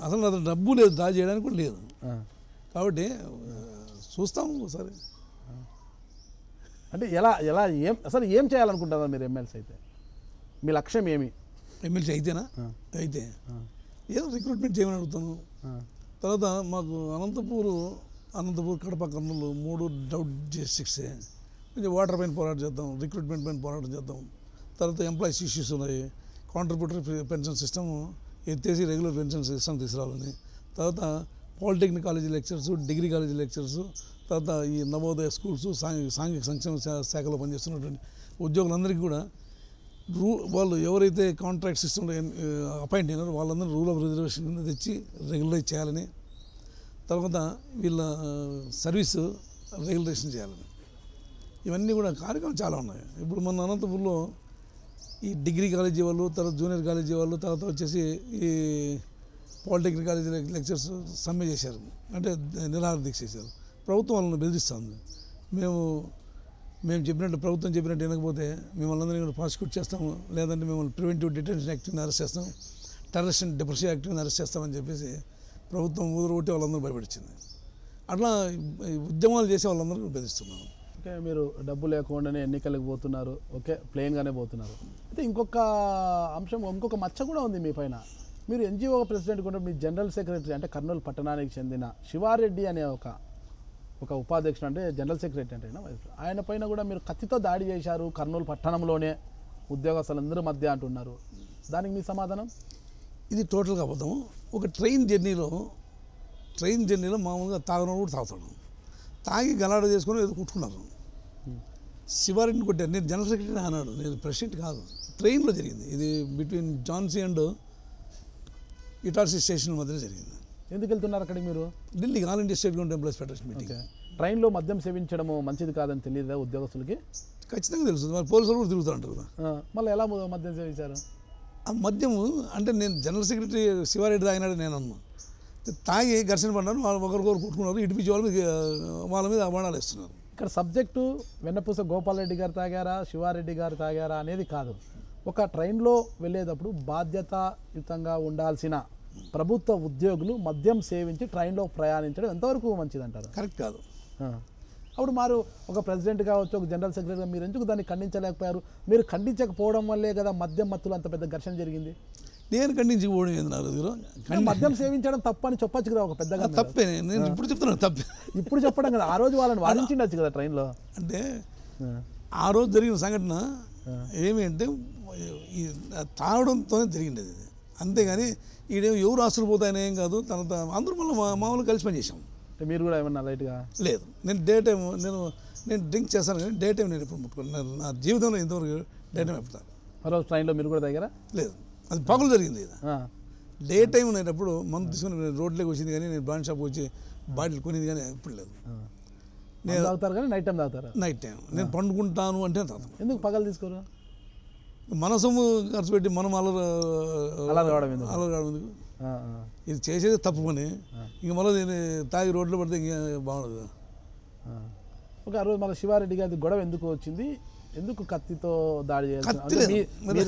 Speaker 2: అసలు డబ్బు లేదు, డ్రా చేయడానికి కూడా లేదు. కాబట్టి చూస్తాము ఒకసారి.
Speaker 1: అంటే ఎలా అసలు ఏం చేయాలనుకుంటున్నారు మీరు ఎమ్మెల్సీ అయితే? మీ లక్ష్యం ఏమి?
Speaker 2: ఎమ్మెల్సీ అయితేనా? అయితే ఏదో రిక్రూట్మెంట్ చేయమని అడుగుతాను. తర్వాత మాకు అనంతపూర్, కడప, కర్నూలు 3 డౌట్ డిస్ట్రిక్ట్సే. కొంచెం వాటర్ పైన పోరాటం చేద్దాం, రిక్రూట్మెంట్ పైన పోరాటం చేద్దాం. తర్వాత ఎంప్లాయీస్ ఇష్యూస్ ఉన్నాయి, కాంట్రిబ్యూటరీ పెన్షన్ సిస్టమ్ ఎత్తేసి రెగ్యులర్ పెన్షన్ సిస్టమ్ తీసుకురావాలని. తర్వాత polytechnic college lectures, degree college lectures, తర్వాత ఈ నవోదయ స్కూల్స్, సాంఘిక సంక్షేమ శాఖలో పనిచేస్తున్నటువంటి ఉద్యోగులందరికీ కూడా వాళ్ళు ఎవరైతే కాంట్రాక్ట్ సిస్టంలో అపాయింట్ అయినారో వాళ్ళందరూ రూల్ ఆఫ్ రిజర్వేషన్ కింద తెచ్చి రెగ్యులరైజ్ చేయాలని. తర్వాత వీళ్ళ సర్వీసు రెగ్యులరేషన్ చేయాలని. ఇవన్నీ కూడా కార్యక్రమాలు చాలా ఉన్నాయి. ఇప్పుడు మన అనంతపూర్లో ఈ డిగ్రీ కాలేజీ వాళ్ళు, తర్వాత జూనియర్ కాలేజీ వాళ్ళు, తర్వాత వచ్చేసి ఈ పాలిటెక్నిక్ కాలేజీ లెక్చర్స్ సమ్మె చేశారు, అంటే నిరాహార దీక్ష చేశారు. ప్రభుత్వం వాళ్ళని బెదిరిస్తుంది. మేము చెప్పినట్టు ప్రభుత్వం చెప్పినట్టు వినకపోతే మిమ్మల్ని అందరినీ కూడా ప్రాసిక్యూట్ చేస్తాము, లేదంటే మిమ్మల్ని ప్రివెంటివ్ డిటెన్షన్ యాక్ట్ కింద అరెస్ట్ చేస్తాం, టెర్రరిస్ట్ అండ్ డిప్రెషన్ యాక్ట్ కింద అరెస్ట్ చేస్తామని చెప్పేసి ప్రభుత్వం ఊదరగొట్టి వాళ్ళందరూ భయపడిచ్చింది. అట్లా ఉద్యమాలు చేసే వాళ్ళందరూ బెదిరిస్తున్నారు.
Speaker 1: ఓకే, మీరు డబ్బు లేకుండానే ఎన్నికలకు పోతున్నారు, ఓకే, ప్లెయిన్గానే పోతున్నారు. అయితే ఇంకొక అంశం, ఇంకొక మచ్చ కూడా ఉంది మీ పైన. మీరు ఎన్జిఓ ప్రెసిడెంట్ కూడా మీ జనరల్ సెక్రటరీ అంటే కర్నూలు పట్టణానికి చెందిన శివారెడ్డి అనే ఒక ఉపాధ్యక్షుడు, అంటే జనరల్ సెక్రటరీ అంటే ఆయన పైన కూడా మీరు కత్తితో దాడి చేశారు కర్నూలు పట్టణంలోనే ఉద్యోగస్తులందరూ మధ్య అంటున్నారు. దానికి మీ సమాధానం?
Speaker 2: ఇది టోటల్గా అబద్ధం. ఒక ట్రైన్ జర్నీలో మామూలుగా తాగనోడు కూడా తాగుతాడు, తాగి గలాడ చేసుకొని ఏదో కుట్టుకున్నారు. శివారెడ్డిని కొట్టారు. నేను జనరల్ సెక్రటరీ అన్నాడు, నేను ప్రెసిడెంట్ కాదు. ట్రైన్లో జరిగింది ఇది, between Jhansi and Itarsi station మధ్యలో జరిగింది.
Speaker 1: ఎందుకు వెళ్తున్నారు అక్కడికి మీరు?
Speaker 2: ఢిల్లీకి all India state government employees federation meeting.
Speaker 1: ట్రైన్లో మద్యం సేవించడము మంచిది కాదని తెలియదా ఉద్యోగస్తులకి?
Speaker 2: ఖచ్చితంగా తెలుస్తుంది, మరి పోలీసులు కూడా తిరుగుతుంటారు కదా.
Speaker 1: మళ్ళీ ఎలా మద్యం సేవించారు?
Speaker 2: ఆ మద్యము అంటే నేను జనరల్ సెక్రటరీ శివారెడ్డి తాగినాడు నేను అన్నా, తాగి ఘర్షణ పడ్డాను, వాళ్ళు ఒకరికొకరు కొట్టుకున్నారు, ఇటుపించి వాళ్ళ మీద అవాణాలు ఇస్తున్నారు.
Speaker 1: ఇక్కడ సబ్జెక్టు వెన్నపూస గోపాల్ రెడ్డి గారు తాగారా, శివారెడ్డి గారు తాగారా అనేది కాదు. ఒక ట్రైన్లో వెళ్ళేటప్పుడు బాధ్యతాయుతంగా ఉండాల్సిన ప్రభుత్వ ఉద్యోగులు మద్యం సేవించి ట్రైన్లో ప్రయాణించడం ఎంతవరకు మంచిదంటారు?
Speaker 2: కరెక్ట్ కాదు.
Speaker 1: అప్పుడు మారు ఒక ప్రెసిడెంట్ కావచ్చు, ఒక జనరల్ సెక్రటరీగా మీరు ఎందుకు దాన్ని ఖండించలేకపోయారు? మీరు ఖండించకపోవడం వల్లే కదా మద్యం మత్తులు అంత పెద్ద ఘర్షణ జరిగింది.
Speaker 2: నేను ఖండించకపోవడం ఏంది నా దగ్గర?
Speaker 1: మద్యం సేవించడం తప్పు అని చెప్పచ్చు కదా ఒక పెద్దగా.
Speaker 2: తప్పే, నేను ఇప్పుడు చెప్తున్నాను తప్పే.
Speaker 1: ఇప్పుడు చెప్పడం కదా, ఆ రోజు వాళ్ళని వాదించిండొచ్చు కదా ట్రైన్లో.
Speaker 2: అంటే ఆ రోజు జరిగిన సంఘటన ఏమి అంటే ఈ తాగడంతోనే జరిగింది అది, అంతేగాని ఈడేమో ఎవరు ఆస్తులు పోతాయని ఏం కాదు. తర్వాత అందరూ మళ్ళీ మామూలుగా కలిసి పని చేసాం.
Speaker 1: మీరు కూడా ఏమన్నా లైట్గా?
Speaker 2: లేదు, నేను డే టైం నేను డ్రింక్ చేస్తాను, కానీ డే టైం నేను ఎప్పుడు ముట్టుకున్నాను నా జీవితంలో ఇంతవరకు. డే టైం ఎప్పుడతాను.
Speaker 1: మరో ట్రైన్లో మీరు కూడా దగ్గర?
Speaker 2: లేదు, అది పగులు జరిగింది ఇది. డే టైం నేనప్పుడు మందు తీసుకుని రోడ్లోకి వచ్చింది, కానీ నేను బ్రాండ్ షాప్కి వచ్చి బాటిల్ కొనింది కానీ ఎప్పుడు లేదు.
Speaker 1: నేను తాగుతారు కానీ నైట్ టైం తాగుతారు?
Speaker 2: నైట్ టైం నేను పండుకుంటాను అంటే తాగుతాను.
Speaker 1: ఎందుకు పగలు తీసుకోరు?
Speaker 2: మన సొమ్ము ఖర్చు పెట్టి మనం
Speaker 1: అలా రావడం ఎందుకు?
Speaker 2: ఇది చేసేది తప్పు పని. ఇంక మళ్ళీ నేను తాగి రోడ్లో పడితే ఇంకా బాగుండదు.
Speaker 1: ఒక రోజు మన శివారెడ్డి గారి గొడవ ఎందుకు వచ్చింది? ఎందుకు కత్తితో దాడి చేయాలి?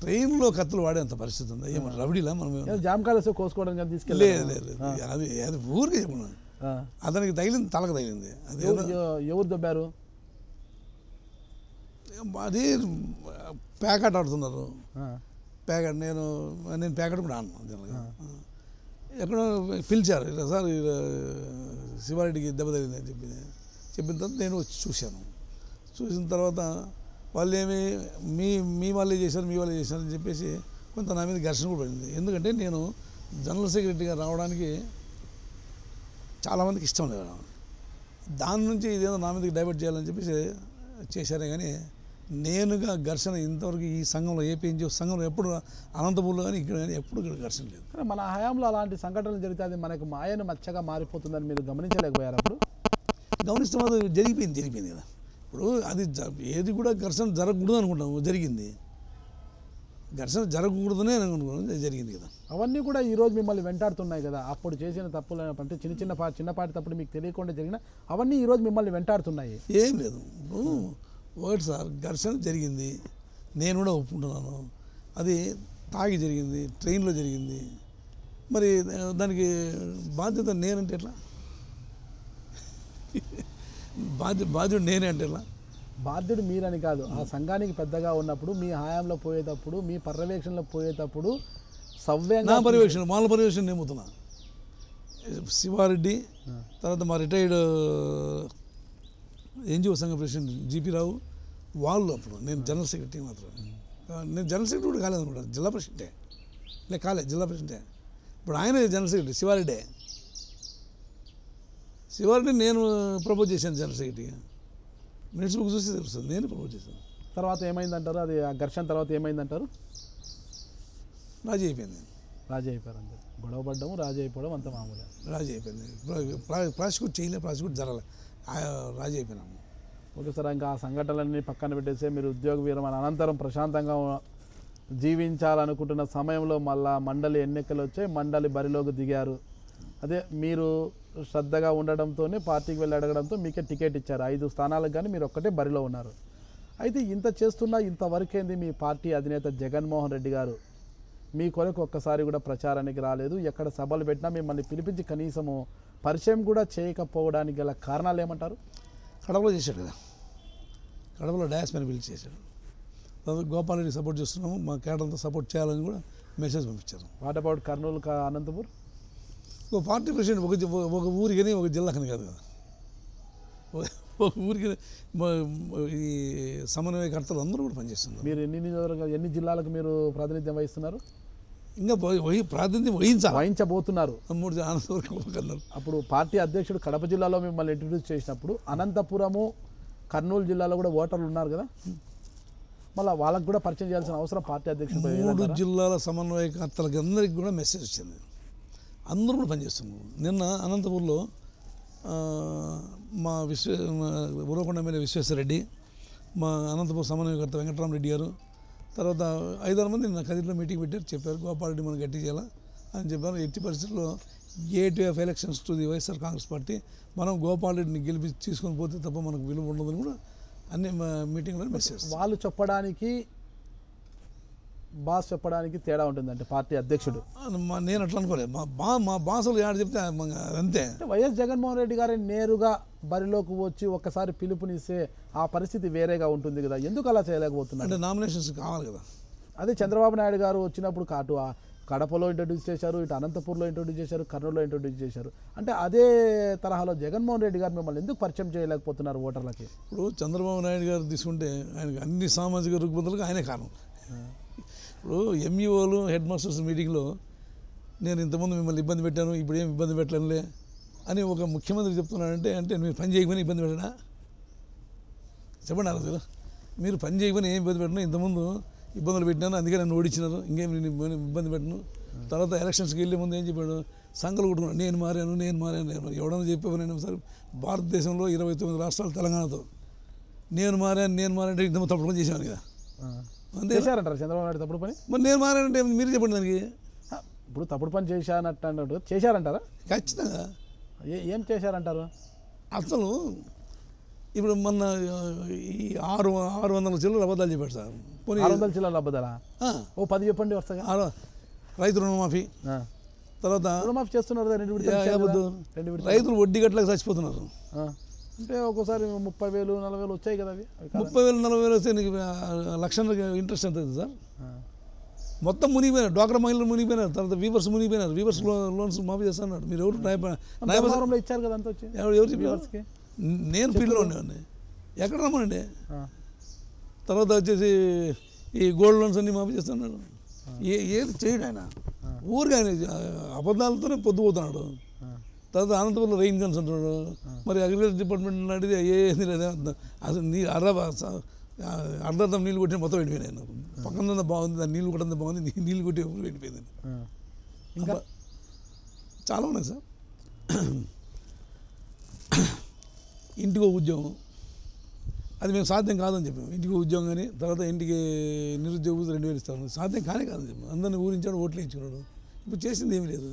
Speaker 2: ట్రైన్లో కత్తులు వాడేంత పరిస్థితి ఉంది? ఏమన్నా రవిడీలా మనం
Speaker 1: జామకాయలు కోసుకోవడం కానీ తీసుకెళ్ళి?
Speaker 2: లేదు, అది ఊరికే చెప్పిన అతనికి తగిలింది, తలకు తగిలింది. అది
Speaker 1: ఎవరు దొబ్బారు?
Speaker 2: అది ప్యాకెట్ ఆడుతున్నారు. ప్యాకెట్ నేను ప్యాకెట్ కూడా ఆడను. ఎక్కడో పిలిచారు, ఇలా సార్ శివారెడ్డికి దెబ్బ తగిలింది అని చెప్పిన తర్వాత నేను వచ్చి చూశాను. చూసిన తర్వాత వాళ్ళు ఏమి మీ వాళ్ళే చేశారని చెప్పేసి కొంత నా మీద ఘర్షణ కూడా పడింది. ఎందుకంటే నేను జనరల్ సెక్రటరీగా రావడానికి చాలామందికి ఇష్టం లేదు. దాని నుంచి ఇదేదో నా మీదకి డైవర్ట్ చేయాలని చెప్పేసి చేశారే, కానీ నేనుగా ఘర్షణ ఇంతవరకు ఈ సంఘంలో ఏపీ ఎన్జిఓ సంఘంలో ఎప్పుడు అనంతపూర్లో కానీ ఇక్కడ కానీ ఎప్పుడు ఘర్షణ లేదు.
Speaker 1: మన హయాంలో అలాంటి సంఘటనలు జరిగితే అది మనకు మాయను మచ్చగా మారిపోతుందని మీరు గమనించలేకపోయారు? అప్పుడు
Speaker 2: గమనిస్తే మాత్రం జరిగిపోయింది కదా. ఇప్పుడు అది ఏది కూడా ఘర్షణ జరగకూడదు అనుకుంటాము, జరిగింది. ఘర్షణ జరగకూడదనే అనుకుంటున్నాను, జరిగింది కదా. అవన్నీ
Speaker 1: కూడా ఈరోజు మిమ్మల్ని వెంటాడుతున్నాయి కదా. అప్పుడు చేసిన తప్పులు అంటే చిన్నపాటి తప్పుడు మీకు తెలియకుండా జరిగిన అవన్నీ ఈరోజు మిమ్మల్ని వెంటాడుతున్నాయి.
Speaker 2: ఏం లేదు, ఒకటి సార్, ఘర్షణ జరిగింది, నేను కూడా ఒప్పుకుంటున్నాను. అది తాగి జరిగింది, ట్రైన్లో జరిగింది. మరి దానికి బాధ్యత నేనంటే ఎట్లా? బాధ్యుడు నేనే అంటే ఎట్లా?
Speaker 1: బాధ్యుడు మీరని కాదు, ఆ సంఘానికి పెద్దగా ఉన్నప్పుడు మీ హయాంలో పోయేటప్పుడు, మీ పర్యవేక్షణలో పోయేటప్పుడు సవ్యంగా
Speaker 2: వాళ్ళ పర్యవేక్షణ నేముతున్నా. శివారెడ్డి తర్వాత మా రిటైర్డ్ ఎన్జిఓ సంఘ ప్రెసిడెంట్ జీపీ రావు వాళ్ళు, అప్పుడు నేను జనరల్ సెక్రటరీ మాత్రం. నేను జనరల్ సెక్రటరీ కూడా కాలేదు అనుకుంటా, జిల్లా ప్రెసిడెంటే. జిల్లా ప్రెసిడెంటే. ఇప్పుడు ఆయన జనరల్ సెక్రటరీ శివారెడ్డి నేను ప్రపోజ్ చేశాను జనరల్ సెక్రటరీగా. మినిట్స్ బుక్ చూసి తెలుస్తుంది, నేను ప్రపోజ్ చేశాను.
Speaker 1: తర్వాత ఏమైందంటారు? అది ఆ ఘర్షణ తర్వాత ఏమైందంటారు?
Speaker 2: రాజీ అయిపోయింది.
Speaker 1: రాజీ అయిపోయారు అంతే. గొడవ పడ్డము, రాజీ అయిపోవడం అంత మామూలు.
Speaker 2: రాజీ అయిపోయింది. ప్రాసిక్యూట్ ప్రాసిక్యూట్ జరగలే, రాజీ అయిపోయినాము.
Speaker 1: ఓకే సార్, ఇంకా ఆ సంఘటనలన్నీ పక్కన పెట్టేసి మీరు ఉద్యోగ విరమణ అనంతరం ప్రశాంతంగా జీవించాలనుకుంటున్న సమయంలో మళ్ళా మండలి ఎన్నికలు వచ్చాయి, మండలి బరిలోకి దిగారు. అదే మీరు శ్రద్ధగా ఉండడంతోనే పార్టీకి వెళ్ళి అడగడంతో మీకే టికెట్ ఇచ్చారు. 5 స్థానాలకు కానీ మీరు ఒక్కటే బరిలో ఉన్నారు. అయితే ఇంత చేస్తున్నా ఇంతవరకేంది మీ పార్టీ అధినేత జగన్మోహన్ రెడ్డి గారు మీ కొరకు ఒక్కసారి కూడా ప్రచారానికి రాలేదు, ఎక్కడ సభలు పెట్టినా మిమ్మల్ని పిలిపించి కనీసము పరిచయం కూడా చేయకపోవడానికి గల కారణాలు ఏమంటారు?
Speaker 2: కడపలో చేశాడు కదా, కడపలో డాష్ మీద పిలిచి చేశాడు. తర్వాత గోపాల్ రెడ్డి సపోర్ట్ చేస్తున్నాము, మా కేడర్తో సపోర్ట్ చేయాలని కూడా మెసేజ్ పంపించారు.
Speaker 1: What about Kurnool, Anantapur?
Speaker 2: ఒక పార్టీ ప్రెసిడెంట్ ఒక ఊరికని ఒక జిల్లాకని కాదు కదా, ఒక ఊరికి ఈ సమన్వయకర్తలు అందరూ కూడా పనిచేస్తున్నారు.
Speaker 1: మీరు ఎన్ని జిల్లాలకు మీరు ప్రాతినిధ్యం వహిస్తున్నారు?
Speaker 2: ఇంకా ప్రాతినిధ్యం
Speaker 1: వహించబోతున్నారు.
Speaker 2: 3 అనంతపురం.
Speaker 1: అప్పుడు పార్టీ అధ్యక్షుడు కడప జిల్లాలో మిమ్మల్ని ఇంట్రడ్యూస్ చేసినప్పుడు అనంతపురము, కర్నూలు జిల్లాలో కూడా ఓటర్లు ఉన్నారు కదా, మళ్ళీ వాళ్ళకు కూడా పరిచయం చేయాల్సిన అవసరం పార్టీ అధ్యక్షుడు.
Speaker 2: 3 జిల్లాల సమన్వయకర్తలకి అందరికి కూడా మెసేజ్ వచ్చింది, అందరూ కూడా పనిచేస్తున్నారు. నిన్న అనంతపూర్లో మా ఉరవకొండ ఎమ్మెల్యే విశ్వేశ్వరరెడ్డి, మా అనంతపూర్ సమన్వయకర్త వెంకటరామరెడ్డి గారు, తర్వాత 5-6 మంది నా కదిరిలో మీటింగ్ పెట్టారు, చెప్పారు గోపాల్ రెడ్డి మనం గట్టి చేయాలా అని చెప్పారు. ఎట్టి పరిస్థితుల్లో gate of elections to the YSR Congress party, మనం గోపాల్ రెడ్డిని గెలిపి తీసుకొని పోతే తప్ప మనకు విలువ ఉండదని కూడా అన్ని మీటింగ్లో మెసేజ్.
Speaker 1: వాళ్ళు చెప్పడానికి బాస్ చెప్పడానికి తేడా ఉంటుందంటే పార్టీ అధ్యక్షుడు.
Speaker 2: నేను అట్లా అనుకోలేదు, మా బాసులు ఏడు చెప్తే అంతే.
Speaker 1: వైఎస్ జగన్మోహన్ రెడ్డి గారి నేరుగా బరిలోకి వచ్చి ఒక్కసారి పిలుపునిస్తే ఆ పరిస్థితి వేరేగా ఉంటుంది కదా, ఎందుకు అలా చేయలేకపోతున్నారు?
Speaker 2: అంటే నామినేషన్స్ కావాలి కదా.
Speaker 1: అదే చంద్రబాబు నాయుడు గారు వచ్చినప్పుడు అటు కడపలో ఇంట్రడ్యూస్ చేశారు, ఇటు అనంతపూర్లో ఇంట్రడ్యూస్ చేశారు, కర్నూలులో ఇంట్రడ్యూస్ చేశారు. అంటే అదే తరహాలో జగన్మోహన్ రెడ్డి గారు మిమ్మల్ని ఎందుకు పరిచయం చేయలేకపోతున్నారు ఓటర్లకి?
Speaker 2: ఇప్పుడు చంద్రబాబు నాయుడు గారు తీసుకుంటే ఆయనకి అన్ని సామాజిక రుగ్మతలకు ఆయనే కారణం. ఇప్పుడు ఎంఈఓలు హెడ్ మాస్టర్స్ మీటింగ్లో నేను ఇంతకుముందు మిమ్మల్ని ఇబ్బంది పెట్టాను, ఇప్పుడు ఏం ఇబ్బంది పెట్టలేనులే అని ఒక ముఖ్యమంత్రి చెప్తున్నాడంటే, అంటే మీరు పని చేయకపోయినా ఇబ్బంది పెట్టినా చెప్పండి అలా, మీరు పని చేయకపోయినా ఏం ఇబ్బంది పెట్టినా, ఇంతకుముందు ఇబ్బందులు పెట్టినాను అందుకే నన్ను ఓడించినారు, ఇంకేం నేను ఇబ్బంది పెట్టను. తర్వాత ఎలక్షన్స్కి వెళ్ళే ముందు ఏం చెప్పాడు, సంఘాలు కొట్టుకున్నాడు, నేను మారాను ఎవడన్నా చెప్పేవారు. సరే భారతదేశంలో 29 రాష్ట్రాలు తెలంగాణతో నేను మారాను అంటే ఇంత తప్పుడు పని చేసేవాను కదా, అంతే
Speaker 1: చేశారంటారు చంద్రబాబు నాయుడు తప్పుడు పని.
Speaker 2: మరి నేను మారానంటే మీరు చెప్పండి దానికి.
Speaker 1: ఇప్పుడు తప్పుడు పని చేశానంటే చేశారంటారా?
Speaker 2: ఖచ్చితంగా.
Speaker 1: ఏం చేశారంటారు?
Speaker 2: అసలు ఇప్పుడు మొన్న ఈ 600 చిల్లర అబద్ధాలు చెప్పాడు సార్.
Speaker 1: 600 చిల్లర అబద్ధాలా? ఓ 10 చెప్పండి వస్తాగా.
Speaker 2: రైతు రుణమాఫీ, తర్వాత
Speaker 1: రుణమాఫీ చేస్తున్నారు,
Speaker 2: రైతులు వడ్డీ గట్లకు చచ్చిపోతున్నారు.
Speaker 1: అంటే ఒక్కోసారి 30,000 40,000 వచ్చాయి కదా, అవి
Speaker 2: 30,000 40,000 వస్తే నీకు 1,00,000 ఇంట్రెస్ట్ ఎంత అవుతుంది సార్? మొత్తం మునిగిపోయినారు, డ్వాక్రా మహిళలు మునిగిపోయినారు, తర్వాత వీవర్స్ మునిగిపోయినారు. వీవర్స్ లోన్స్ మాఫీ చేస్తున్నారు. మీరు ఎవరు
Speaker 1: న్యాయపరంలో ఇచ్చారు కదా, అంత వచ్చి
Speaker 2: ఎవరు చెప్పారు? నేను ఫీల్డ్లో ఉండేవాడిని, ఎక్కడ రమ్మనండి. తర్వాత వచ్చేసి ఈ గోల్డ్ లోన్స్ అన్నీ మాఫీ చేస్తున్నాడు. ఏది చేయడు ఆయన, ఊరికి ఆయన అబద్ధాలతోనే పొద్దుపోతున్నాడు. తర్వాత అనంతపురంలో రెయిన్ గన్స్ అంటున్నాడు. మరి అగ్రికల్చర్ డిపార్ట్మెంట్ అడిగితే ఏది లేదు, అసలు అర్ధార్థం నీళ్ళు కొట్టిన మొత్తం వెళ్ళిపోయినాయి. పక్కన బాగుంది, దాన్ని నీళ్ళు కొట్టంత బాగుంది, నీళ్ళు కొట్టి వెళ్ళిపోయింది. ఇంకా చాలా ఉన్నాయి సార్. ఇంటికో ఉద్యోగం, అది మేము సాధ్యం కాదని చెప్పాము. ఇంటికి ఉద్యోగం కానీ, తర్వాత ఇంటికి నిరుద్యోగ 2,000 ఇస్తాను, సాధ్యం కానే కాదని చెప్పాము. అందరినీ ఊరించాడు, ఓట్లు ఇచ్చుకున్నాడు. ఇప్పుడు చేసింది ఏమీ లేదు.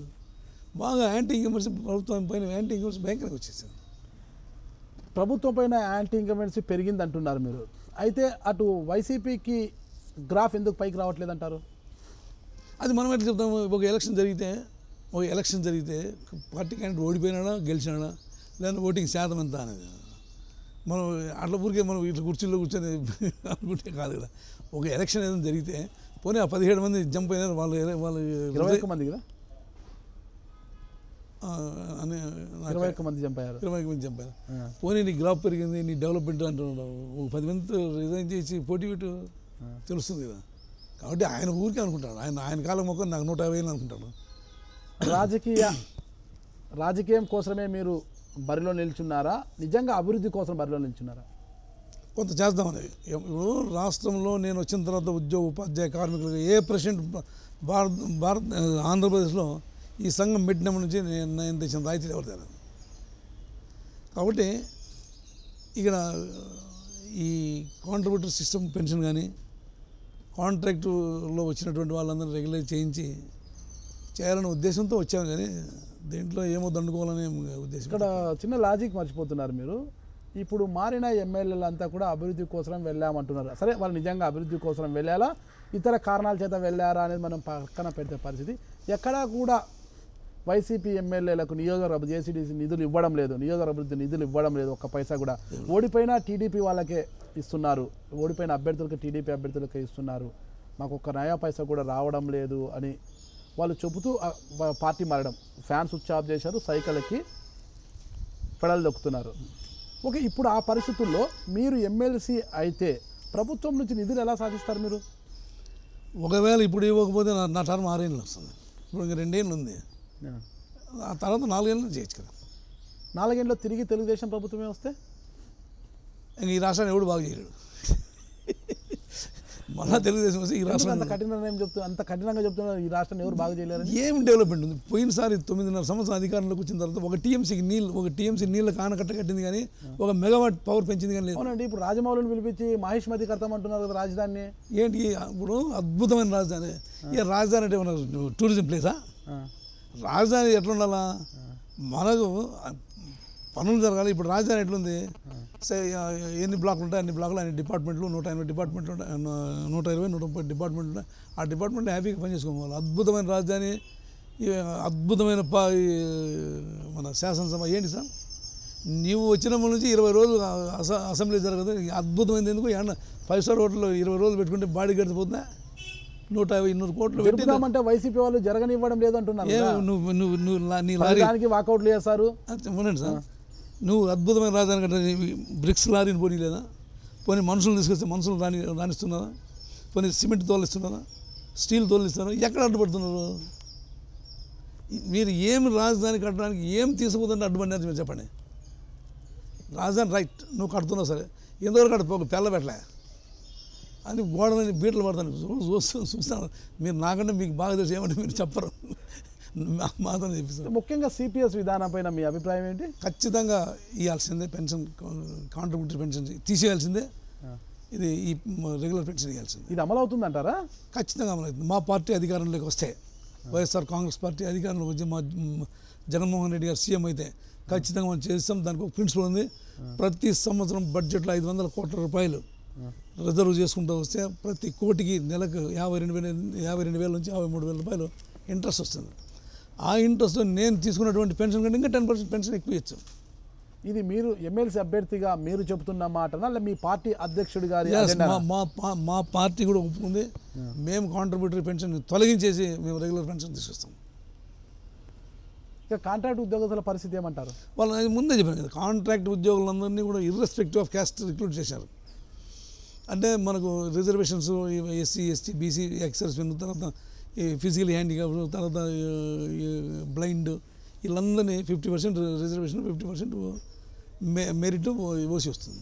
Speaker 2: బాగా యాంటీ ఇన్కంబెన్సీ ప్రభుత్వం పైన యాంటీ ఇన్కంబెన్సీ భయంకరంగా వచ్చేసారు.
Speaker 1: ప్రభుత్వం పైన యాంటీ ఇన్కంబెన్సీ పెరిగింది అంటున్నారు మీరు. అయితే అటు వైసీపీకి గ్రాఫ్ ఎందుకు పైకి రావట్లేదు అంటారు?
Speaker 2: అది మనం ఎట్లా చెప్తాము? ఒక ఎలక్షన్ జరిగితే పార్టీ క్యాండిడేట్ ఓడిపోయినాడా గెలిచినాడా, లేదా ఓటింగ్ శాతం ఎంత అనేది మనం అట్లా ఊరికే మనం ఇట్లా కుర్చీల్లో కూర్చొని అనుకుంటే కాదు కదా. ఒక ఎలక్షన్ ఏదైనా జరిగితే పోనీ ఆ 17 మంది జంప్ అయినారు, వాళ్ళు
Speaker 1: 21 మంది కదా,
Speaker 2: 21 మంది చంపారు. పోనీ నీ గ్రాఫ్ పెరిగింది, నీ డెవలప్మెంట్ అంటున్నాడు. ఒక 10 మందితో రిజైన్ చేసి పోటీ పెట్టు, తెలుస్తుంది కదా. కాబట్టి ఆయన ఊరికే అనుకుంటాడు, ఆయన కాలం మొక్క నాకు 150 అనుకుంటాడు.
Speaker 1: రాజకీయం కోసమే మీరు బరిలో నిల్చున్నారా, నిజంగా అభివృద్ధి కోసం బరిలో నిల్చున్నారా?
Speaker 2: కొంత చేద్దామని. ఇప్పుడు రాష్ట్రంలో నేను వచ్చిన తర్వాత ఉద్యోగ ఉపాధ్యాయ కార్మికులకు ఏ ప్రెసిడెంట్ ఆంధ్రప్రదేశ్లో ఈ సంఘం పెట్టినప్పటి నుంచి నేను తెచ్చిన రాయితీలు ఎవరు తేలేదు. కాబట్టి ఇక్కడ ఈ కాంట్రిబ్యూటరీ సిస్టమ్ పెన్షన్ కానీ, కాంట్రాక్టులో వచ్చినటువంటి వాళ్ళందరూ రెగ్యులైజ్ చేయాలనే ఉద్దేశంతో వచ్చాము, కానీ దీంట్లో ఏమో దండుకోవాలనే ఉద్దేశం.
Speaker 1: ఇక్కడ చిన్న లాజిక్ మర్చిపోతున్నారు మీరు. ఇప్పుడు మారిన ఎమ్మెల్యేలంతా కూడా అభివృద్ధి కోసం వెళ్ళామంటున్నారు. సరే, వాళ్ళు నిజంగా అభివృద్ధి కోసం వెళ్ళాలా, ఇతర కారణాల చేత వెళ్ళారా అనేది మనం పక్కన పెట్టే పరిస్థితి. ఎక్కడా కూడా వైసీపీ ఎమ్మెల్యేలకు నియోజకవర్గ జేసీడీసీ నిధులు ఇవ్వడం లేదు, నియోజకవర్గ అభివృద్ధి నిధులు ఇవ్వడం లేదు, ఒక్క పైసా కూడా. ఓడిపోయినా టీడీపీ వాళ్ళకే ఇస్తున్నారు, ఓడిపోయిన అభ్యర్థులకు టీడీపీ అభ్యర్థులకే ఇస్తున్నారు, మాకు ఒక్క నయా పైసా కూడా రావడం లేదు అని వాళ్ళు చెబుతూ పార్టీ మారడం. ఫ్యాన్ స్విచ్ ఆఫ్ చేశారు, సైకిల్ ఎక్కి పెడలు దొక్కుతున్నారు. ఓకే, ఇప్పుడు ఆ పరిస్థితుల్లో మీరు ఎమ్మెల్సీ అయితే ప్రభుత్వం నుంచి నిధులు ఎలా సాధిస్తారు మీరు?
Speaker 2: ఒకవేళ ఇప్పుడు ఇవ్వకపోతే నా టర్మ్ 6 ఏళ్ళు వస్తుంది. ఇప్పుడు ఇంకా 2 ఏళ్ళు ఉంది, ఆ తర్వాత 4 ఏళ్ళు చేయొచ్చు కదా.
Speaker 1: 4 ఏళ్ళలో తిరిగి తెలుగుదేశం ప్రభుత్వమే వస్తే
Speaker 2: ఇంక ఈ రాష్ట్రాన్ని ఎవడు బాగు చేయలేడు. మళ్ళా తెలుగుదేశం వస్తే ఈ రాష్ట్రం
Speaker 1: అంత కఠినంగా చెప్తున్నారు, ఈ రాష్ట్రాన్ని ఎవరు బాగు చేయలేరు.
Speaker 2: ఏం డెవలప్మెంట్ ఉంది? పోయినసారి 9.5 సంవత్సరం అధికారంలోకి వచ్చిన తర్వాత ఒక టీఎంసీ నీళ్ళ కానకట్ట కట్టింది, కానీ ఒక మెగావాట్ పవర్ పెంచింది కానీ లేదు.
Speaker 1: అవునండి, ఇప్పుడు రాజమౌళిని పిలిపించి మహిష్మతి కడతామంటున్నారు కదా రాజధానిని.
Speaker 2: ఏంటి ఇప్పుడు అద్భుతమైన రాజధాని. ఇక రాజధాని అంటే మన టూరిజం ప్లేసా? రాజధాని ఎట్లా ఉండాలా? మనకు పనులు జరగాలి. ఇప్పుడు రాజధాని ఎట్లుంది? ఎన్ని బ్లాక్లు ఉంటాయి, అన్ని బ్లాక్లు, అన్ని డిపార్ట్మెంట్లు, 180 డిపార్ట్మెంట్లు ఉంటాయి, 120, 130 డిపార్ట్మెంట్లు ఉంటాయి. ఆ డిపార్ట్మెంట్ హ్యాపీగా పనిచేసుకోవాలి. అద్భుతమైన రాజధాని, అద్భుతమైన మన శాసనసభ. ఏంటి సార్, నీవు వచ్చినప్పటి నుంచి 20 రోజులు అసెంబ్లీ జరగదు. అద్భుతమైనది ఎందుకు? 5 స్టార్ హోటల్లో 20 రోజులు పెట్టుకుంటే బాడీ గడిచిపోతుందా? 150-200 కోట్లు
Speaker 1: పెట్టుకుందామంటే వైసీపీ వాళ్ళు జరగనివ్వడం లేదు అంటున్నారు.
Speaker 2: నీ లారీ
Speaker 1: వాకౌట్లు చేస్తారు.
Speaker 2: అవునండి సార్, నువ్వు అద్భుతమైన రాజధాని కంటే బ్రిక్స్ లారీని పోనీ లేదా? పోనీ మనుషులు తీసుకొస్తే మనుషులు రాణిస్తున్నారా? పోనీ సిమెంట్ తోలిస్తున్నారా? స్టీల్ తోలిస్తున్నారా? ఎక్కడ అడ్డుపడుతున్నారు మీరు? ఏమి రాజధాని కట్టడానికి ఏం తీసుకుపోతుంటే అడ్డుపడినారు మీరు చెప్పండి. రాజధాని రైట్, నువ్వు కడుతున్నావు సరే, ఎంతవరకు కడుపు పెళ్ళ పెట్టలే అని గోడలని బీటలు పడతాను చూస్తాను. మీరు నాకంటే మీకు బాగా తెలుసు, ఏమంటే మీరు చెప్పరు, మాత్రం చెప్పిస్తారు.
Speaker 1: ముఖ్యంగా సిపిఎస్ విధానం పైన మీ అభిప్రాయం ఏంటి?
Speaker 2: ఖచ్చితంగా ఇవ్వాల్సిందే, పెన్షన్ కాంట్రిబ్యూటరీ పెన్షన్ తీసేయాల్సిందే, ఇది ఈ రెగ్యులర్ పెన్షన్ ఇవ్వాల్సిందే.
Speaker 1: ఇది అమలు అవుతుందంటారా?
Speaker 2: ఖచ్చితంగా అమలు అవుతుంది. మా పార్టీ అధికారంలోకి వస్తే, వైఎస్ఆర్ కాంగ్రెస్ పార్టీ అధికారంలోకి వచ్చి మా జగన్మోహన్ రెడ్డి గారు సీఎం అయితే ఖచ్చితంగా మనం చేస్తాం. దానికి ఒక ప్రిన్సిపల్ ఉంది. ప్రతి సంవత్సరం బడ్జెట్లో 500 కోట్ల రూపాయలు రిజర్వ్ చేసుకుంటూ వస్తే ప్రతి కోటికి నెలకు 52,000 నుంచి 53,000 రూపాయలు ఇంట్రెస్ట్ వస్తుంది. ఆ ఇంట్రెస్ట్ నేను తీసుకున్నటువంటి పెన్షన్ కంటే ఇంకా 10% పెన్షన్ ఎక్కువ ఇచ్చు.
Speaker 1: ఇది మీరు ఎమ్మెల్సీ అభ్యర్థిగా మీరు చెబుతున్న మాటనా, లేదా మీ పార్టీ అధ్యక్షుడి గారి?
Speaker 2: మా పార్టీ కూడా ఒప్పుకుంది. మేము కాంట్రిబ్యూటరీ పెన్షన్ తొలగించేసి మేము రెగ్యులర్ పెన్షన్ తీసుకొస్తాం.
Speaker 1: ఇక కాంట్రాక్ట్ ఉద్యోగస్తుల పరిస్థితి ఏమంటారు?
Speaker 2: వాళ్ళు ముందే చెప్పాను కదా, కాంట్రాక్ట్ ఉద్యోగులందరినీ కూడా ఇర్రెస్పెక్టివ్ ఆఫ్ క్యాస్ట్ రిక్రూట్ చేశారు. అంటే మనకు reservations SC, ST, BC, ex-servicemen, తర్వాత ఈ ఫిజికల్ హ్యాండిక్యాప్, తర్వాత బ్లైండ్, వీళ్ళందరినీ 50% రిజర్వేషన్, 50% మెరిట్ ఓసి వస్తుంది.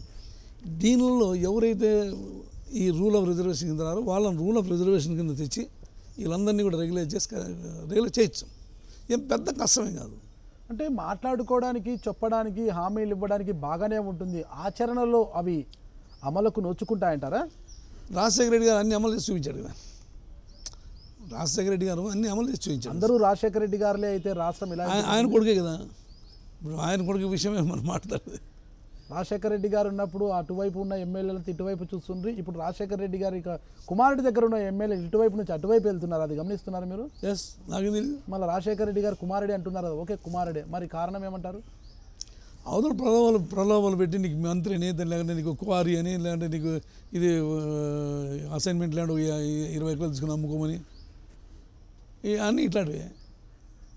Speaker 2: దీనిలో ఎవరైతే ఈ రూల్ ఆఫ్ రిజర్వేషన్ కింద రారో వాళ్ళని రూల్ ఆఫ్ రిజర్వేషన్ కింద తెచ్చి వీళ్ళందరినీ కూడా రెగ్యులేట్ చేయొచ్చు. ఏం పెద్ద కష్టమే కాదు.
Speaker 1: అంటే మాట్లాడుకోవడానికి, చెప్పడానికి, హామీలు ఇవ్వడానికి బాగానే ఉంటుంది, ఆచరణలో అవి అమలుకు నోచుకుంటాయంటారా?
Speaker 2: రాజశేఖర రెడ్డి గారు అన్ని అమలు చేసి చూపించాడు కదా. రాజశేఖర రెడ్డి గారు అన్ని అమలు చేసి చూపించాడు.
Speaker 1: అందరూ రాజశేఖర రెడ్డి గారులే అయితే రాష్ట్రం ఇలా
Speaker 2: ఆయన కొడుకే కదా. ఇప్పుడు ఆయన కొడుకు విషయమే మనం మాట్లాడేది.
Speaker 1: రాజశేఖర రెడ్డి గారు ఉన్నప్పుడు అటువైపు ఉన్న ఎమ్మెల్యేలతో ఇటువైపు చూస్తుండ్రి. ఇప్పుడు రాజశేఖర రెడ్డి గారి కుమారుడి దగ్గర ఉన్న ఎమ్మెల్యేలు ఇటువైపు నుంచి అటువైపు వెళ్తున్నారు. అది గమనిస్తున్నారు మీరు?
Speaker 2: నాకు తెలియదు.
Speaker 1: మళ్ళీ రాజశేఖర రెడ్డి గారు కుమారుడే అంటున్నారు. ఓకే, కుమారుడే, మరి కారణం ఏమంటారు?
Speaker 2: అవతల ప్రలోభాలు పెట్టి నీకు మంత్రి అని, లేదంటే నీకు క్వారీ అని, లేదంటే నీకు ఇది అసైన్మెంట్ ల్యాండ్ 20 ఎకరాలు తీసుకుని అమ్ముకోమని, అన్నీ ఇట్లాంటివి.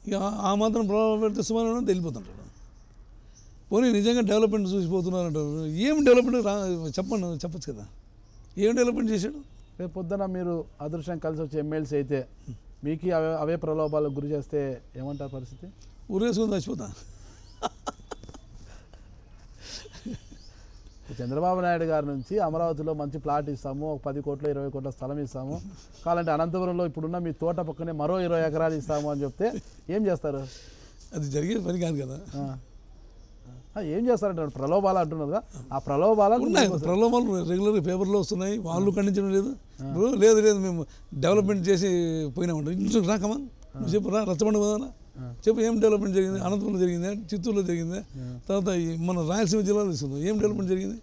Speaker 2: ఇక ఆ మాత్రం ప్రలోభాలు పెడితే సుమారు తెలిపోతుంటాడు. పోనీ నిజంగా డెవలప్మెంట్ చూసిపోతున్నారంటారు. ఏం డెవలప్మెంట్ చెప్పచ్చు కదా. ఏం డెవలప్మెంట్ చేశాడు?
Speaker 1: రేపు పొద్దున మీరు అదృష్టం కలిసి వచ్చే ఎమ్మెల్సీ అయితే మీకు అవే ప్రలోభాలకు గురి చేస్తే ఏమంటారు పరిస్థితి?
Speaker 2: ఊరేసుకొని చచ్చిపోతా.
Speaker 1: చంద్రబాబు నాయుడు గారి నుంచి అమరావతిలో మంచి ప్లాట్ ఇస్తాము, 10 కోట్ల 20 కోట్ల స్థలం ఇస్తాము, కావాలంటే అనంతపురంలో ఇప్పుడున్న మీ తోట పక్కనే మరో 20 ఎకరాలు ఇస్తాము అని చెప్తే ఏం చేస్తారు?
Speaker 2: అది జరిగే పని కాదు కదా.
Speaker 1: ఏం చేస్తారంటారు ప్రలోభాలు అంటున్నారు కదా, ఆ ప్రలోభాలు
Speaker 2: ఉన్నాయి. ప్రలోభాలు రెగ్యులర్గా పేపర్లో వస్తున్నాయి, వాళ్ళు ఖండించడం లేదు. ఇప్పుడు లేదు మేము డెవలప్మెంట్ చేసి పోయినామంటారు. ఇంట్లో రాకమా నువ్వు చెప్పు, రా రచ్చబండ పోదానా చెప్పు, ఏం డెవలప్మెంట్ జరిగింది? అనంతపురంలో జరిగిందా, చిత్తూరులో జరిగిందా, తర్వాత మన రాయలసీమ జిల్లాలో తీసుకుందాం, ఏం డెవలప్మెంట్ జరిగింది?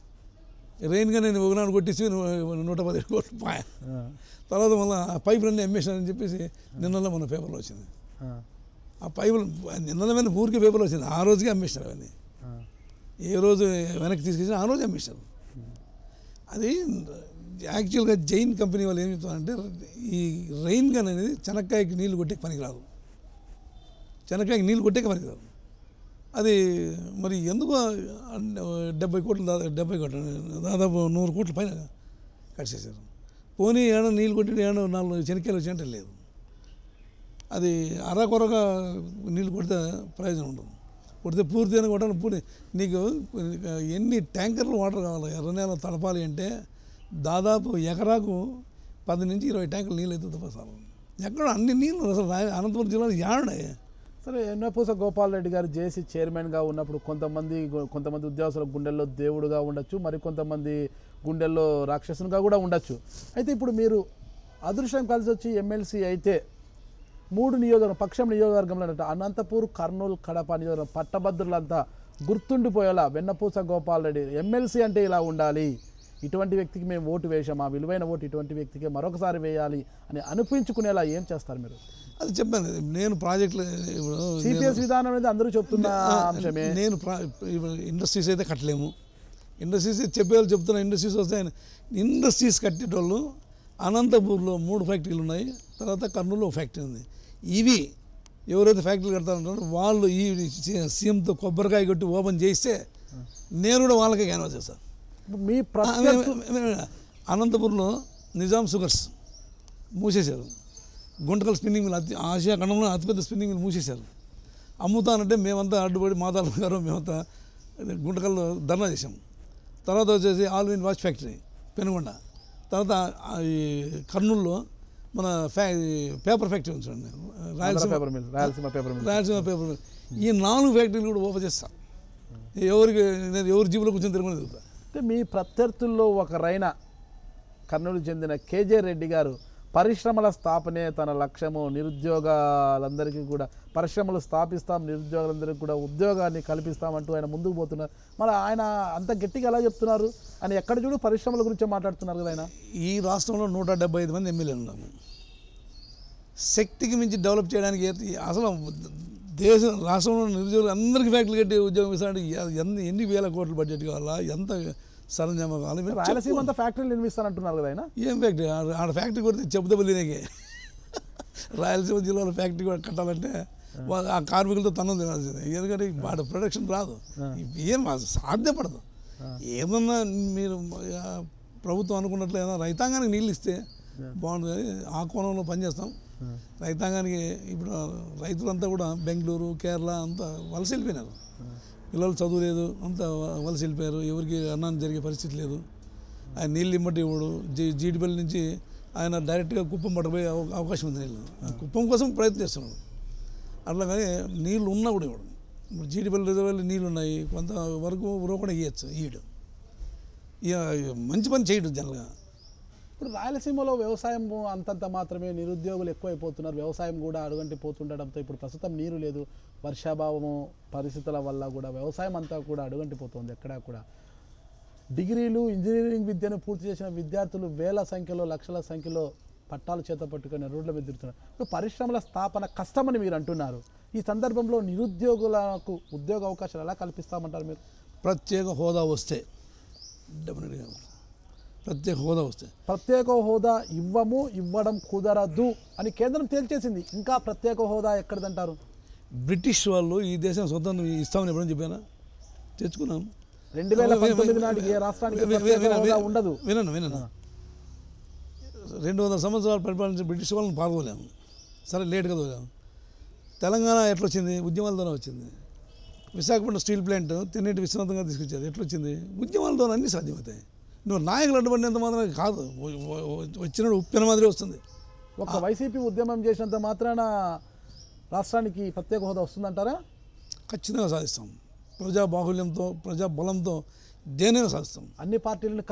Speaker 2: రెయిన్గా నేను ఒకనాడు కొట్టేసి 117 కోట్లు పాయ, తర్వాత మళ్ళీ ఆ పైపులన్నీ అమ్మేశానని చెప్పేసి నిన్నలో మన పేపర్లో వచ్చింది. ఆ పైపులు నిన్నమైన ఊరికే పేపర్లో వచ్చింది, ఆ రోజుకే అమ్మేశారు అవన్నీ. ఏ రోజు వెనక్కి తీసుకొచ్చినా ఆ రోజు అమ్మేశారు. అది యాక్చువల్గా జైన్ కంపెనీ వాళ్ళు ఏం చెప్తారంటే, ఈ రెయిన్ గన్ అనేది చెనక్కాయకి నీళ్లు కొట్టే పనికిరాదు, చెనక్కాయకి నీళ్ళు కొట్టే పనికిరాదు. అది మరి ఎందుకు 70 కోట్లు దాదాపు 100 కోట్ల పైన కట్ చేశారు. పోనీ ఏడో నీళ్ళు కొట్టి ఏడో 4 చెనక్కాయలు వచ్చాయంటే లేదు. అది అరకొరగా నీళ్ళు కొడితే ప్రయోజనం ఉండదు. కొడితే పూర్తిగా కొట్టాలి. నీకు ఎన్ని ట్యాంకర్లు వాటర్ కావాలి ఎర్ర నేల తడపాలి అంటే దాదాపు ఎకరాకు 10 నుంచి 20 ట్యాంకులు నీళ్ళు అయితే తప్పసాలు. ఎక్కడ అన్ని నీళ్ళు అసలు అనంతపురం జిల్లాలో ఏడాయి.
Speaker 1: సరే, వెన్నపూస గోపాల్ రెడ్డి గారు జేసీ చైర్మన్గా ఉన్నప్పుడు కొంతమంది ఉద్యోగస్తుల గుండెల్లో దేవుడుగా ఉండొచ్చు, మరి కొంతమంది గుండెల్లో రాక్షసునిగా కూడా ఉండొచ్చు. అయితే ఇప్పుడు మీరు అదృష్టం కలిసి వచ్చి ఎమ్మెల్సీ అయితే 3 నియోజకవర్గం పక్షం నియోజకవర్గంలో అనంతపూర్, కర్నూలు, కడప నియోజకవర్గం పట్టభద్రులంతా గుర్తుండిపోయేలా వెన్నపూస గోపాల్ రెడ్డి ఎమ్మెల్సీ అంటే ఇలా ఉండాలి, ఇటువంటి వ్యక్తికి మేము ఓటు వేసాం, ఆ విలువైన ఓటు ఇటువంటి వ్యక్తికి మరొకసారి వేయాలి అని అనిపించుకునేలా ఏం చేస్తారు మీరు?
Speaker 2: అది చెప్పాను, నేను ప్రాజెక్టులు ఇప్పుడు
Speaker 1: సిపిఎస్ విధానం అనేది అందరూ చెప్తున్న అంశమే.
Speaker 2: నేను ఇండస్ట్రీస్ అయితే కట్టలేము, ఇండస్ట్రీస్ చెప్పేవాళ్ళు చెప్తున్నా, ఇండస్ట్రీస్ వస్తాయని. ఇండస్ట్రీస్ కట్టేటోళ్ళు అనంతపూర్లో 3 ఫ్యాక్టరీలు ఉన్నాయి, తర్వాత కర్నూలులో 1 ఫ్యాక్టరీ ఉంది. ఇవి ఎవరైతే ఫ్యాక్టరీలు కడతారంటారో వాళ్ళు ఈ సీఎంతో కొబ్బరికాయ కొట్టి ఓపెన్ చేస్తే నేను కూడా వాళ్ళకే క్యాన్వాస్ చేస్తాను.
Speaker 1: మీ
Speaker 2: అనంతపూర్లో నిజాం షుగర్స్ మూసేశారు, గుంటకల్ స్పిన్నింగ్ మిల్ ఆసియా ఖండంలో అతిపెద్ద స్పిన్నింగ్ మిల్ మూసేశారు. అమ్ముతానంటే మేమంతా అడ్డుపడి మాతాల గారు మేమంతా గుంటకల్లో ధర్నా చేసాం. తర్వాత వచ్చేసి ఆల్విన్ వాచ్ ఫ్యాక్టరీ పెనుగొండ, తర్వాత ఈ కర్నూలులో మన పేపర్ ఫ్యాక్టరీ ఉంది చూడండి, రాయలసీమ పేపర్ మిల్. ఈ 4 ఫ్యాక్టరీలు కూడా ఓపెన్ చేస్తాను. ఎవరి జీబులో కూర్చొని తిరుగుని తిరుగుతా.
Speaker 1: అంటే మీ ప్రత్యర్థుల్లో ఒకరైన కర్నూలు చెందిన కేజే రెడ్డి గారు పరిశ్రమల స్థాపనే తన లక్ష్యము, నిరుద్యోగాలందరికీ కూడా పరిశ్రమలు స్థాపిస్తాం, నిరుద్యోగులందరికీ కూడా ఉద్యోగాన్ని కల్పిస్తామంటూ ఆయన ముందుకు పోతున్నారు. మరి ఆయన అంత గట్టిగా ఎలా చెప్తున్నారు? ఆయన ఎక్కడ చూడు పరిశ్రమల గురించి మాట్లాడుతున్నారు కదా. ఆయన
Speaker 2: ఈ రాష్ట్రంలో 175 మంది ఎమ్మెల్యేలు ఉన్నాము. శక్తికి మించి డెవలప్ చేయడానికి అసలు రాష్ట్రంలో నిరుద్యోగులు అందరికీ ఫ్యాక్టరీలు కట్టి ఉద్యోగం ఇస్తానికి ఎన్ని వేల కోట్ల బడ్జెట్ కావాలా, ఎంత సరంజామా కావాలి?
Speaker 1: రాయలసీమ అంతా ఫ్యాక్టరీలు నిర్మిస్తానంటున్నారు కదా ఆయన.
Speaker 2: ఏం ఫ్యాక్టరీ? ఆడ ఫ్యాక్టరీ కొడితే చెబుదబలినేకే. రాయలసీమ జిల్లాలో ఫ్యాక్టరీ కూడా కట్టాలంటే ఆ కార్మికులతో తన్నం తినాల్సిందే, ఎందుకంటే వాడు ప్రొడక్షన్ రాదు, ఏం సాధ్యపడదు. ఏమన్నా మీరు ప్రభుత్వం అనుకున్నట్లు ఏదైనా రైతాంగానికి నీళ్ళు ఇస్తే బాగుంటుంది. ఆ కోణంలో పనిచేస్తాం. రైతాంగానికి ఇప్పుడు రైతులంతా కూడా బెంగళూరు, కేరళ అంతా వలస వెళ్ళిపోయినారు. పిల్లలు చదువు లేదు, అంతా వలస వెళ్ళిపోయారు. ఎవరికి అన్నాన్ని జరిగే పరిస్థితి లేదు. ఆయన నీళ్ళు ఇమ్మటి ఇవ్వడు. జీడిపల్లి నుంచి ఆయన డైరెక్ట్గా కుప్పం పట్టబోయే అవకాశం ఉంది. నీళ్ళు కుప్పం కోసం ప్రయత్నం చేస్తున్నాడు. అట్లా కానీ నీళ్ళు ఉన్నా కూడా ఇవ్వడు. ఇప్పుడు జీడిపల్లి రిజర్వాయర్లు నీళ్ళు ఉన్నాయి, కొంతవరకు కూడా ఇవ్వచ్చు. ఈడు ఇక మంచి పని చేయడు జనరల్గా.
Speaker 1: ఇప్పుడు రాయలసీమలో వ్యవసాయం అంతంత మాత్రమే, నిరుద్యోగులు ఎక్కువైపోతున్నారు, వ్యవసాయం కూడా అడుగంటి పోతుండడంతో ఇప్పుడు ప్రస్తుతం నీరు లేదు, వర్షాభావము పరిస్థితుల వల్ల కూడా వ్యవసాయం అంతా కూడా అడుగంటిపోతుంది. ఎక్కడా కూడా డిగ్రీలు, ఇంజనీరింగ్ విద్యను పూర్తి చేసిన విద్యార్థులు వేల సంఖ్యలో, లక్షల సంఖ్యలో పట్టాలు చేత పట్టుకుని రోడ్ల మీద తిరుగుతున్నారు. ఇప్పుడు పరిశ్రమల స్థాపన కష్టమని మీరు అంటున్నారు. ఈ సందర్భంలో నిరుద్యోగులకు ఉద్యోగ అవకాశాలు ఎలా కల్పిస్తామంటారు మీరు?
Speaker 2: ప్రత్యేక హోదా వస్తే, డెఫినెట్గా ప్రత్యేక హోదా వస్తే.
Speaker 1: ప్రత్యేక హోదా ఇవ్వడం కుదరదు అని కేంద్రం తేల్చేసింది. ఇంకా ప్రత్యేక హోదా ఎక్కడిదంటారు?
Speaker 2: బ్రిటిష్ వాళ్ళు ఈ దేశం స్వతంత్రం ఇస్తామని ఎప్పుడని చెప్పానా? తెచ్చుకున్నాం.
Speaker 1: 2019 నాటికి ఏ రాష్ట్రానికి ఉండదు.
Speaker 2: వినను 200 సంవత్సరాలు పరిపాలించిన బ్రిటిష్ వాళ్ళని పాల్గొలేము. సరే లేట్గా తోలాము. తెలంగాణ ఎట్లొచ్చింది? ఉద్యమాల ద్వారా వచ్చింది. విశాఖపట్నం స్టీల్ ప్లాంట్ తిన్నేటి విశ్వనాథంగా తీసుకొచ్చారు. ఎట్లొచ్చింది? ఉద్యమాల ద్వారా అన్నీ సాధ్యమవుతాయి. నువ్వు నాయకులు అడ్డుపడినంత మాత్రం కాదు, వచ్చినప్పుడు ఉప్పిన మాదిరి వస్తుంది.
Speaker 1: ఒక వైసీపీ ఉద్యమం చేసినంత మాత్రాన రాష్ట్రానికి ప్రత్యేక హోదా వస్తుందంటారా?
Speaker 2: ఖచ్చితంగా సాధిస్తాం. ప్రజా బాహుల్యంతో ప్రజా బలంతో దేనైనా సాధిస్తాం.
Speaker 1: అన్ని పార్టీలను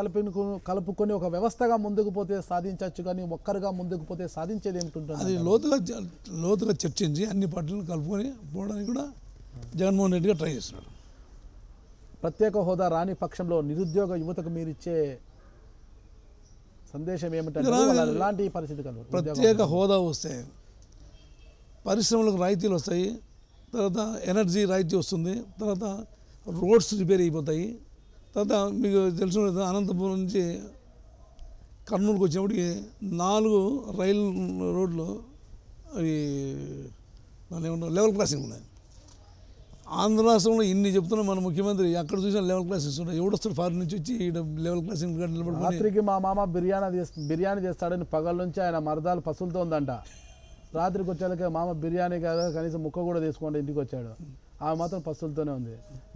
Speaker 1: కలుపుకొని ఒక వ్యవస్థగా ముందుకు పోతే సాధించవచ్చు, కానీ ఒక్కరుగా ముందుకు పోతే సాధించేది ఏమిటి?
Speaker 2: అది లోతుగా చర్చించి అన్ని పార్టీలను కలుపుకొని పోవడానికి కూడా జగన్మోహన్ రెడ్డి గారు ట్రై చేస్తున్నాడు.
Speaker 1: ప్రత్యేక హోదా రాని పక్షంలో నిరుద్యోగ యువతకు మీరు ఇచ్చే సందేశం ఏమిటంటే ఎలాంటి పరిస్థితి కలదు?
Speaker 2: ప్రత్యేక హోదా వస్తే పరిశ్రమలకు రాయితీలు వస్తాయి, తర్వాత ఎనర్జీ రాయితీ వస్తుంది, తర్వాత రోడ్స్ రిపేర్ అయిపోతాయి, తర్వాత మీకు తెలిసిన అనంతపురం నుంచి కర్నూలుకి వచ్చినప్పటికి 4 రైలు రోడ్లు అవి దాని ఏమన్నా లెవెల్ క్రాసింగ్ ఉన్నాయి. ఆంధ్ర రాష్ట్రంలో ఇన్ని చెప్తున్నా మన ముఖ్యమంత్రి ఎక్కడ చూసినా లెవెల్ క్లాసింగ్స్ ఉన్నాయి. ఎవడొస్తాడు ఫారిన్ నుంచి వచ్చి లెవెల్ క్లాసింగ్ నిలబడుకొని
Speaker 1: రాత్రికి మా మామ బిర్యానీ చేస్తాడని పగల నుంచి ఆయన మరదాలు పసులతో ఉందంట. రాత్రికి వచ్చేళ్ళకి మామ బిర్యానీ కాదు కనీసం ముక్క కూడా తీసుకోండి ఇంటికి వచ్చాడు. ఆ మాత్రం పసులతోనే ఉంది.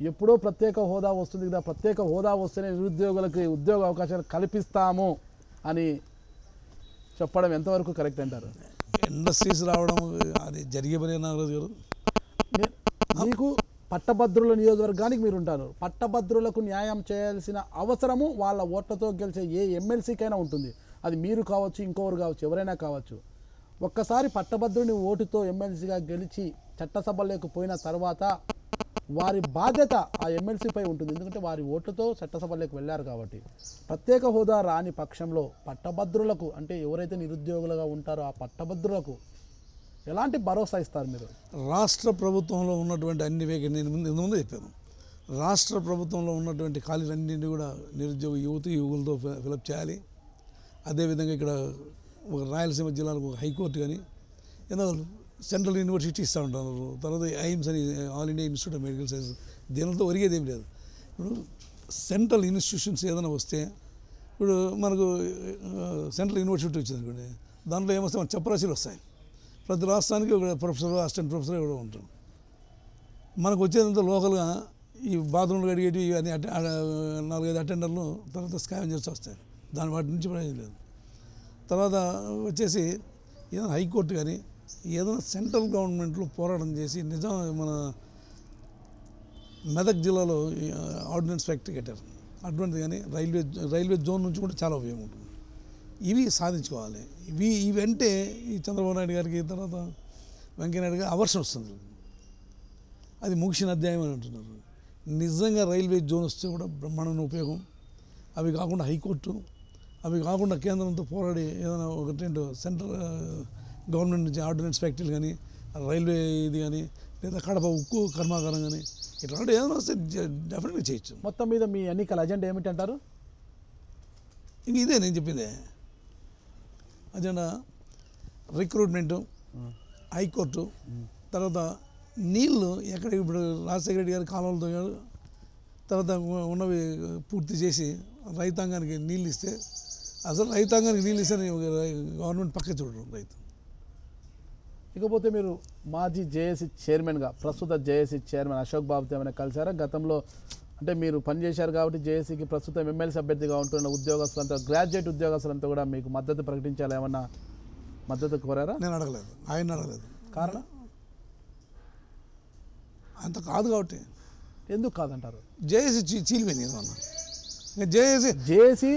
Speaker 1: ఎప్పుడో ప్రత్యేక హోదా వస్తుంది కదా, ప్రత్యేక హోదా వస్తేనే నిరుద్యోగులకి ఉద్యోగ అవకాశాలు కల్పిస్తాము అని చెప్పడం ఎంతవరకు కరెక్ట్ అంటారు?
Speaker 2: ఇండస్ట్రీస్ రావడం అది జరిగే పని నాగరాజు గారు.
Speaker 1: మీకు పట్టభద్రుల నియోజకవర్గానికి మీరు ఉంటారు. పట్టభద్రులకు న్యాయం చేయాల్సిన అవసరము వాళ్ళ ఓట్లతో గెలిచే ఏ ఎమ్మెల్సీకైనా ఉంటుంది. అది మీరు కావచ్చు, ఇంకొకరు కావచ్చు, ఎవరైనా కావచ్చు. ఒక్కసారి పట్టభద్రుని ఓటుతో ఎమ్మెల్సీగా గెలిచి చట్టసభలోకి పోయిన తర్వాత వారి బాధ్యత ఆ ఎమ్మెల్సీపై ఉంటుంది. ఎందుకంటే వారి ఓట్లతో చట్టసభలోకి వెళ్ళారు కాబట్టి. ప్రత్యేక హోదా రాని పక్షంలో పట్టభద్రులకు, అంటే ఎవరైతే నిరుద్యోగులుగా ఉంటారో ఆ పట్టభద్రులకు ఎలాంటి భరోసా ఇస్తారు మీరు?
Speaker 2: రాష్ట్ర ప్రభుత్వంలో ఉన్నటువంటి అన్ని నేను ముందు చెప్పాను, రాష్ట్ర ప్రభుత్వంలో ఉన్నటువంటి ఖాళీలన్నింటినీ కూడా నిరుద్యోగ యువకులతో ఫిలప్ చేయాలి. అదేవిధంగా ఇక్కడ ఒక రాయలసీమ జిల్లాలకు ఒక హైకోర్టు కానీ ఏదో సెంట్రల్ యూనివర్సిటీ ఇస్తూ ఉంటారు, తర్వాత ఐఎమ్స్ అని all India institute of medical science, దీనితో ఒరిగేది ఏం లేదు. ఇప్పుడు సెంట్రల్ ఇన్స్టిట్యూషన్స్ ఏదైనా వస్తే, ఇప్పుడు మనకు సెంట్రల్ యూనివర్సిటీ వచ్చింది అనుకోండి, దాంట్లో ఏమొస్తే మన చపరాశీలు వస్తాయి. ప్రతి రాష్ట్రానికి ఒక ప్రొఫెసర్, అసిస్టెంట్ ప్రొఫెసర్ కూడా ఉంటారు. మనకు వచ్చేదంతా లోకల్గా ఈ బాత్రూమ్లు కడిగేటి అని 4-5 అటెండర్లు, తర్వాత స్కావెంజర్స్ వస్తాయి. వాటి నుంచి ప్రయోజనం లేదు. తర్వాత వచ్చేసి ఏదైనా హైకోర్టు కానీ ఏదైనా సెంట్రల్ గవర్నమెంట్లో పోరాటం చేసి మన మెదక్ జిల్లాలో ఆర్డినెన్స్ ఫ్యాక్టరీ కట్టారు, అటువంటిది కానీ రైల్వే జోన్ నుంచి కూడా చాలా ఉపయోగం ఉంటుంది. ఇవి సాధించుకోవాలి. ఇవంటే ఈ చంద్రబాబు నాయుడు గారికి, తర్వాత వెంకయ్యనాయుడు గారికి అవర్షం వస్తుంది. అది ముగిసిన అధ్యాయం అని అంటున్నారు. నిజంగా రైల్వే జోన్ వస్తే కూడా బ్రహ్మాండమైన ఉపయోగం. అవి కాకుండా హైకోర్టు, అవి కాకుండా కేంద్రంతో పోరాడి ఏదైనా 1-2 సెంట్రల్ గవర్నమెంట్ నుంచి ఆర్డినెన్స్ ఫ్యాక్టరీలు కానీ, రైల్వే ఇది కానీ, లేదా కడప ఉక్కు కర్మాగారం కానీ, ఇట్లాంటి ఏదైనా వస్తే డెఫినెట్గా చేయొచ్చు.
Speaker 1: మొత్తం మీద మీ ఎన్నికల అజెండా ఏమిటంటారు?
Speaker 2: ఇంక ఇదే నేను చెప్పిందే అజెండా. రిక్రూట్మెంటు, హైకోర్టు, తర్వాత నీళ్లు ఎక్కడ ఇప్పుడు రాజశేఖర రెడ్డి గారి కాలువలతో తర్వాత ఉన్నవి పూర్తి చేసి రైతాంగానికి నీళ్ళు ఇస్తే, అసలు రైతాంగానికి నీళ్ళు ఇస్తే గవర్నమెంట్ పక్క చూడరు రైతు.
Speaker 1: ఇకపోతే మీరు మాజీ జేఏసీ చైర్మన్గా, ప్రస్తుత జేఏసీ చైర్మన్ అశోక్ బాబుతో ఏమైనా కలిసారా? గతంలో అంటే మీరు పనిచేశారు కాబట్టి జేఏసీకి ప్రస్తుతం ఎమ్మెల్సీ అభ్యర్థిగా ఉంటున్న ఉద్యోగస్తులంతా, గ్రాడ్యుయేట్ ఉద్యోగస్తులంతా కూడా మీకు మద్దతు ప్రకటించాలి, ఏమన్నా మద్దతు కోరారా?
Speaker 2: నేను అడగలేదు, ఆయన అడగలేదు.
Speaker 1: కారణం
Speaker 2: అంత కాదు కాబట్టి.
Speaker 1: ఎందుకు కాదంటారు?
Speaker 2: జేఏసీ చీలిపోయింది ఏమన్నా.
Speaker 1: జేఏసీ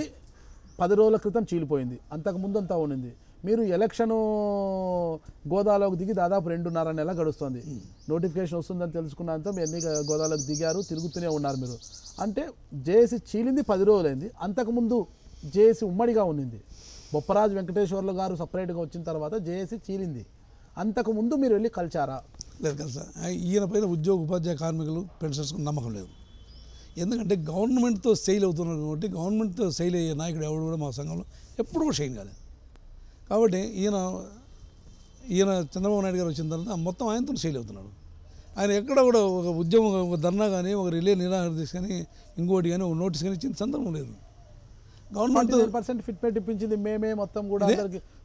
Speaker 1: 10 రోజుల క్రితం చీలిపోయింది, అంతకుముందు అంతా ఉండింది. మీరు ఎలక్షను గోదాలోకి దిగి దాదాపు 2.5 నెలలు గడుస్తుంది. నోటిఫికేషన్ వస్తుందని తెలుసుకున్నంత మీ అన్ని గోదాలోకి దిగారు, తిరుగుతూనే ఉన్నారు మీరు. అంటే జేఏసీ చీలింది 10 రోజులైంది. అంతకుముందు జేఏసీ ఉమ్మడిగా ఉండింది. బొప్పరాజు వెంకటేశ్వర్లు గారు సపరేట్గా వచ్చిన తర్వాత జేఏసీ చీలింది. అంతకుముందు మీరు వెళ్ళి కలిచారా?
Speaker 2: లేదు కలిసా. ఈయన పైన ఉపాధ్యాయ కార్మికులు పెన్షన్స్కు నమ్మకం లేదు. ఎందుకంటే గవర్నమెంట్తో సెయిల్ అవుతున్నారు కాబట్టి, గవర్నమెంట్తో సెయిల్ అయ్యే నాయకుడు ఎవడు కూడా మా సంఘంలో ఎప్పుడు కూడా షైన్ కాలేదు. కాబట్టి ఈయన చంద్రబాబు నాయుడు గారు వచ్చిన తర్వాత మొత్తం ఆయనతో సెయిల్ అవుతున్నాడు. ఆయన ఎక్కడ కూడా ఒక ఉద్యమం, ఒక ధర్నా కానీ, ఒక రిలే నిరాహారదీక్ష కానీ, ఇంకోటి కానీ, ఒక నోటీస్ కానీ ఇచ్చిన సందర్భం లేదు.
Speaker 1: గవర్నమెంట్ 49% ఫిట్మెంట్ ఇప్పించింది మేమే, మొత్తం కూడా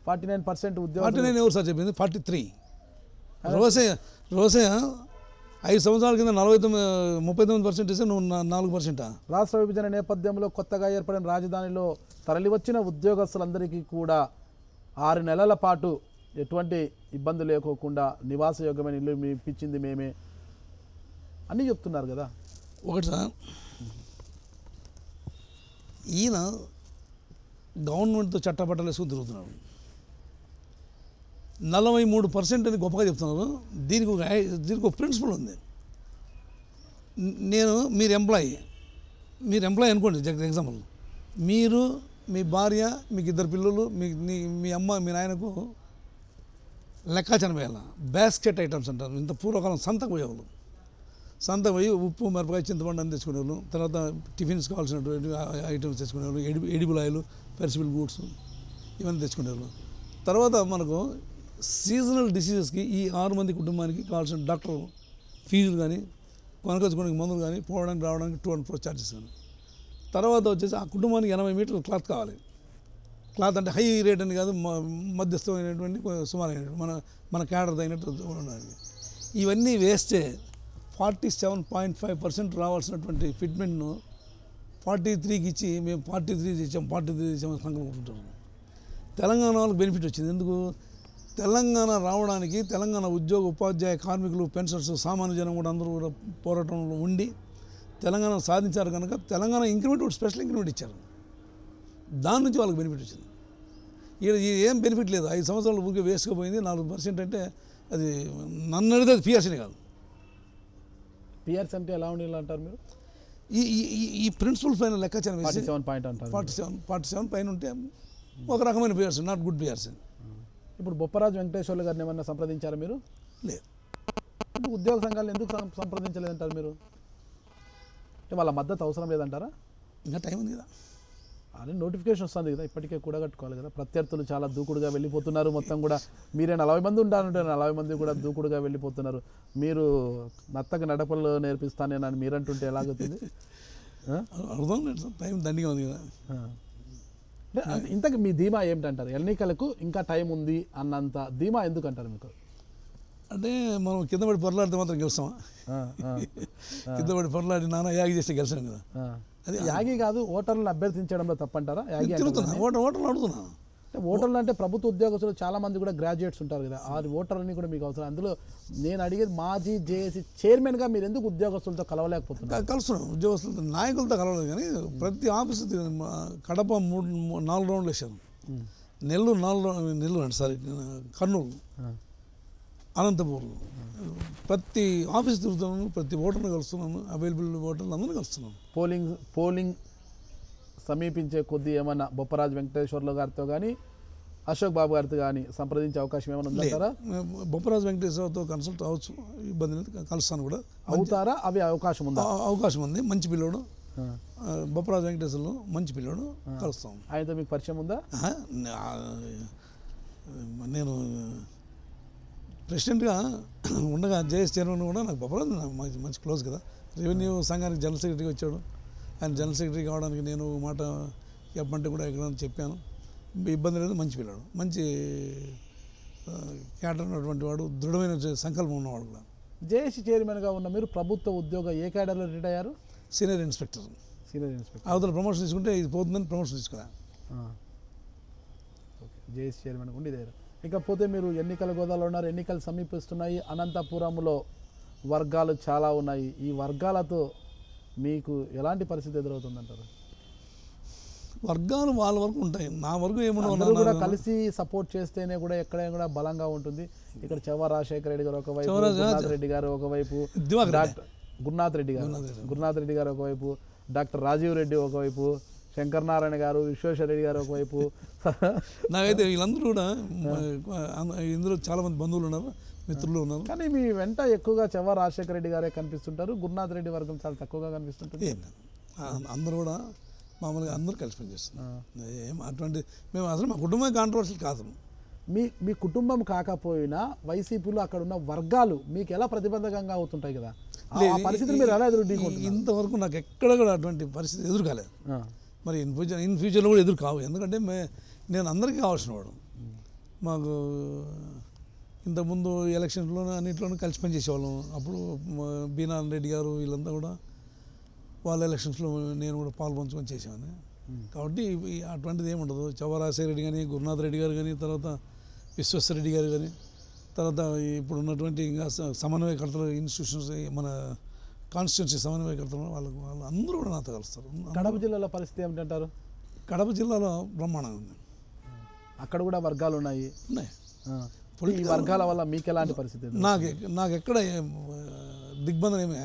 Speaker 1: 49% ఉద్యోగం.
Speaker 2: 49 ఎవరు సార్ చెప్పింది? 43. రోసే 5 సంవత్సరాల కింద 39% ఇస్తే నువ్వు 4%.
Speaker 1: రాష్ట్ర విభజన నేపథ్యంలో కొత్తగా ఏర్పడిన రాజధానిలో తరలివచ్చిన ఉద్యోగస్తులందరికీ కూడా 6 నెలల పాటు ఎటువంటి ఇబ్బంది లేకోకుండా నివాసయోగ్యమైన ఇల్లు ఇప్పించింది మేమే అని చెప్తున్నారు కదా.
Speaker 2: ఒకటి సార్, ఈయన గవర్నమెంట్తో చట్టపట్టాలు వేసుకుని తిరుగుతున్నాడు. 43% అని గొప్పగా చెప్తున్నారు. దీనికి ఒక ప్రిన్సిపల్ ఉంది. మీరు ఎంప్లాయీ అనుకోండి, ఎగ్జాంపుల్ మీరు, మీ భార్య, మీకు 2 పిల్లలు, మీ అమ్మ, మీ నాయనకు లెక్కాచరణ వేయాల. బాస్కెట్ ఐటమ్స్ అంటారు. ఇంత పూర్వకాలం సంతకు పోయేవాళ్ళు. సంతకు పోయి ఉప్పు, మిరపకాయ, చింతపండు అని తెచ్చుకునేవాళ్ళు. తర్వాత టిఫిన్స్ కావాల్సినటువంటి ఐటమ్స్ తెచ్చుకునేవాళ్ళు. ఎడిబుల్ ఆయిల్, పెర్సిబుల్ గూడ్స్ ఇవన్నీ తెచ్చుకునేవాళ్ళు. తర్వాత మనకు సీజనల్ డిసీజెస్కి ఈ 6 మంది కుటుంబానికి కావాల్సిన డాక్టర్ ఫీజులు కానీ, కొనుకొచ్చుకోవడానికి మందులు కానీ, పోవడానికి రావడానికి 200 ఛార్జెస్ కానీ. తర్వాత వచ్చేసి ఆ కుటుంబానికి 80 మీటర్ల క్లాత్ కావాలి. క్లాత్ అంటే హై రేట్ అని కాదు, మధ్యస్థమైనటువంటి సుమారైనటువంటి మన క్యాడర్ తగినట్టు ఉండాలి. ఇవన్నీ వేస్తే 47.5% రావాల్సినటువంటి ఫిట్మెంట్ను 43కి ఇచ్చి మేము 43 ఇచ్చామని సంకల్పించుకుంటాము. తెలంగాణ వాళ్ళకి బెనిఫిట్ వచ్చింది. ఎందుకు? తెలంగాణ రావడానికి తెలంగాణ ఉద్యోగ, ఉపాధ్యాయ, కార్మికులు, పెన్షనర్స్, సామాన్య జనం కూడా అందరూ కూడా పోరాటంలో ఉండి తెలంగాణ సాధించారు కనుక తెలంగాణ ఇంక్రిమెంట్ ఒకటి స్పెషల్ ఇంక్రిమెంట్ ఇచ్చారు. దాని నుంచి వాళ్ళకి బెనిఫిట్ వచ్చింది. ఏం బెనిఫిట్ లేదు. 5 సంవత్సరాలు ఊరికే వేస్ట్గా పోయింది. 4% అంటే అది నన్ను అడిగితే అది పిఆర్సీనే కాదు.
Speaker 1: పిఆర్సీ అంటే ఎలా ఉండాలి అంటారు మీరు?
Speaker 2: ఈ ప్రిన్సిపల్ పైన లెక్కాచారం
Speaker 1: 47
Speaker 2: పైన ఉంటే ఒక రకమైన పిఆర్సీ, నాట్ గుడ్ పిఆర్సీ.
Speaker 1: ఇప్పుడు బొప్పరాజు వెంకటేశ్వర్లు గారిని ఏమన్నా సంప్రదించారా మీరు?
Speaker 2: లేదు.
Speaker 1: ఇప్పుడు ఉద్యోగ సంఘాలను ఎందుకు సంప్రదించలేదంటారు మీరు? అంటే వాళ్ళ మద్దతు అవసరం లేదంటారా?
Speaker 2: ఇంకా టైం ఉంది కదా.
Speaker 1: అదే నోటిఫికేషన్ వస్తుంది కదా, ఇప్పటికే కూడగట్టుకోవాలి కదా. ప్రత్యర్థులు చాలా దూకుడుగా వెళ్ళిపోతున్నారు. మొత్తం కూడా మీరే 40 మంది ఉంటారంటే 40 మంది కూడా దూకుడుగా వెళ్ళిపోతున్నారు. మీరు నత్తకు నడపలు నేర్పిస్తానేనని మీరంటుంటే ఎలాగవుతుంది?
Speaker 2: అర్థం లేదు సార్, టైం దండిగా ఉంది కదా.
Speaker 1: ఇంతకు మీ ధీమా ఏమిటంటారు? ఎన్నికలకు ఇంకా టైం ఉంది అన్నంత ధీమా ఎందుకంటారు మీకు?
Speaker 2: అంటే మనం కింద పడి పొరలాడితే మాత్రం గెలుస్తామా? కింద పడి పొరలాడి నాన్న యాగి చేస్తే గెలిచాం కదా.
Speaker 1: అది యాగి కాదు, ఓటర్లను అభ్యర్థించడంలో తప్పంటారా? యాగి
Speaker 2: ఓటర్లు అడుగుతున్నా.
Speaker 1: అంటే ఓటర్లు అంటే ప్రభుత్వ ఉద్యోగస్తులు చాలా మంది కూడా గ్రాడ్యుయేట్స్ ఉంటారు కదా, ఆ ఓటర్లని కూడా మీకు అవసరం. అందులో నేను అడిగేది మాజీ జేఏసీ చైర్మన్గా మీరు ఎందుకు ఉద్యోగస్తులతో కలవలేకపోతున్నారు?
Speaker 2: కలుస్తున్నాం, ఉద్యోగస్తులతో, నాయకులతో కలవలేదు. కానీ ప్రతి ఆఫీస్ కడప 4 రౌండ్లు వేసాను. నెల్లూరు అంటే సారీ కర్నూలు, అనంతపూర్, ప్రతి ఆఫీస్ తిరుగుతున్నాను, ప్రతి ఓటర్ని కలుస్తున్నాను, అవైలబుల్ ఓటర్లు అందరినీ కలుస్తున్నాను.
Speaker 1: పోలింగ్ సమీపించే కొద్దీ ఏమన్నా బొప్పరాజు వెంకటేశ్వర్లు గారితో కానీ అశోక్ బాబు గారితో కానీ సంప్రదించే అవకాశం ఏమైనా ఉందంటారా?
Speaker 2: బొప్పరాజు వెంకటేశ్వర్తో కన్సల్ట్ అవ్వచ్చు, ఇబ్బంది లేదు, కలుస్తాను కూడా.
Speaker 1: అవుతారా? అవి అవకాశం ఉందా?
Speaker 2: అవకాశం ఉంది. మంచి పిల్లోడు బొప్పరాజు వెంకటేశ్వర్లు, మంచి పిల్లోడు, కలుస్తాం.
Speaker 1: ఆయనతో మీకు పరిచయం ఉందా?
Speaker 2: నేను ప్రెసిడెంట్గా ఉండగా జేఎస్ చైర్మన్ కూడా నాకు బొప్పరాజు మంచి క్లోజ్ కదా. రెవెన్యూ సంఘానికి జనరల్ సెక్రటరీగా వచ్చాడు. ఆయన జనరల్ సెక్రటరీ కావడానికి నేను మాట చెప్పమంటే కూడా ఎక్కడ చెప్పాను. ఇబ్బంది లేదు, మంచి పిల్లాడు, మంచి క్యాడర్ ఉన్నటువంటి వాడు, దృఢమైన సంకల్పం ఉన్నవాడు కూడా.
Speaker 1: జేఏసీ చైర్మన్గా ఉన్న మీరు ప్రభుత్వ ఉద్యోగ ఏ క్యాడర్లో రిటైర్ అయ్యారు?
Speaker 2: Senior inspector. అవతల ప్రమోషన్ తీసుకుంటే ఇది పోతుందని ప్రమోషన్ తీసుకురా.
Speaker 1: ఓకే, జేఏసీ చైర్మన్ ఉండి ఇదే. ఇకపోతే మీరు ఎన్నికల గోదాలో ఉన్నారు, ఎన్నికలు సమీపిస్తున్నాయి. అనంతపురంలో వర్గాలు చాలా ఉన్నాయి. ఈ వర్గాలతో మీకు ఎలాంటి పరిస్థితి ఎదురవుతుందంటారు?
Speaker 2: వర్గాలు వాళ్ళ వరకు ఉంటాయి, నా వరకు
Speaker 1: ఏమన్నా కూడా కలిసి సపోర్ట్ చేస్తేనే కూడా ఎక్కడైనా కూడా బలంగా ఉంటుంది. ఇక్కడ చెవ్వ రాజశేఖర రెడ్డి గారు ఒకవైపు, గురునాథ్ రెడ్డి గారు ఒకవైపు, గురునాథ్ రెడ్డి గారు ఒకవైపు, డాక్టర్ రాజీవ్ రెడ్డి ఒకవైపు, శంకర్ నారాయణ గారు, విశ్వేశ్వర రెడ్డి గారు ఒకవైపు.
Speaker 2: నాకైతే వీళ్ళందరూ కూడా ఇందులో చాలామంది బంధువులు ఉన్నారు, మిత్రులు ఉన్నారు.
Speaker 1: కానీ మీ వెంట ఎక్కువగా చెవ్వ రాజశేఖర రెడ్డి గారే కనిపిస్తుంటారు, గురునాథ్ రెడ్డి వర్గం చాలా తక్కువగా కనిపిస్తుంటుంది.
Speaker 2: అందరూ కూడా మామూలుగా అందరూ కలిసి పనిచేస్తున్నాం. ఏం అటువంటి మేము అసలు మా కుటుంబం కాంట్రవర్సీలు కాదు.
Speaker 1: మీ కుటుంబం కాకపోయినా వైసీపీలో అక్కడ ఉన్న వర్గాలు మీకు ఎలా ప్రతిబంధకంగా అవుతుంటాయి కదా, ఆ పరిస్థితులు మీరు ఎలా ఎదుర్కొంటున్నారు?
Speaker 2: ఇంతవరకు నాకు ఎక్కడ కూడా అటువంటి పరిస్థితి ఎదురు కాలేదు. మరి ఇన్ ఫ్యూచర్లో కూడా ఎదురు కావు. ఎందుకంటే నేను అందరికీ కావాల్సిన వాడు. మాకు ఇంతకుముందు ఎలక్షన్స్లోనూ అన్నింటిలోనూ కలిసి పనిచేసేవాళ్ళం. అప్పుడు బీనారాయణ రెడ్డి గారు వీళ్ళంతా కూడా వాళ్ళ ఎలక్షన్స్లో నేను కూడా పాలు పంచుకొని చేసేవాడిని. కాబట్టి అటువంటిది ఏముండదు. చెవ్వ రాజశేఖర రెడ్డి కానీ, గురునాథ్ రెడ్డి గారు కానీ, తర్వాత విశ్వేశ్వర రెడ్డి గారు కానీ, తర్వాత ఇప్పుడు ఉన్నటువంటి ఇంకా సమన్వయకర్తలు ఇన్స్టిట్యూషన్స్ మన కాన్స్టిట్యున్సీ సమన్వయకర్తలు వాళ్ళు అందరూ కూడా నాతో కలుస్తారు.
Speaker 1: కడప జిల్లాలో పరిస్థితి ఏమిటంటారు?
Speaker 2: కడప జిల్లాలో బ్రహ్మాండంగా ఉంది.
Speaker 1: అక్కడ కూడా వర్గాలు ఉన్నాయి.
Speaker 2: ఉన్నాయి.
Speaker 1: ఈ వర్గాల వల్ల మీకు ఎలాంటి పరిస్థితి?
Speaker 2: నాకు ఎక్కడ దిగ్బంధం ఏమి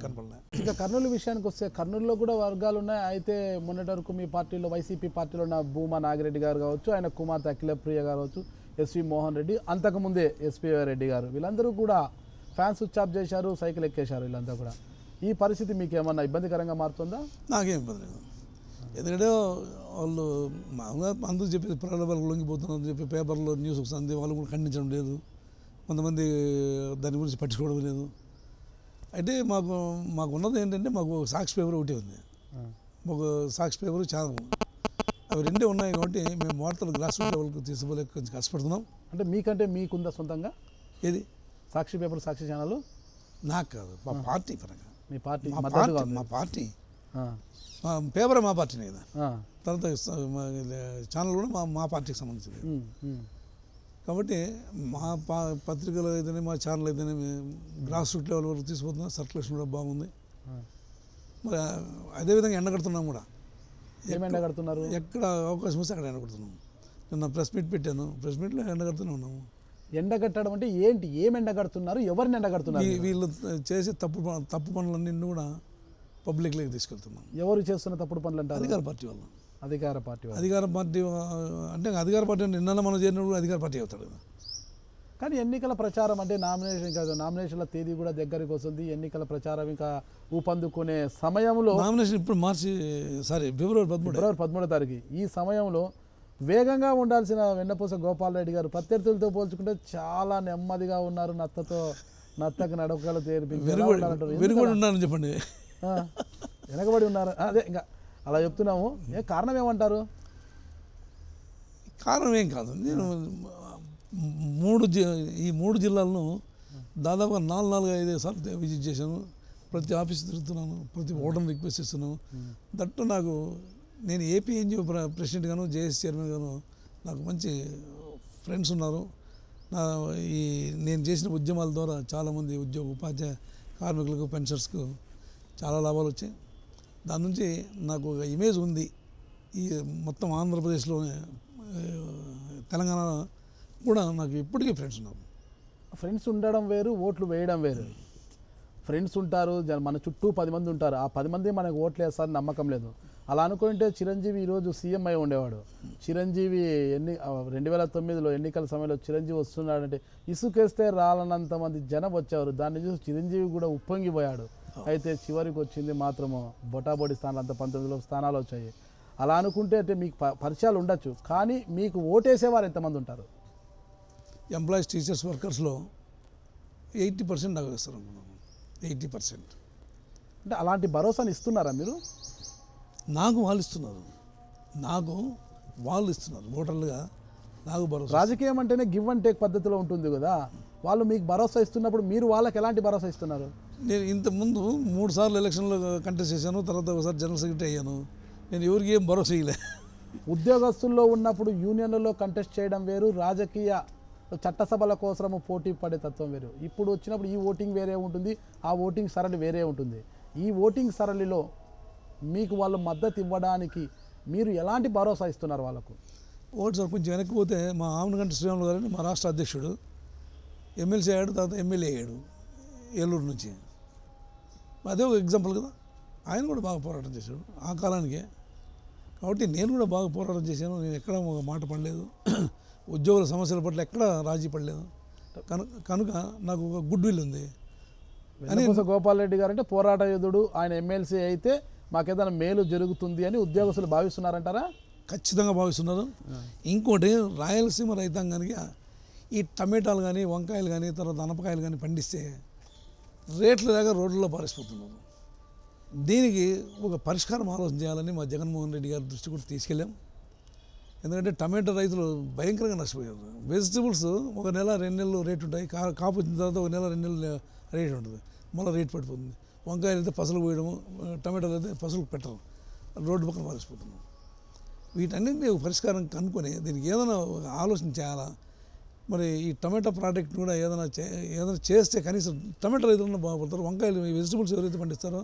Speaker 2: కనపడలేదు.
Speaker 1: ఇంకా కర్నూలు విషయానికి వస్తే కర్నూలులో కూడా వర్గాలు ఉన్నాయి. అయితే మొన్నటి వరకు మీ పార్టీలో వైసీపీ పార్టీలో ఉన్న భూమా నాగిరెడ్డి గారు కావచ్చు, ఆయన కుమార్తె అఖిలప్రియ గారు కావచ్చు, ఎస్వి మోహన్ రెడ్డి, అంతకుముందే ఎస్పీ రెడ్డి గారు, వీళ్ళందరూ కూడా ఫ్యాన్స్ స్విచ్ ఆఫ్ చేశారు, సైకిల్ ఎక్కేశారు. వీళ్ళంతా కూడా ఈ పరిస్థితి మీకు ఏమన్నా ఇబ్బందికరంగా మారుతుందా?
Speaker 2: నాకేం ఇబ్బంది లేదు. ఎందుకంటే వాళ్ళు మామూలుగా అందరూ చెప్పేది ప్రలోభాలకు లొంగిపోతున్నారు చెప్పి పేపర్లో న్యూస్ వస్తుంది, వాళ్ళు కూడా ఖండించడం లేదు, కొంతమంది దాని గురించి పట్టించుకోవడం లేదు. అయితే మాకు ఉన్నది ఏంటంటే మాకు సాక్షి పేపర్ ఒకటి ఉంది, మాకు సాక్షి పేపర్ ఛానల్, అవి రెండే ఉన్నాయి. కాబట్టి మేము వార్తలు గ్రాస్ రూట్ లెవెల్కి తీసుకోలేక కొంచెం కష్టపడుతున్నాం.
Speaker 1: అంటే మీకంటే మీకుందా సొంతంగా
Speaker 2: ఏది
Speaker 1: సాక్షి పేపర్, సాక్షి ఛానల్?
Speaker 2: నాకు కాదు, మా పార్టీ పరంగా.
Speaker 1: మీ పార్టీ
Speaker 2: మా పార్టీ మా పేపరే మా పార్టీనే కదా. తర్వాత ఛానల్ కూడా మా పార్టీకి సంబంధించింది. కాబట్టి మా పత్రికలు అయితేనే మా ఛానల్ అయితేనే గ్రాస్ రూట్ లెవెల్ వరకు తీసుకుపోతున్నాం. సర్క్యులేషన్ కూడా బాగుంది. మరి అదేవిధంగా ఎండగడుతున్నాం కూడా.
Speaker 1: ఏమి ఎండగడుతున్నారు?
Speaker 2: ఎక్కడ అవకాశం వస్తే అక్కడ ఎండగడుతున్నాం. నిన్న ప్రెస్ మీట్ పెట్టాను, ప్రెస్ మీట్లో ఎండగడుతూనే ఉన్నాము.
Speaker 1: ఎండగట్టడం అంటే ఏంటి? ఏం ఎండగడుతున్నారు? ఎవరిని ఎండగడుతున్నారు?
Speaker 2: వీళ్ళు చేసే తప్పు పనులన్నీ కూడా పబ్లిక్లోకి తీసుకెళ్తున్నాం.
Speaker 1: ఎవరు చేస్తున్న తప్పుడు పనులు అంటారు?
Speaker 2: అధికార పార్టీ వల్ల.
Speaker 1: అధికార పార్టీ
Speaker 2: అంటే అధికార పార్టీ నిన్న మనం చేరినప్పుడు అధికార పార్టీ అవుతాడు కదా.
Speaker 1: కానీ ఎన్నికల ప్రచారం అంటే నామినేషన్ కాదు, నామినేషన్ల తేదీ కూడా దగ్గరికి వస్తుంది. ఎన్నికల ప్రచారం ఇంకా ఊపందుకునే సమయంలో
Speaker 2: నామినేషన్ ఇప్పుడు ఫిబ్రవరి
Speaker 1: 13వ తారీఖు ఈ సమయంలో వేగంగా ఉండాల్సిన వెన్నపూస గోపాల్ రెడ్డి గారు ప్రత్యర్థులతో పోల్చుకుంటే చాలా నెమ్మదిగా ఉన్నారు. నత్తకు నడకలు
Speaker 2: ఉన్నారని చెప్పండి,
Speaker 1: వెనకబడి ఉన్నారు. అదే ఇంకా అలా చెప్తున్నాము. కారణం ఏమంటారు?
Speaker 2: కారణం ఏం కాదు. నేను ఈ మూడు జిల్లాలను దాదాపుగా 4-5 సార్లు విజిట్ చేశాను. ప్రతి ఆఫీస్ తిరుగుతున్నాను, ప్రతి ఓటర్ని రిక్వెస్ట్ చేస్తున్నాను. దట్టు నేను ఏపీ ఎన్జిఓ ప్రెసిడెంట్ గాను, జేఎస్ చైర్మన్ గాను నాకు మంచి ఫ్రెండ్స్ ఉన్నారు. నేను చేసిన ఉద్యమాల ద్వారా చాలామంది ఉపాధ్యాయ కార్మికులకు, పెన్షనర్స్కు చాలా లాభాలు వచ్చాయి. దాని నుంచి నాకు ఒక ఇమేజ్ ఉంది. ఈ మొత్తం ఆంధ్రప్రదేశ్లోనే, తెలంగాణ కూడా నాకు ఇప్పటికీ ఫ్రెండ్స్ ఉన్నారు.
Speaker 1: ఫ్రెండ్స్ ఉండడం వేరు, ఓట్లు వేయడం వేరు. ఫ్రెండ్స్ ఉంటారు, మన చుట్టూ 10 మంది ఉంటారు. ఆ 10 మంది మనకు ఓట్లు వేస్తారని నమ్మకం లేదు. అలా అనుకుంటే చిరంజీవి ఈరోజు సీఎం అయి ఉండేవాడు. చిరంజీవి 2009లో ఎన్నికల సమయంలో చిరంజీవి వస్తున్నాడంటే ఇసుకేస్తే రాలనంత మంది జనం వచ్చేవారు. దాన్ని చూసి చిరంజీవి కూడా ఉప్పొంగిపోయాడు. అయితే చివరికి వచ్చింది మాత్రము బొటాబొడి స్థానాలు, అంత 19 స్థానాలు వచ్చాయి. అలా అనుకుంటే అంటే మీకు పరిచయాలు ఉండొచ్చు, కానీ మీకు ఓటేసేవారు ఎంతమంది ఉంటారు?
Speaker 2: ఎంప్లాయీస్, టీచర్స్, వర్కర్స్లో 80% నాకు వేస్తారు అనుకున్నాను. 80%
Speaker 1: అంటే అలాంటి భరోసాని ఇస్తున్నారా మీరు?
Speaker 2: నాకు వాళ్ళు ఇస్తున్నారు ఓటర్లుగా నాకు భరోసా.
Speaker 1: రాజకీయం అంటేనే గివ్ అండ్ టేక్ పద్ధతిలో ఉంటుంది కదా. వాళ్ళు మీకు భరోసా ఇస్తున్నప్పుడు మీరు వాళ్ళకి ఎలాంటి భరోసా ఇస్తున్నారు?
Speaker 2: నేను ఇంతకుముందు 3 సార్లు ఎలక్షన్లో కంటెస్ట్ చేశాను, తర్వాత ఒకసారి జనరల్ సెక్రటరీ అయ్యాను. నేను ఎవరికి ఏం భరోసా ఇవ్వలే.
Speaker 1: ఉద్యోగస్తుల్లో ఉన్నప్పుడు యూనియన్లలో కంటెస్ట్ చేయడం వేరు, రాజకీయ చట్టసభల కోసము పోటీ పడే తత్వం వేరు. ఇప్పుడు వచ్చినప్పుడు ఈ ఓటింగ్ వేరే ఉంటుంది, ఆ ఓటింగ్ సరళి వేరే ఉంటుంది. ఈ ఓటింగ్ సరళిలో మీకు వాళ్ళు మద్దతు ఇవ్వడానికి మీరు ఎలాంటి భరోసా ఇస్తున్నారు వాళ్ళకు?
Speaker 2: సార్ కొంచెం వెనక్కి పోతే మా ఆమనగంటి శ్రీరాములు గారని మా రాష్ట్ర అధ్యక్షుడు ఎమ్మెల్సీ అయ్యాడు, తర్వాత ఎమ్మెల్యే అయ్యాడు ఏలూరు నుంచి. అదే ఒక ఎగ్జాంపుల్ కదా. ఆయన కూడా బాగా పోరాటం చేశాడు ఆ కాలానికే. కాబట్టి నేను కూడా బాగా పోరాటం చేశాను. నేను ఎక్కడ ఒక మాట పడలేదు, ఉద్యోగుల సమస్యల పట్ల ఎక్కడ రాజీ పడలేదు. కనుక నాకు ఒక గుడ్ విల్ ఉంది.
Speaker 1: వెన్నపూస గోపాల్ రెడ్డి గారు అంటే పోరాట యోధుడు, ఆయన ఎమ్మెల్సీ అయితే మాకేదైనా మేలు జరుగుతుంది అని ఉద్యోగస్తులు భావిస్తున్నారంటారా?
Speaker 2: ఖచ్చితంగా భావిస్తున్నారు. ఇంకోటి, రాయలసీమ రైతాంగానికి ఈ టమాటాలు కానీ, వంకాయలు కానీ, తర్వాత అనపకాయలు కానీ పండిస్తే రేట్లు లేక రోడ్లలో పారిపోతున్నారు. దీనికి ఒక పరిష్కారం ఆలోచన చేయాలని మా జగన్మోహన్ రెడ్డి గారి దృష్టి కూడా తీసుకెళ్ళాం. ఎందుకంటే టమాటా రైతులు భయంకరంగా నష్టపోయారు. వెజిటబుల్స్ 1 నెల 2 నెలలు రేటు ఉంటాయి, కాపు వచ్చిన తర్వాత 1 నెల 2 నెలలు రేట్ ఉంటుంది, మళ్ళీ రేట్ పడిపోతుంది. వంకాయలు అయితే పసలు పోయడము, టమాటాలు అయితే పసలు పెట్టరు, రోడ్డు పక్కన పారిపోతున్నాం. వీటన్నింటినీ పరిష్కారం కనుక్కొని దీనికి ఏదైనా ఆలోచన చేయాలా. మరి ఈ టమాటా ప్రోడక్ట్ కూడా ఏదైనా చేస్తే కనీసం టమాటా రైతులను బాగుపడతారు. వంకాయలు ఈ వెజిటబుల్స్ ఎవరైతే పండిస్తారో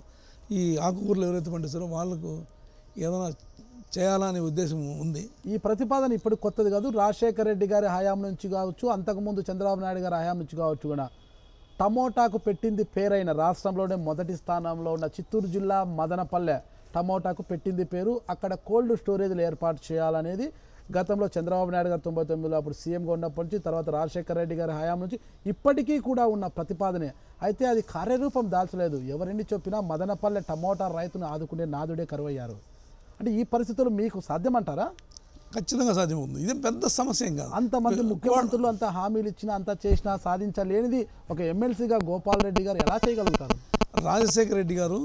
Speaker 2: ఈ ఆకుకూరలు ఎవరైతే పండిస్తారో వాళ్ళకు ఏదైనా చేయాలనే ఉద్దేశం ఉంది.
Speaker 1: ఈ ప్రతిపాదన ఇప్పుడు కొత్తది కాదు. రాజశేఖర రెడ్డి గారి హయాం నుంచి కావచ్చు, అంతకుముందు చంద్రబాబు నాయుడు గారి హయాం నుంచి కావచ్చు కూడా టమోటాకు పెట్టింది పేరైన రాష్ట్రంలోనే మొదటి స్థానంలో ఉన్న చిత్తూరు జిల్లా మదనపల్లె టమోటాకు పెట్టింది పేరు. అక్కడ కోల్డ్ స్టోరేజ్లు ఏర్పాటు చేయాలనేది గతంలో చంద్రబాబు నాయుడు గారు 99లో అప్పుడు సీఎంగా ఉన్నప్పటి నుంచి, తర్వాత రాజశేఖర రెడ్డి గారి హయాం నుంచి ఇప్పటికీ కూడా ఉన్న ప్రతిపాదనే. అయితే అది కార్యరూపం దాల్చలేదు. ఎవరెన్ని చెప్పినా మదనపల్లె టమోటా రైతును ఆదుకునే నాదుడే కరువయ్యారు. అంటే ఈ పరిస్థితులు మీకు సాధ్యమంటారా?
Speaker 2: ఖచ్చితంగా సాధ్యం ఉంది. ఇదేం పెద్ద సమస్య ఏం కాదు.
Speaker 1: అంతమంది ముఖ్యమంత్రులు అంత హామీలు ఇచ్చినా, అంత చేసినా సాధించలేనిది ఒక ఎమ్మెల్సీగా గోపాల్ రెడ్డి గారు ఎలా చేయగలుగుతారు?
Speaker 2: రాజశేఖర రెడ్డి గారు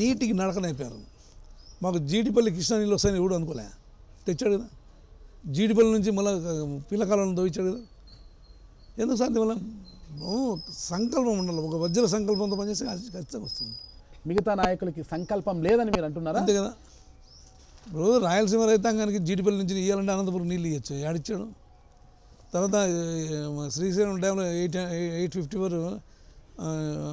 Speaker 2: నీటికి నడకనైపోయారు. మాకు జీడిపల్లి కృష్ణా నీళ్ళు వస్తాయని ఎవడు అనుకోలే, తెచ్చాడు కదా. జీడిపల్లి నుంచి మళ్ళీ పిల్లకాలను దోయించాడు కదా. ఎందుకు సాధ్యం వల్ల సంకల్పం ఉండాలి. ఒక వజ్ర సంకల్పంతో పనిచేస్తే ఖచ్చితంగా వస్తుంది.
Speaker 1: మిగతా నాయకులకి సంకల్పం లేదని మీరు అంటున్నారా?
Speaker 2: అంతే కదా. ఇప్పుడు రాయలసీమ రైతాంగానికి జీడిపల్లి నుంచి ఇవ్వాలంటే అనంతపురం నీళ్ళు ఇవ్వచ్చు, ఆడిచ్చాడు. తర్వాత శ్రీశైలం డ్యాంలో 854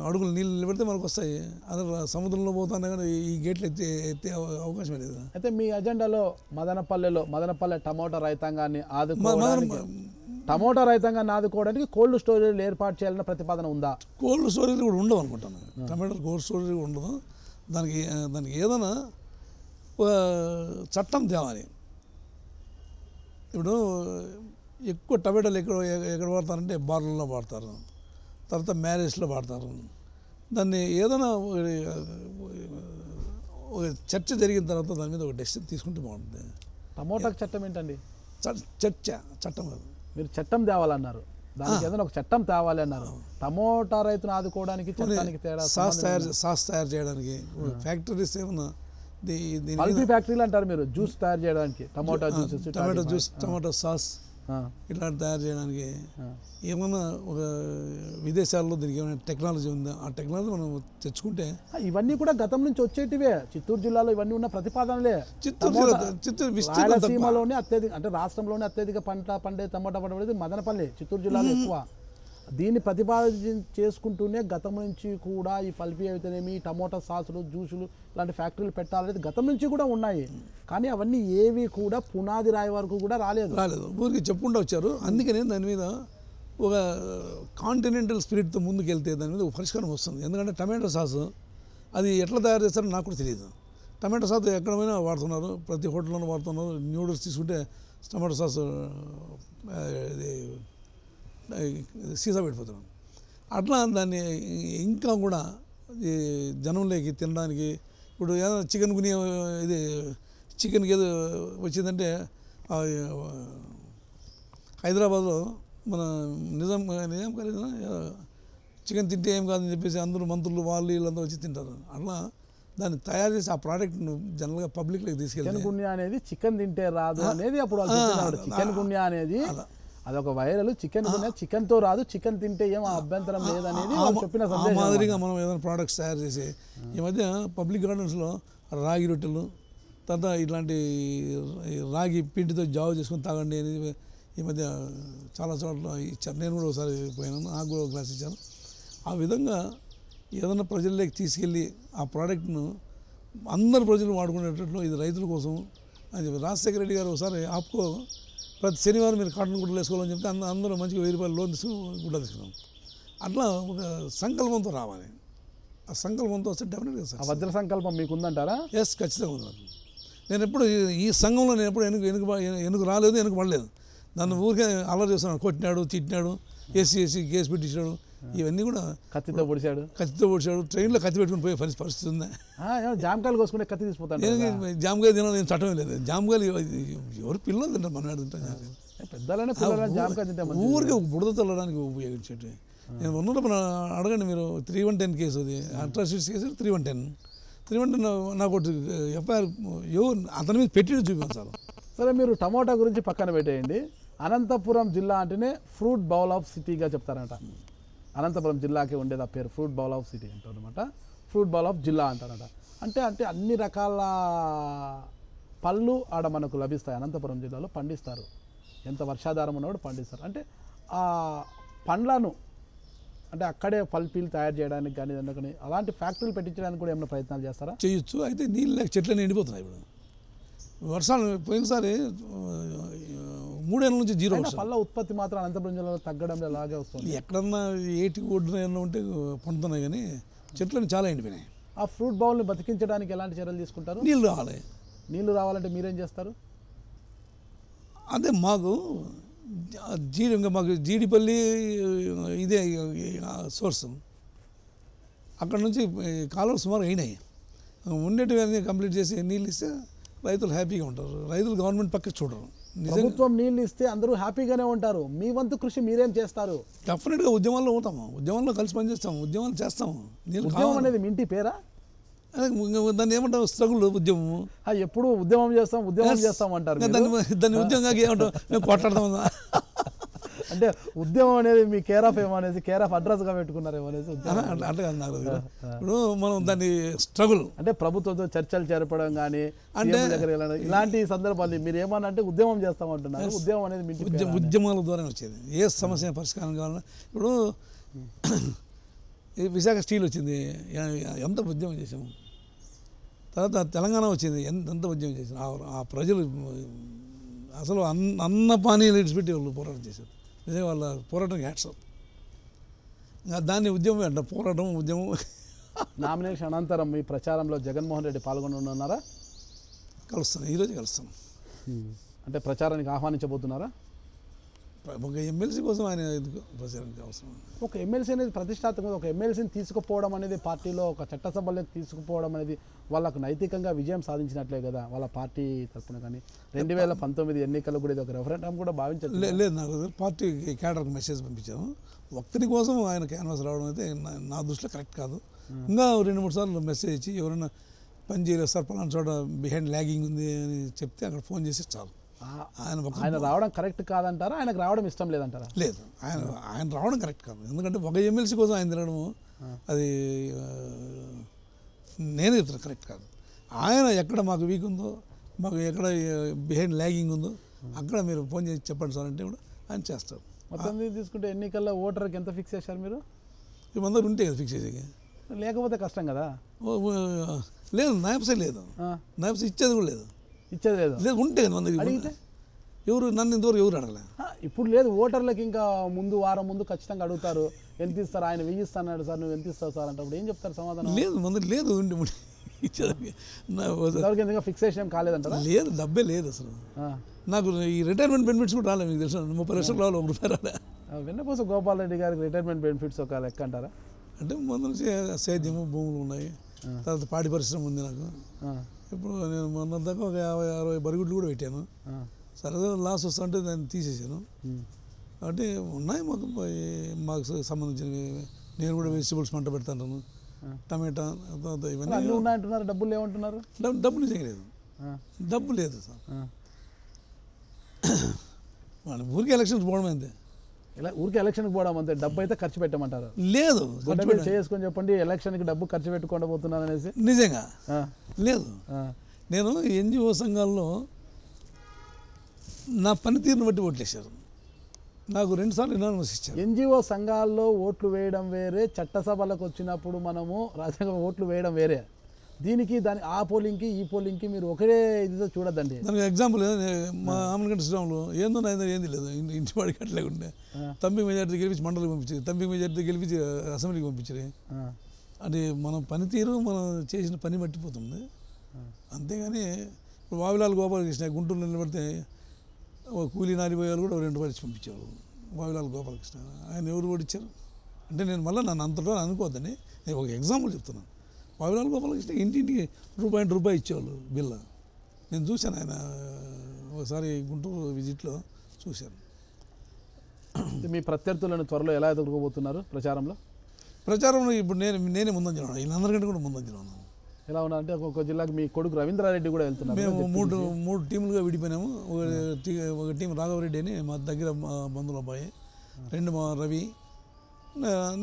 Speaker 2: అడుగులు నీళ్ళు నిలబెడితే మనకు వస్తాయి. అదే సముద్రంలో పోతానే కానీ ఈ గేట్లు ఎత్తే అవకాశం లేదు.
Speaker 1: అయితే మీ అజెండాలో మదనపల్లె టమోటా రైతాంగాన్ని ఆదుకోవడానికి కోల్డ్ స్టోరేజ్ ఏర్పాటు చేయాలన్న ప్రతిపాదన ఉందా?
Speaker 2: కోల్డ్ స్టోరేజ్ కూడా ఉండవు అనుకుంటాను. టమాటా కోల్డ్ స్టోరేజ్ కూడా ఉండదు. దానికి ఏదైనా చట్టం తేవాలి. ఇప్పుడు ఎక్కువ టమాటాలు ఎక్కడ వాడతారంటే బార్లలో వాడతారు, తర్వాత మ్యారేజ్లో వాడతారు. దాన్ని ఏదైనా ఒక చర్చ జరిగిన తర్వాత దాని మీద ఒక డెసిషన్ తీసుకుంటే బాగుంటుంది.
Speaker 1: టమోటాకు చట్టం ఏంటండి?
Speaker 2: చట్టం కాదు,
Speaker 1: మీరు చట్టం తేవాలన్నారు. దానికి ఏదైనా ఒక చట్టం తేవాలి అన్నారు. టమోటా రైతును ఆదుకోవడానికి చట్టానికి తేడా?
Speaker 2: సాస్ తయారు చేయడానికి ఫ్యాక్టరీస్ ఏమన్నా
Speaker 1: మల్టీ ఫ్యాక్టరీలు అంటారు మీరు, జ్యూస్ తయారు చేయడానికి, టమోటా జ్యూస్,
Speaker 2: టమాటో సాస్ ఇట్లాంటి తయారు చేయడానికి ఏమన్నా ఒక విదేశాల్లో దీనికి ఏమైనా టెక్నాలజీ ఉందా? ఆ టెక్నాలజీ మనం తెచ్చుకుంటే.
Speaker 1: ఇవన్నీ కూడా గతం నుంచి వచ్చేటివే. చిత్తూరు జిల్లాలో ఇవన్నీ ఉన్న ప్రతిపాదనలే. రాయలసీమలోనే అత్యధిక, అంటే రాష్ట్రంలోనే అత్యధిక పండే టమోటా పంట మదనపల్లి, చిత్తూరు జిల్లాలో ఎక్కువ. దీన్ని ప్రతిపాదన చేసుకుంటూనే గతం నుంచి కూడా ఈ పల్పి అయితేనేమి, టమోటా సాసులు, జ్యూసులు ఇలాంటి ఫ్యాక్టరీలు పెట్టాలనేది గతం నుంచి కూడా ఉన్నాయి. కానీ అవన్నీ ఏవి కూడా పునాది రాయి వరకు కూడా రాలేదు.
Speaker 2: ఊరికి చెప్పుకుంటూ వచ్చారు. అందుకనే దాని మీద ఒక కాంటినెంటల్ స్పిరిట్తో ముందుకెళ్తే దాని మీద ఒక పరిష్కారం వస్తుంది. ఎందుకంటే టమాటో సాసు అది ఎట్లా తయారు చేస్తారో నాకు కూడా తెలియదు. టమాటో సాస్ ఎక్కడైనా వాడుతున్నారు, ప్రతి హోటల్లోనూ వాడుతున్నారు. న్యూడిల్స్ తీసుకుంటే టమాటో సాసు సీసా పెట్టిపోతున్నాం. అట్లా దాన్ని ఇంకా కూడా జనంలోకి తినడానికి. ఇప్పుడు ఏదైనా చికెన్ గుని ఇది చికెన్కి ఏదో వచ్చిందంటే హైదరాబాద్లో మన నిజాం కాలేదా చికెన్ తింటే ఏం కాదని చెప్పేసి అందరూ మంత్రులు వాళ్ళు వీళ్ళంతా వచ్చి తింటారు. అట్లా దాన్ని తయారు చేసి ఆ ప్రోడక్ట్ను జనరల్గా పబ్లిక్లోకి తీసుకెళ్ళి
Speaker 1: చికెన్ గున్యా అనేది చికెన్ తింటే రాదు అనేది అప్పుడు చికెన్ గున్యా అనేది అదొక వైరల్. చికెన్తో రాదు, చికెన్ తింటే ఏం అభ్యంతరం లేదనేది చెప్పిన
Speaker 2: మాదిరిగా మనం ఏదైనా ప్రోడక్ట్స్ తయారు చేసి ఈ మధ్య పబ్లిక్ గార్డెన్స్లో రాగి రొట్టెలు, తర్వాత ఇట్లాంటి రాగి పిండితో జావ చేసుకొని తాగండి అనేది ఈ మధ్య చాలా చోట్ల ఇచ్చారు. నేను కూడా ఒకసారి పోయినాను, నాకు కూడా ఒక గ్లాస్ ఇచ్చాను. ఆ విధంగా ఏదైనా ప్రజల్లోకి తీసుకెళ్ళి ఆ ప్రోడక్ట్ను అందరు ప్రజలు వాడుకునేటట్లు ఇది రైతుల కోసం అని చెప్పి రాజశేఖర రెడ్డి గారు ఒకసారి ఆప్కో ప్రతి శనివారం మీరు కాటన్ గుడ్డలు వేసుకోవాలని చెప్తే అందరూ మంచిగా 1000 రూపాయలు లోన్ తీసుకుని గుడ్డ తీసుకున్నాం. అట్లా ఒక సంకల్పంతో రావాలి. ఆ సంకల్పంతో వస్తే డెఫినెట్గా
Speaker 1: వజ్ర సంకల్పం మీకు ఉందంటారా?
Speaker 2: ఎస్, ఖచ్చితంగా ఉంది. నేను ఎప్పుడు ఈ సంఘంలో నేను ఎప్పుడు వెనుక రాలేదు, వెనుక పడలేదు. నన్ను ఊరికే అల్లరి చేస్తున్నాడు, కొట్టినాడు, తిట్టినాడు, ఏసీ కేసు పెట్టించాడు. ఇవన్నీ కూడా
Speaker 1: కత్తితో పొడిచాడు.
Speaker 2: ట్రైన్లో కత్తి పెట్టుకుని పోయే పరిస్థితి ఉందా?
Speaker 1: జామకాయలు కోసుకుంటే కత్తి తీసుకుపోతాను.
Speaker 2: జామకాయ తినాలి, నేను చట్టమే లేదు. జామకాయలు ఎవరు పిల్లలు తింటారు, మన తింటారు.
Speaker 1: పెద్దలనే జామకాయ తింటే
Speaker 2: ఊరికే బుడద తల్లడానికి ఉపయోగించేటి. నేను ఉన్నప్పుడు అడగండి మీరు 310 కేసు, అది అట్రాసిటీస్ కేసు 310 నాకు ఎఫ్ఐఆర్ అతని మీద పెట్టి చూపించాలి.
Speaker 1: సరే, మీరు టమోటా గురించి పక్కన పెట్టేయండి. అనంతపురం జిల్లా అంటేనే ఫ్రూట్ బౌల్ ఆఫ్ సిటీగా చెప్తారంట. అనంతపురం జిల్లాకి ఉండేది ఆ పేరు, ఫ్రూట్ బౌల్ ఆఫ్ సిటీ అంటారు అనమాట. ఫ్రూట్ బౌల్ ఆఫ్ జిల్లా అంటారట. అంటే అన్ని రకాల పళ్ళు ఆడ మనకు లభిస్తాయి. అనంతపురం జిల్లాలో పండిస్తారు. ఎంత వర్షాధారం ఉన్నప్పుడు పండిస్తారు. అంటే ఆ పండ్లను అంటే అక్కడే పల్పీలు తయారు చేయడానికి కానీ అందుకని అలాంటి ఫ్యాక్టరీలు పెట్టించడానికి కూడా ఏమైనా ప్రయత్నాలు చేస్తారా?
Speaker 2: చేయొచ్చు. అయితే నీళ్ళు లేక చెట్లన్నీ ఎండిపోతున్నాయి ఇప్పుడు. వర్షాలు పోయినసారి 3 ఏళ్ళ నుంచి జీరో వర్షం.
Speaker 1: పళ్ళ ఉత్పత్తి మాత్రం అనంతపురం జిల్లాలో తగ్గడం అలాగే వస్తుంది.
Speaker 2: ఎక్కడన్నా ఏటి ఒడ్డున ఏమన్నా ఉంటే పండుతున్నాయి, కానీ చెట్లన్నీ చాలా ఎండిపోయినాయి.
Speaker 1: ఆ ఫ్రూట్ బౌల్ని బతికించడానికి ఎలాంటి చర్యలు తీసుకుంటారు?
Speaker 2: నీళ్ళు రావాలి.
Speaker 1: నీళ్లు రావాలంటే మీరేం చేస్తారు?
Speaker 2: అదే మాకు ఇంకా మాకు జీడిపల్లి ఇదే సోర్స్. అక్కడ నుంచి కాలువలు సుమారు అయినాయి. ఉండేటివన్నీ కంప్లీట్ చేసి నీళ్ళు ఇస్తే రైతులు హ్యాపీగా ఉంటారు. రైతులు గవర్నమెంట్ పక్కకి చూడరు.
Speaker 1: ప్రభుత్వం నీళ్ళు ఇస్తే అందరూ హ్యాపీగానే ఉంటారు. మీ వంతు కృషి మీరేం చేస్తారు?
Speaker 2: డెఫినెట్గా ఉద్యమాల్లో ఉంటాము, ఉద్యమాల్లో కలిసి పనిచేస్తాము, ఉద్యమాలు చేస్తాము.
Speaker 1: ఉద్యమం అనేది మీ ఇంటి పేరా?
Speaker 2: దాన్ని ఏమంటాం, స్ట్రగుల్ ఉద్యమము.
Speaker 1: ఎప్పుడు ఉద్యమం చేస్తాం అంటారు.
Speaker 2: దాన్ని ఉద్యమంగా ఏమంటాం, మేము కొట్లాడతాం.
Speaker 1: అంటే ఉద్యమం అనేది మీ కేర్ ఆఫ్ ఏమో అనేసి కేర్ ఆఫ్ అడ్రస్గా పెట్టుకున్నారేమో అనేసి
Speaker 2: అట్లా కాదు నాకు. ఇప్పుడు మనం దాన్ని స్ట్రగుల్
Speaker 1: అంటే ప్రభుత్వంతో చర్చలు జరపడం కానీ అంటే ఇలాంటి సందర్భాలు మీరు ఏమన్నా అంటే ఉద్యమం చేస్తామంటున్నారు. ఉద్యమం అనేది మీ
Speaker 2: ఉద్యమాల ద్వారా వచ్చేది. ఏ సమస్య పరిష్కారం కావాలన్నా ఇప్పుడు విశాఖ స్టీల్ వచ్చింది, ఎంత ఉద్యమం చేసాము. తర్వాత తెలంగాణ వచ్చింది, ఎంత ఉద్యమం చేసాము. ఆ ప్రజలు అసలు అన్న పానీయాలు విడిచిపెట్టి వాళ్ళు పోరాటం చేశారు. నిజంగా వాళ్ళ పోరాటం హ్యాట్స్ ఆఫ్. దాన్ని ఉద్యమం అంట, పోరాటం ఉద్యమం.
Speaker 1: నామినేషన్ అనంతరం మీ ప్రచారంలో జగన్మోహన్ రెడ్డి పాల్గొనున్నారా?
Speaker 2: కలుస్తాను, ఈరోజు కలుస్తాను.
Speaker 1: అంటే ప్రచారానికి ఆహ్వానించబోతున్నారా?
Speaker 2: ఒక ఎమ్మెల్సీ కోసం ఆయన ప్రచారానికి అవసరం.
Speaker 1: ఒక ఎమ్మెల్సీ అనేది ప్రతిష్టాత్మకంగా ఒక ఎమ్మెల్సీని తీసుకుపోవడం అనేది పార్టీలో ఒక చట్టసభలోకి తీసుకుపోవడం అనేది వాళ్ళకు నైతికంగా విజయం సాధించినట్లే కదా వాళ్ళ పార్టీ తరఫున. కానీ 2019 ఎన్నికలు కూడా ఇది ఒక రెఫరెండం కూడా భావించలేదు.
Speaker 2: లేదు, నాకు పార్టీ క్యాడర్కి మెసేజ్ పంపించాము. ఒక్కరి కోసం ఆయన క్యాన్వాస్ రావడం అయితే నా దృష్టిలో కరెక్ట్ కాదు. ఇంకా 2-3 సార్లు మెసేజ్ ఇచ్చి ఎవరైనా పని చేయలేదు సార్ పలానా చోట బిహైండ్ ల్యాగింగ్ ఉంది అని చెప్తే అక్కడ ఫోన్ చేసి చాలు.
Speaker 1: ఆయన రావడం కరెక్ట్ కాదంటారా? ఆయనకు రావడం ఇష్టం లేదంటారా?
Speaker 2: లేదు, ఆయన రావడం కరెక్ట్ కాదు. ఎందుకంటే ఒక ఎమ్మెల్సీ కోసం ఆయన తినడము అది నేను చెప్తున్నా కరెక్ట్ కాదు. ఆయన ఎక్కడ మాకు వీక్ ఉందో, మాకు ఎక్కడ బిహైండ్ ల్యాగింగ్ ఉందో అక్కడ మీరు ఫోన్ చేసి చెప్పండి సార్ అంటే కూడా ఆయన చేస్తారు.
Speaker 1: మొత్తం తీసుకుంటే ఎన్నికల్లో ఓటర్కి ఎంత ఫిక్స్ చేశారు మీరు?
Speaker 2: ఈ మందరు ఉంటే కదా ఫిక్స్ చేసేది,
Speaker 1: లేకపోతే కష్టం కదా.
Speaker 2: లేదు, నాయప్సే లేదు, నాయప్సే ఇచ్చేది కూడా లేదు.
Speaker 1: ఇచ్చేది లేదు,
Speaker 2: లేదు ఉంటే కదా మందికి. అడిగితే ఎవరు నన్ను ఇంతవరకు ఎవరు అడగలే.
Speaker 1: ఇప్పుడు లేదు, ఓటర్లకు ఇంకా ముందు వారం ముందు ఖచ్చితంగా అడుగుతారు ఎంత ఇస్తారు. ఆయన 1000 ఇస్తాడు సార్, నువ్వు ఎంత ఇస్తావు సార్ అంటే ఏం చెప్తారు సమాధానం?
Speaker 2: లేదు మంది లేదు,
Speaker 1: ఇచ్చేది ఫిక్సేషన్ కాలేదంటారా?
Speaker 2: లేదు, డబ్బే లేదు అసలు. నాకు ఈ రిటైర్మెంట్ బెనిఫిట్స్ కూడా రాలేదు. మీకు తెలుసు 30 లక్షలు రావాలి, ₹1 రాలే.
Speaker 1: వెన్నపూస గోపాల్ రెడ్డి గారికి రిటైర్మెంట్ బెనిఫిట్స్ ఒక లెక్క అంటారా?
Speaker 2: అంటే ముందు నుంచి సేద్యము భూములు ఉన్నాయి, తర్వాత పాడి పరిశ్రమ ఉంది నాకు. ఇప్పుడు నేను మొన్న దాకా ఒక 50-60 బరిగుడ్లు కూడా పెట్టాను. సరదా లాస్ వస్తుంటే దాన్ని తీసేసాను. కాబట్టి ఉన్నాయి మాకు సంబంధించినవి. నేను కూడా వెజిటబుల్స్ పంట పెడతాను, టమాటా ఇవన్నీ
Speaker 1: ఉన్నాయంటున్నారు. డబ్బులు ఏమంటున్నారు?
Speaker 2: డబ్బులు చేయలేదు, డబ్బు లేదు సార్. మన ఊరికి ఎలక్షన్స్ పోవడం అంతే.
Speaker 1: ఇలా ఊరికి ఎలక్షన్కి పోవడం అంతే, డబ్బు అయితే ఖర్చు పెట్టమంటారు?
Speaker 2: లేదు,
Speaker 1: చేసుకొని చెప్పండి ఎలక్షన్కి డబ్బు ఖర్చు పెట్టుకుండా పోతున్నాను అనేసి.
Speaker 2: నిజంగా లేదు. నేను ఎన్జిఓ సంఘాల్లో నా పనితీరుని బట్టి ఓట్లేశారు. నాకు 2 సార్లు ఇనానిమస్ ఇచ్చారు.
Speaker 1: ఎన్జిఓ సంఘాల్లో ఓట్లు వేయడం వేరే, చట్టసభలకు వచ్చినప్పుడు మనము రాజ్యాంగ ఓట్లు వేయడం వేరే. దీనికి ఆ పోలింగ్కి ఈ పోలింగ్కి మీరు ఒకటే ఇదితో చూడద్దండి.
Speaker 2: దానికి ఎగ్జాంపుల్ మా ఆమనగంట శ్రీరాములు ఏందో ఏంది లేదు, ఇంటి వాడికి అట్లేకుండే తంబి మెజార్టీ గెలిపించి మండలికి పంపించారు, తంబి మెజార్టీ గెలిపించి అసెంబ్లీకి పంపించారు. అది మన పనితీరు మనం చేసిన పని మట్టిపోతుంది. అంతేగాని ఇప్పుడు వావిలాల్ గోపాలకృష్ణ గుంటూరులో నిలబడితే కూలీ నారిపోయేవాళ్ళు కూడా ₹2 ఇచ్చి పంపించేవారు. వావిలాల్ గోపాలకృష్ణ ఆయన ఎవరు ఓడిచ్చారు అంటే నేను మళ్ళీ నన్ను అంతటో అనుకోవద్దని నేను ఒక ఎగ్జాంపుల్ చెప్తున్నాను. వావిలాల్ గోపాలకృష్ణ ఇంటింటికి ₹1 ఇచ్చేవాళ్ళు బిల్ల. నేను చూశాను, ఆయన ఒకసారి గుంటూరు విజిట్లో చూశాను.
Speaker 1: మీ ప్రత్యర్థులను త్వరలో ఎలా ఎదుర్కోబోతున్నారు ప్రచారంలో?
Speaker 2: ప్రచారంలో ఇప్పుడు నేనే ముందంజలో ఉన్నాను, వీళ్ళందరికంటే కూడా ముందంజలో ఉన్నాను.
Speaker 1: ఎలా ఉన్నారంటే ఒక్కొక్క జిల్లాకి మీ కొడుకు రవీంద్రారెడ్డి కూడా వెళ్తున్నారు.
Speaker 2: మేము మూడు టీములుగా విడిపోయినాము. ఒక టీం రాఘవరెడ్డి అని మా దగ్గర బంధువుల అబ్బాయి, 2 మా రవి,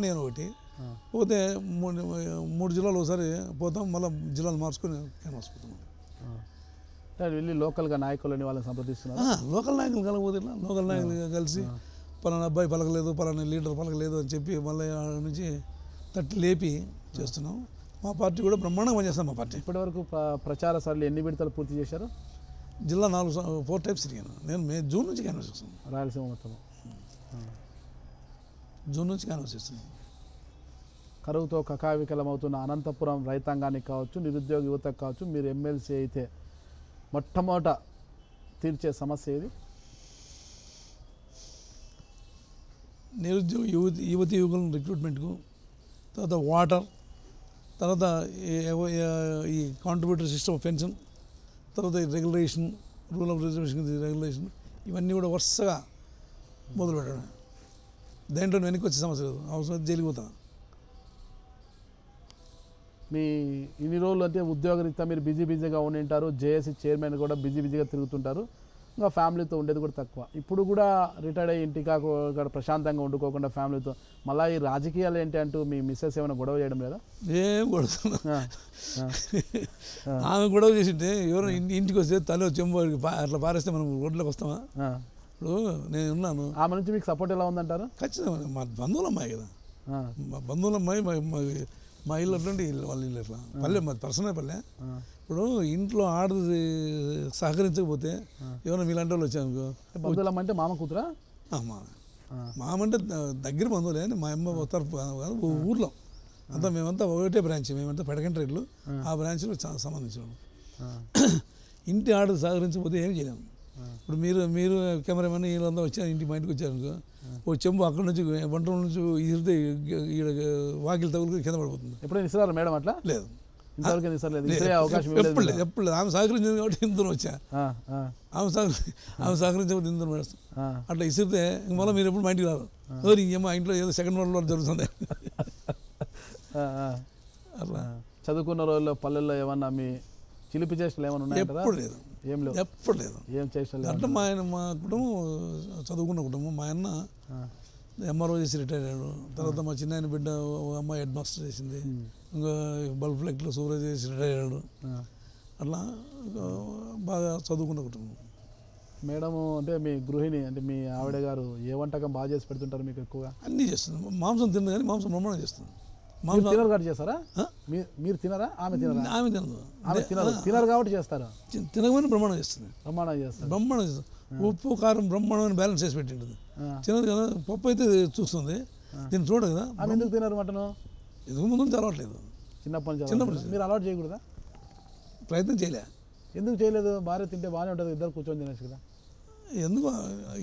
Speaker 2: నేను ఒకటి. పోతే 3 జిల్లాలు ఒకసారి పోతాం, మళ్ళీ జిల్లాలు మార్చుకొని క్యాన్వాస్ పోతాం.
Speaker 1: వెళ్ళి లోకల్గా నాయకులని వాళ్ళని సంప్రదిస్తున్నారు.
Speaker 2: లోకల్ నాయకులు కలగబోతే ఇట్లా లోకల్ నాయకులు కలిసి పలానా అబ్బాయి పలకలేదు, పలానా లీడర్ పలకలేదు అని చెప్పి మళ్ళీ ఆడ నుంచి తట్టి లేపి చేస్తున్నాం. మా పార్టీ కూడా బ్రహ్మాండంగా పనిచేస్తాం. మా పార్టీ
Speaker 1: ఇప్పటివరకు ప్రచార సరళి ఎన్ని విడతలు పూర్తి చేశారు?
Speaker 2: జిల్లా 4 టైమ్స్ తిరిగాను నేను. జూన్ నుంచి క్యాన్వాస్ చేస్తున్నాను.
Speaker 1: రాయలసీమ మొత్తం
Speaker 2: జూన్ నుంచి క్యాన్వాస్ చేస్తున్నాను.
Speaker 1: కరువుతో కకావికలమవుతున్న అనంతపురం రైతాంగానికి కావచ్చు, నిరుద్యోగ యువతకు కావచ్చు, మీరు ఎమ్మెల్సీ అయితే మొట్టమొదట తీర్చే సమస్య ఏది?
Speaker 2: నిరుద్యోగ యువతి యువకుల రిక్రూట్మెంట్కు, తర్వాత వాటర్, తర్వాత ఈ కాంట్రిబ్యూటరీ సిస్టమ్ ఆఫ్ పెన్షన్, తర్వాత regulation, rule of reservation regulation, ఇవన్నీ కూడా వరుసగా మొదలుపెట్టడం. దేంట్లో వెనక్కి వచ్చే సమస్య లేదు. అవసరం జైలుకి పోతాను.
Speaker 1: మీ ఇన్ని రోజులు అంటే ఉద్యోగరీత్యా మీరు బిజీగా ఉండి ఉంటారు. జేఏసీ చైర్మన్ కూడా బిజీగా తిరుగుతుంటారు. ఇంకా ఫ్యామిలీతో ఉండేది కూడా తక్కువ. ఇప్పుడు కూడా రిటైర్డ్ అయ్యి ఇంటికి కాకుండా ప్రశాంతంగా వండుకోకుండా ఫ్యామిలీతో మళ్ళీ ఈ రాజకీయాలు ఏంటి అంటూ మీ మిస్సెస్ ఏమైనా గొడవ చేయడం లేదా?
Speaker 2: ఏం గొడవ. ఆమె గొడవ చేసింటే ఎవరైనా ఇంటికి వస్తే తల చెంబు అట్లా పారేస్తే మనం రోడ్లోకి వస్తామా? ఇప్పుడు నేను ఉన్నాను.
Speaker 1: ఆమె నుంచి మీకు సపోర్ట్ ఎలా ఉందంటారు?
Speaker 2: ఖచ్చితంగా మా బంధువుల అమ్మాయి కదా. మా బంధువుల అమ్మాయి మా ఇల్లు అట్లాంటి వాళ్ళ ఇల్లు అట్లా పల్లె, మాది పర్సనల్ పల్లె. ఇప్పుడు ఇంట్లో ఆడది సహకరించకపోతే ఏమైనా మీలాంటి వాళ్ళు వచ్చానుకో.
Speaker 1: బంధువులు అంటే మామ కూతురా?
Speaker 2: మామ అంటే దగ్గర బంధువులే. మా అమ్మ తరపు కాదు, ఊర్లో అంతా మేమంతా ఒకటే బ్రాంచ్. మేమంతా పెడకంట ఇల్లు, ఆ బ్రాంచ్లో సంబంధించిన ఇంటి ఆడది సహకరించకపోతే ఏం చేయలేము. ఇప్పుడు మీరు కెమెరామెన్ వీళ్ళంతా వచ్చారు, ఇంటి మా ఇంటికి వచ్చారనుకో, ఓ చెంబు అక్కడ నుంచి వంట నుంచి ఇరితే వాకిలు తగులు కింద పడిపోతుంది.
Speaker 1: ఎప్పుడైనా ఇస్తారు మేడం? అట్లా
Speaker 2: లేదు,
Speaker 1: ఇంతవరకు ఇస్తలేదు.
Speaker 2: ఎప్పుడు లేదు. ఆమె సహకరించింది కాబట్టి ఇందులో వచ్చా. ఆమె సహకరించకపోతే ఇందులో వేస్తాం. అట్లా ఇసిరితే మళ్ళీ మీరు ఎప్పుడు మా ఇంటికి రాదు. మా ఇంట్లో ఏదో సెకండ్ వరల్డ్ వార్ జరుగుతుంది. అట్లా
Speaker 1: చదువుకున్న రోజుల్లో పల్లెల్లో ఏమన్నా మీ చిలిపి చేష్టలు ఏమైనా ఉన్నాయి?
Speaker 2: ఎప్పుడు లేదు.
Speaker 1: ఏం లేవు.
Speaker 2: ఎప్పుడు లేదు.
Speaker 1: ఏం చేష్టలు
Speaker 2: అంటే మా కుటుంబం చదువుకున్న కుటుంబం. మా అన్న ఎంఆర్ఓ చేసి రిటైర్ అయ్యాడు. తర్వాత మా చిన్న ఆయన బిడ్డ అమ్మాయి హెడ్ మాస్టర్ చేసింది. ఇంకా బల్బ్ ఫ్లెక్ట్లో సూపర్ చేసి రిటైర్ అయ్యాడు. అట్లా బాగా చదువుకున్న కుటుంబం.
Speaker 1: మేడము అంటే మీ గృహిణి అంటే మీ ఆవిడ గారు ఏ వంటకం బాగా చేసి పెడుతుంటారు మీకు? ఎక్కువగా
Speaker 2: అన్నీ చేస్తుంది. మాంసం తింది కానీ మాంసం బ్రహ్మాండం చేస్తుంది.
Speaker 1: తినరు కాబట్టి చేస్తారా? మీరు తినరా? ఆమె తినరా?
Speaker 2: ఆమె తినదు.
Speaker 1: ఆమె తినరు కాబట్టి చేస్తారా?
Speaker 2: తినగానే బ్రహ్మాండం చేస్తుంది.
Speaker 1: బ్రహ్మాండం చేస్తారు.
Speaker 2: బ్రహ్మాండం చేస్తుంది. ఉప్పు కారం బ్రహ్మాండమైన బ్యాలెన్స్ చేసి పెట్టింటుంది. తినదు కదా. పప్పు అయితే చూస్తుంది, దీన్ని చూడదు కదా.
Speaker 1: ఆమె ఎందుకు తినరు మటను?
Speaker 2: ఎందుకు ముందు తెలవట్లేదు.
Speaker 1: చిన్నప్పటి నుంచి మీరు అలవాటు చేయకూడదా?
Speaker 2: ప్రయత్నం చేయలే.
Speaker 1: ఎందుకు చేయలేదు? భార్య తింటే బాగానే ఉంటుంది, ఇద్దరు కూర్చొని తినచ్చు కదా.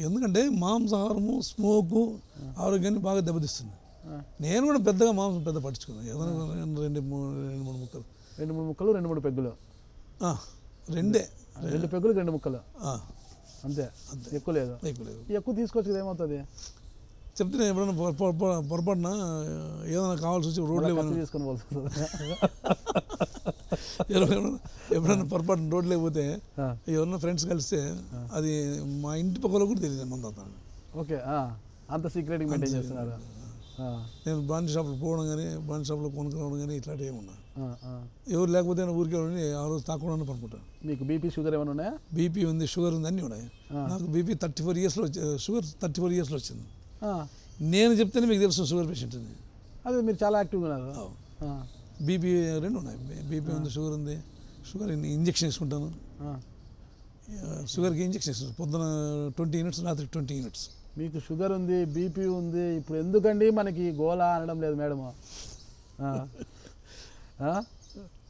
Speaker 2: ఎందుకంటే మాంసాహారము, స్మోకు ఆరోగ్యాన్ని బాగా దెబ్బతీస్తుంది. నేను కూడా పెద్దగా మాంసం పట్టించుకున్నాను. ఏదైనా 2-3 ముక్కలు,
Speaker 1: 2-3 ముక్కలు, 2-3 పెగ్గులు. 2 పెగ్గులు 2 ముక్కలు అంతే. ఎక్కువ లేదు. ఎక్కువ తీసుకోవచ్చు కదా, ఏమవుతుంది?
Speaker 2: చెప్తే ఎప్పుడైనా పొరపాటున ఏదైనా కావాల్సి వచ్చి రోడ్లు
Speaker 1: తీసుకొని పోతుంది.
Speaker 2: ఎప్పుడైనా పొరపాటున రోడ్ లేకపోతే ఎవరైనా ఫ్రెండ్స్ కలిస్తే అది మా ఇంటి పక్కలో కూడా తెలియదు మంది అవుతాను.
Speaker 1: ఓకే, అంత సీక్రెట్గా మెయింటైన్ చేస్తున్నారు.
Speaker 2: నేను బ్రాంచ్ షాప్లో పోవడం కానీ, బ్రాంచ్ షాప్లో కొనుక్కోవడం కానీ ఇట్లాంటివి ఏమన్నా. ఎవరు లేకపోతే ఊరికే ఆ రోజు తాకుండా పనుకుంటాను.
Speaker 1: మీకు బీపీ షుగర్ ఏమైనా ఉన్నాయా?
Speaker 2: బీపీ ఉంది, షుగర్ ఉంది, అన్నీ ఉన్నాయి. నాకు బీపీ 34 ఇయర్స్లో షుగర్ 34 ఇయర్స్లో వచ్చింది. నేను చెప్తేనే మీకు తెలుసు షుగర్ పేషెంట్ ఉంది.
Speaker 1: అదే మీరు చాలా యాక్టివ్గా ఉన్నారు.
Speaker 2: బీపీ 2 ఉన్నాయి. బీపీ ఉంది, షుగర్ ఉంది. షుగర్ ఇంజక్షన్ వేసుకుంటాను. షుగర్కి ఇంజక్షన్ వేసుకుంటాను. పొద్దున 20 యూనిట్స్, రాత్రి 20 యూనిట్స్.
Speaker 1: మీకు షుగర్ ఉంది, బీపీ ఉంది, ఇప్పుడు ఎందుకండి మనకి గోలా అనడం లేదు మేడము?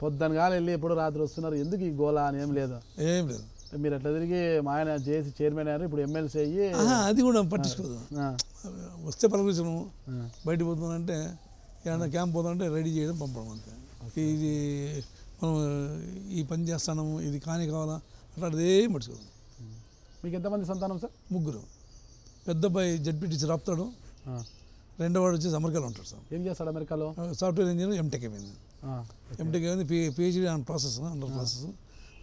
Speaker 1: పొద్దునగా వెళ్ళి ఎప్పుడు రాత్రి వస్తున్నారు, ఎందుకు ఈ గోలా అని ఏం లేదు?
Speaker 2: ఏం లేదు.
Speaker 1: మీరు ఎట్లా తిరిగి మా ఆయన జేసీ చైర్మన్ అయ్యారు, ఇప్పుడు ఎమ్మెల్సీ అయ్యి
Speaker 2: అది కూడా పట్టించుకోదు. వస్తే పలకరించడం, బయటకు పోతుందంటే ఏమన్నా క్యాంప్ పోతుందంటే రెడీ చేయడం, పంపడం అంతే. ఇది మనం ఈ పని చేస్తాము, ఇది కావాలా అట్లాంటిది ఏం పట్టించుకోదు.
Speaker 1: మీకు ఎంతమంది సంతానం సార్?
Speaker 2: 3. పెద్ద అబ్బాయి జడ్పీటీసీ రాపుతాడు, రెండో వాడు వచ్చేసి అమెరికాలో ఉంటాడు సార్.
Speaker 1: ఏం చేస్తాడు అమెరికాలో?
Speaker 2: Software engineer. ఎంటెక్ అయిపోయింది. ఎంటెక్ అయింది, PhD and process, under process.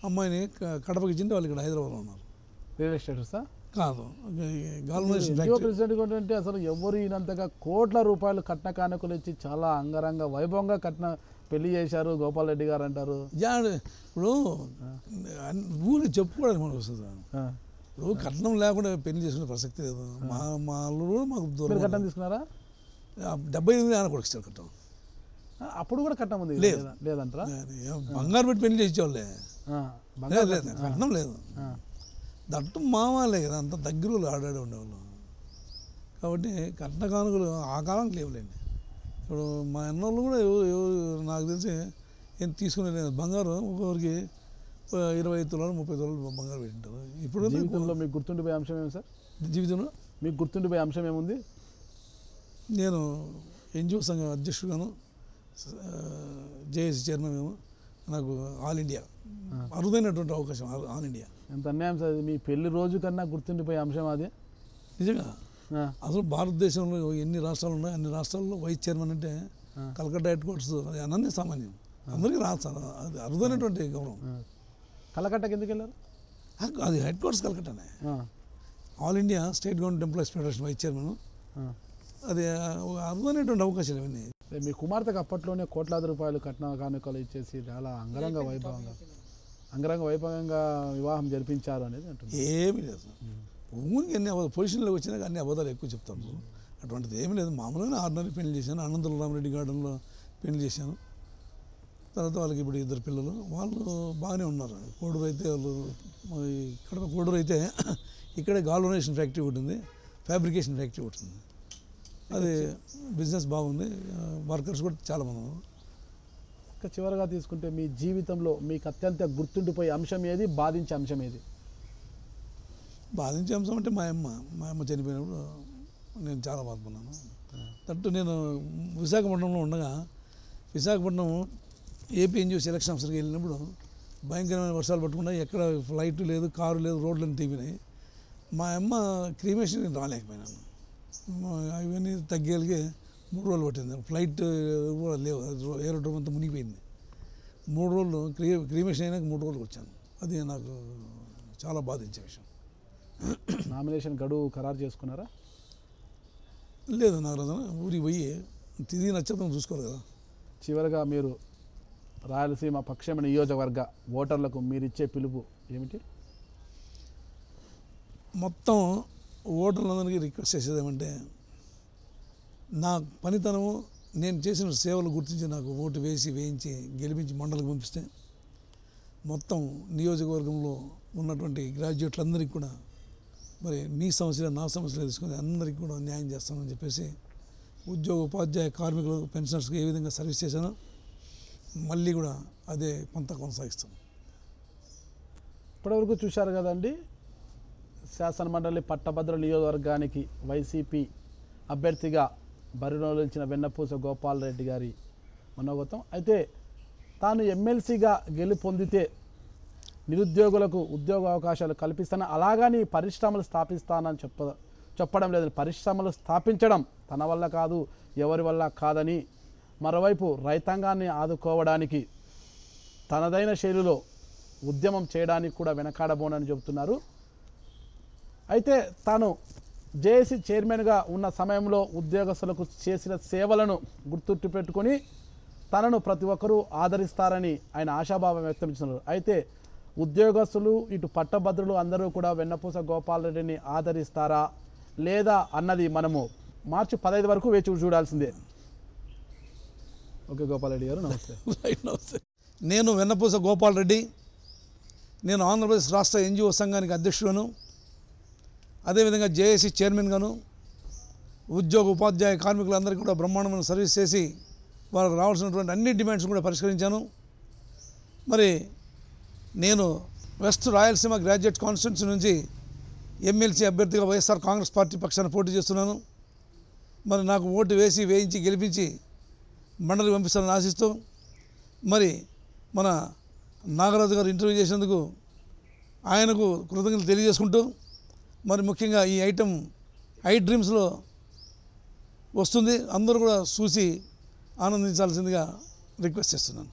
Speaker 2: అమ్మాయిని కడపకి ఇచ్చింటే వాళ్ళు ఇక్కడ హైదరాబాద్లో ఉన్నారు.
Speaker 1: రియల్ ఎస్టేట్ సార్
Speaker 2: కాదు,
Speaker 1: ప్రెసిడెంట్ అంటే అసలు ఎవరు ఈయనంతగా కోట్ల రూపాయలు కట్న కానుకలు ఇచ్చి చాలా అంగరంగ వైభవంగా కట్న పెళ్లి చేశారు గోపాల్ రెడ్డి గారు అంటారు.
Speaker 2: ఇప్పుడు ఊరికి చెప్పుకోవడానికి మనకు వస్తుంది.
Speaker 1: ఆ.
Speaker 2: ఇప్పుడు కట్నం లేకుండా పెళ్లి చేసుకునే ప్రసక్తి లేదు. మా అల్లుడు కూడా మాకు
Speaker 1: మీరు
Speaker 2: దూరం.
Speaker 1: కట్నం తీసుకున్నారా?
Speaker 2: 78 ఆయన కూడా ఇస్తారు కట్నం.
Speaker 1: అప్పుడు కూడా కట్నం ఉంది
Speaker 2: లేదు.
Speaker 1: లేదంటారా?
Speaker 2: బంగారు పెట్టి పెళ్లి చేసేవాళ్ళే.
Speaker 1: బంగారు
Speaker 2: లేదు కట్నం లేదు. దట్టు మావాలే కదా, అంత దగ్గర ఆడాడే ఉండేవాళ్ళు. కాబట్టి కట్న కానుకలు ఆ కాలానికి లేవులేండి. ఇప్పుడు మా అన్నోళ్ళు కూడా ఎవరు నాకు తెలిసి ఏం తీసుకునే లేదు. బంగారం ఒక్కొక్కరికి 25 తులాలు 30 తులాలు బంగారం పెట్టింటారు. ఇప్పుడు
Speaker 1: జీవితంలో మీకు గుర్తుండిపోయే అంశం ఏమి సార్?
Speaker 2: జీవితంలో
Speaker 1: మీకు గుర్తుండిపోయే అంశం ఏముంది?
Speaker 2: నేను ఎన్జిఓ సంఘం అధ్యక్షుడుగాను, జేఏసీ చైర్మన్ ఏమో, నాకు ఆల్ ఇండియా అరుదైనటువంటి అవకాశం. ఆల్ ఇండియా
Speaker 1: ఎంత అన్యాయం సార్. మీ పెళ్లి రోజు కన్నా గుర్తుండిపోయే అంశం అది
Speaker 2: నిజంగా. అసలు భారతదేశంలో ఎన్ని రాష్ట్రాలు ఉన్నాయో అన్ని రాష్ట్రాల్లో వైస్ చైర్మన్ అంటే కలకత్తా హెడ్ క్వార్టర్స్ అది అనన్య సామాన్యం. అందరికీ రాదు సార్, అది అరుదైనటువంటి గౌరవం.
Speaker 1: కలకట్టాకి ఎందుకు వెళ్ళారు?
Speaker 2: అది హెడ్ క్వార్టర్స్ కలకట్టానే. All India state government employees federation vice chairman, అది అరుదైనటువంటి అవకాశాలు ఇవన్నీ.
Speaker 1: మీ కుమార్తెకు అప్పట్లోనే కోట్లాది రూపాయలు కట్న కానుకలు ఇచ్చేసి చాలా అంగరంగ వైభవంగా వివాహం జరిపించారు అనేది అంటున్నారు.
Speaker 2: ఏమీ లేదు. ఊరికి అన్ని పొజిషన్లోకి వచ్చినాక అన్ని అబద్ధాలు ఎక్కువ చెప్తాను. అటువంటిది ఏమీ లేదు. మామూలుగా ఆర్డినరీ పెళ్లి చేశాను. అనంతరం రామరెడ్డి గార్డెన్లో పెళ్లి చేశాను. తర్వాత వాళ్ళకి ఇప్పుడు 2 పిల్లలు. వాళ్ళు బాగానే ఉన్నారు. కోడూరు అయితే వాళ్ళు ఇక్కడ కోడూరు అయితే ఇక్కడే గాల్వనైజేషన్ ఫ్యాక్టరీ ఒకటి ఉంది, ఫ్యాబ్రికేషన్ ఫ్యాక్టరీ ఒకటి ఉంది. అది బిజినెస్ బాగుంది. వర్కర్స్ కూడా చాలామంది ఉన్నారు.
Speaker 1: ఇంకా చివరిగా తీసుకుంటే మీ జీవితంలో మీకు అత్యంత గుర్తుండిపోయే అంశం ఏది, బాధించే అంశం ఏది?
Speaker 2: బాధించే అంశం అంటే మా అమ్మ చనిపోయినప్పుడు నేను చాలా బాధపడ్డాను. దట్టు నేను విశాఖపట్నంలో ఉండగా, విశాఖపట్నం ఏపీ ఎన్జిఓ సెలక్షన్ ఆఫీసర్కి వెళ్ళినప్పుడు భయంకరమైన వర్షాలు పట్టుకున్నా, ఎక్కడ ఫ్లైట్ లేదు, కారు లేదు, రోడ్లను తీపినాయి. మా అమ్మ క్రీమేషన్ రాలేకపోయినాను. ఇవన్నీ తగ్గలిగి 3 రోజులు పట్టింది. ఫ్లైట్ కూడా లేవు, ఏరోడ్రోమ్ అంతా మునిగిపోయింది. 3 రోజులు క్రీమేషన్ అయినాక 3 రోజులకు వచ్చాను. అది నాకు చాలా బాధించే విషయం.
Speaker 1: నామినేషన్ గడువు ఖరారు చేసుకున్నారా?
Speaker 2: లేదు, నాకు ఊరికి పోయి తిరిగి నచ్చడం చూసుకోవాలి కదా.
Speaker 1: చివరిగా మీరు రాయలసీమ పశ్చిమ నియోజకవర్గ ఓటర్లకు మీరిచ్చే పిలుపు ఏమిటి?
Speaker 2: మొత్తం ఓటర్లందరికీ రిక్వెస్ట్ చేసేది ఏమంటే, నా పనితనము, నేను చేసిన సేవలు గుర్తించి నాకు ఓటు వేయించి గెలిపించి మండలికి పంపిస్తే మొత్తం నియోజకవర్గంలో ఉన్నటువంటి గ్రాడ్యుయేట్లందరికీ కూడా మరి మీ సమస్యలు నా సమస్యలు తీసుకుని అందరికీ కూడా న్యాయం చేస్తానని చెప్పేసి, ఉద్యోగ ఉపాధ్యాయ కార్మికులు పెన్షనర్స్కి ఏ విధంగా సర్వీస్ చేశానో మళ్ళీ కూడా అదే పంత కొనసాగిస్తాను.
Speaker 1: ఇప్పటివరకు చూశారు కదండి, శాసనమండలి పట్టభద్రుల నియోజకవర్గానికి వైసీపీ అభ్యర్థిగా బరిలో నిలిచిన వెన్నపూస గోపాల్ రెడ్డి గారి మనోగతం. అయితే తాను ఎమ్మెల్సీగా గెలుపొందితే నిరుద్యోగులకు ఉద్యోగ అవకాశాలు కల్పిస్తాను, అలాగని పరిశ్రమలు స్థాపిస్తానని చెప్పడం లేదు. పరిశ్రమలు స్థాపించడం తన వల్ల కాదు, ఎవరి వల్ల కాదని, మరోవైపు రైతాంగాన్ని ఆదుకోవడానికి తనదైన శైలిలో ఉద్యమం చేయడానికి కూడా వెనకాడబోనని చెబుతున్నారు. అయితే తాను జేఏసీ చైర్మన్గా ఉన్న సమయంలో ఉద్యోగస్తులకు చేసిన సేవలను గుర్తు పెట్టుకొని తనను ప్రతి ఒక్కరూ ఆదరిస్తారని ఆయన ఆశాభావం వ్యక్తం చేస్తున్నారు. అయితే ఉద్యోగస్తులు, ఇటు పట్టభద్రులు అందరూ కూడా వెన్నపూస గోపాల్ రెడ్డిని ఆదరిస్తారా లేదా అన్నది మనము మార్చి 15 వరకు వేచి చూడాల్సిందే. ఓకే గోపాల్ రెడ్డి గారు, నమస్తే.
Speaker 2: నమస్తే. నేను వెన్నపూస గోపాల్ రెడ్డి. నేను ఆంధ్రప్రదేశ్ రాష్ట్ర ఎన్జిఓ సంఘానికి అధ్యక్షుడును, అదేవిధంగా జేఏసీ చైర్మన్గాను, ఉద్యోగ ఉపాధ్యాయ కార్మికులందరికీ కూడా బ్రహ్మాండమైన సర్వీస్ చేసి వాళ్ళకు రావాల్సినటువంటి అన్ని డిమాండ్స్ కూడా పరిష్కరించాను. మరి నేను వెస్ట్ రాయలసీమ గ్రాడ్యుయేట్ కాన్స్టిట్యున్సీ నుంచి ఎమ్మెల్సీ అభ్యర్థిగా వైఎస్ఆర్ కాంగ్రెస్ పార్టీ పక్షాన పోటీ చేస్తున్నాను. మరి నాకు ఓటు వేయించి గెలిపించి మండలి పంపిస్తానని ఆశిస్తూ, మరి మన నాగరాజు గారు ఇంటర్వ్యూ చేసినందుకు ఆయనకు కృతజ్ఞతలు తెలియజేసుకుంటూ, మరి ముఖ్యంగా ఈ ఐటమ్ డ్రీమ్స్లో వస్తుంది, అందరూ కూడా చూసి ఆనందించాల్సిందిగా రిక్వెస్ట్ చేస్తున్నాను.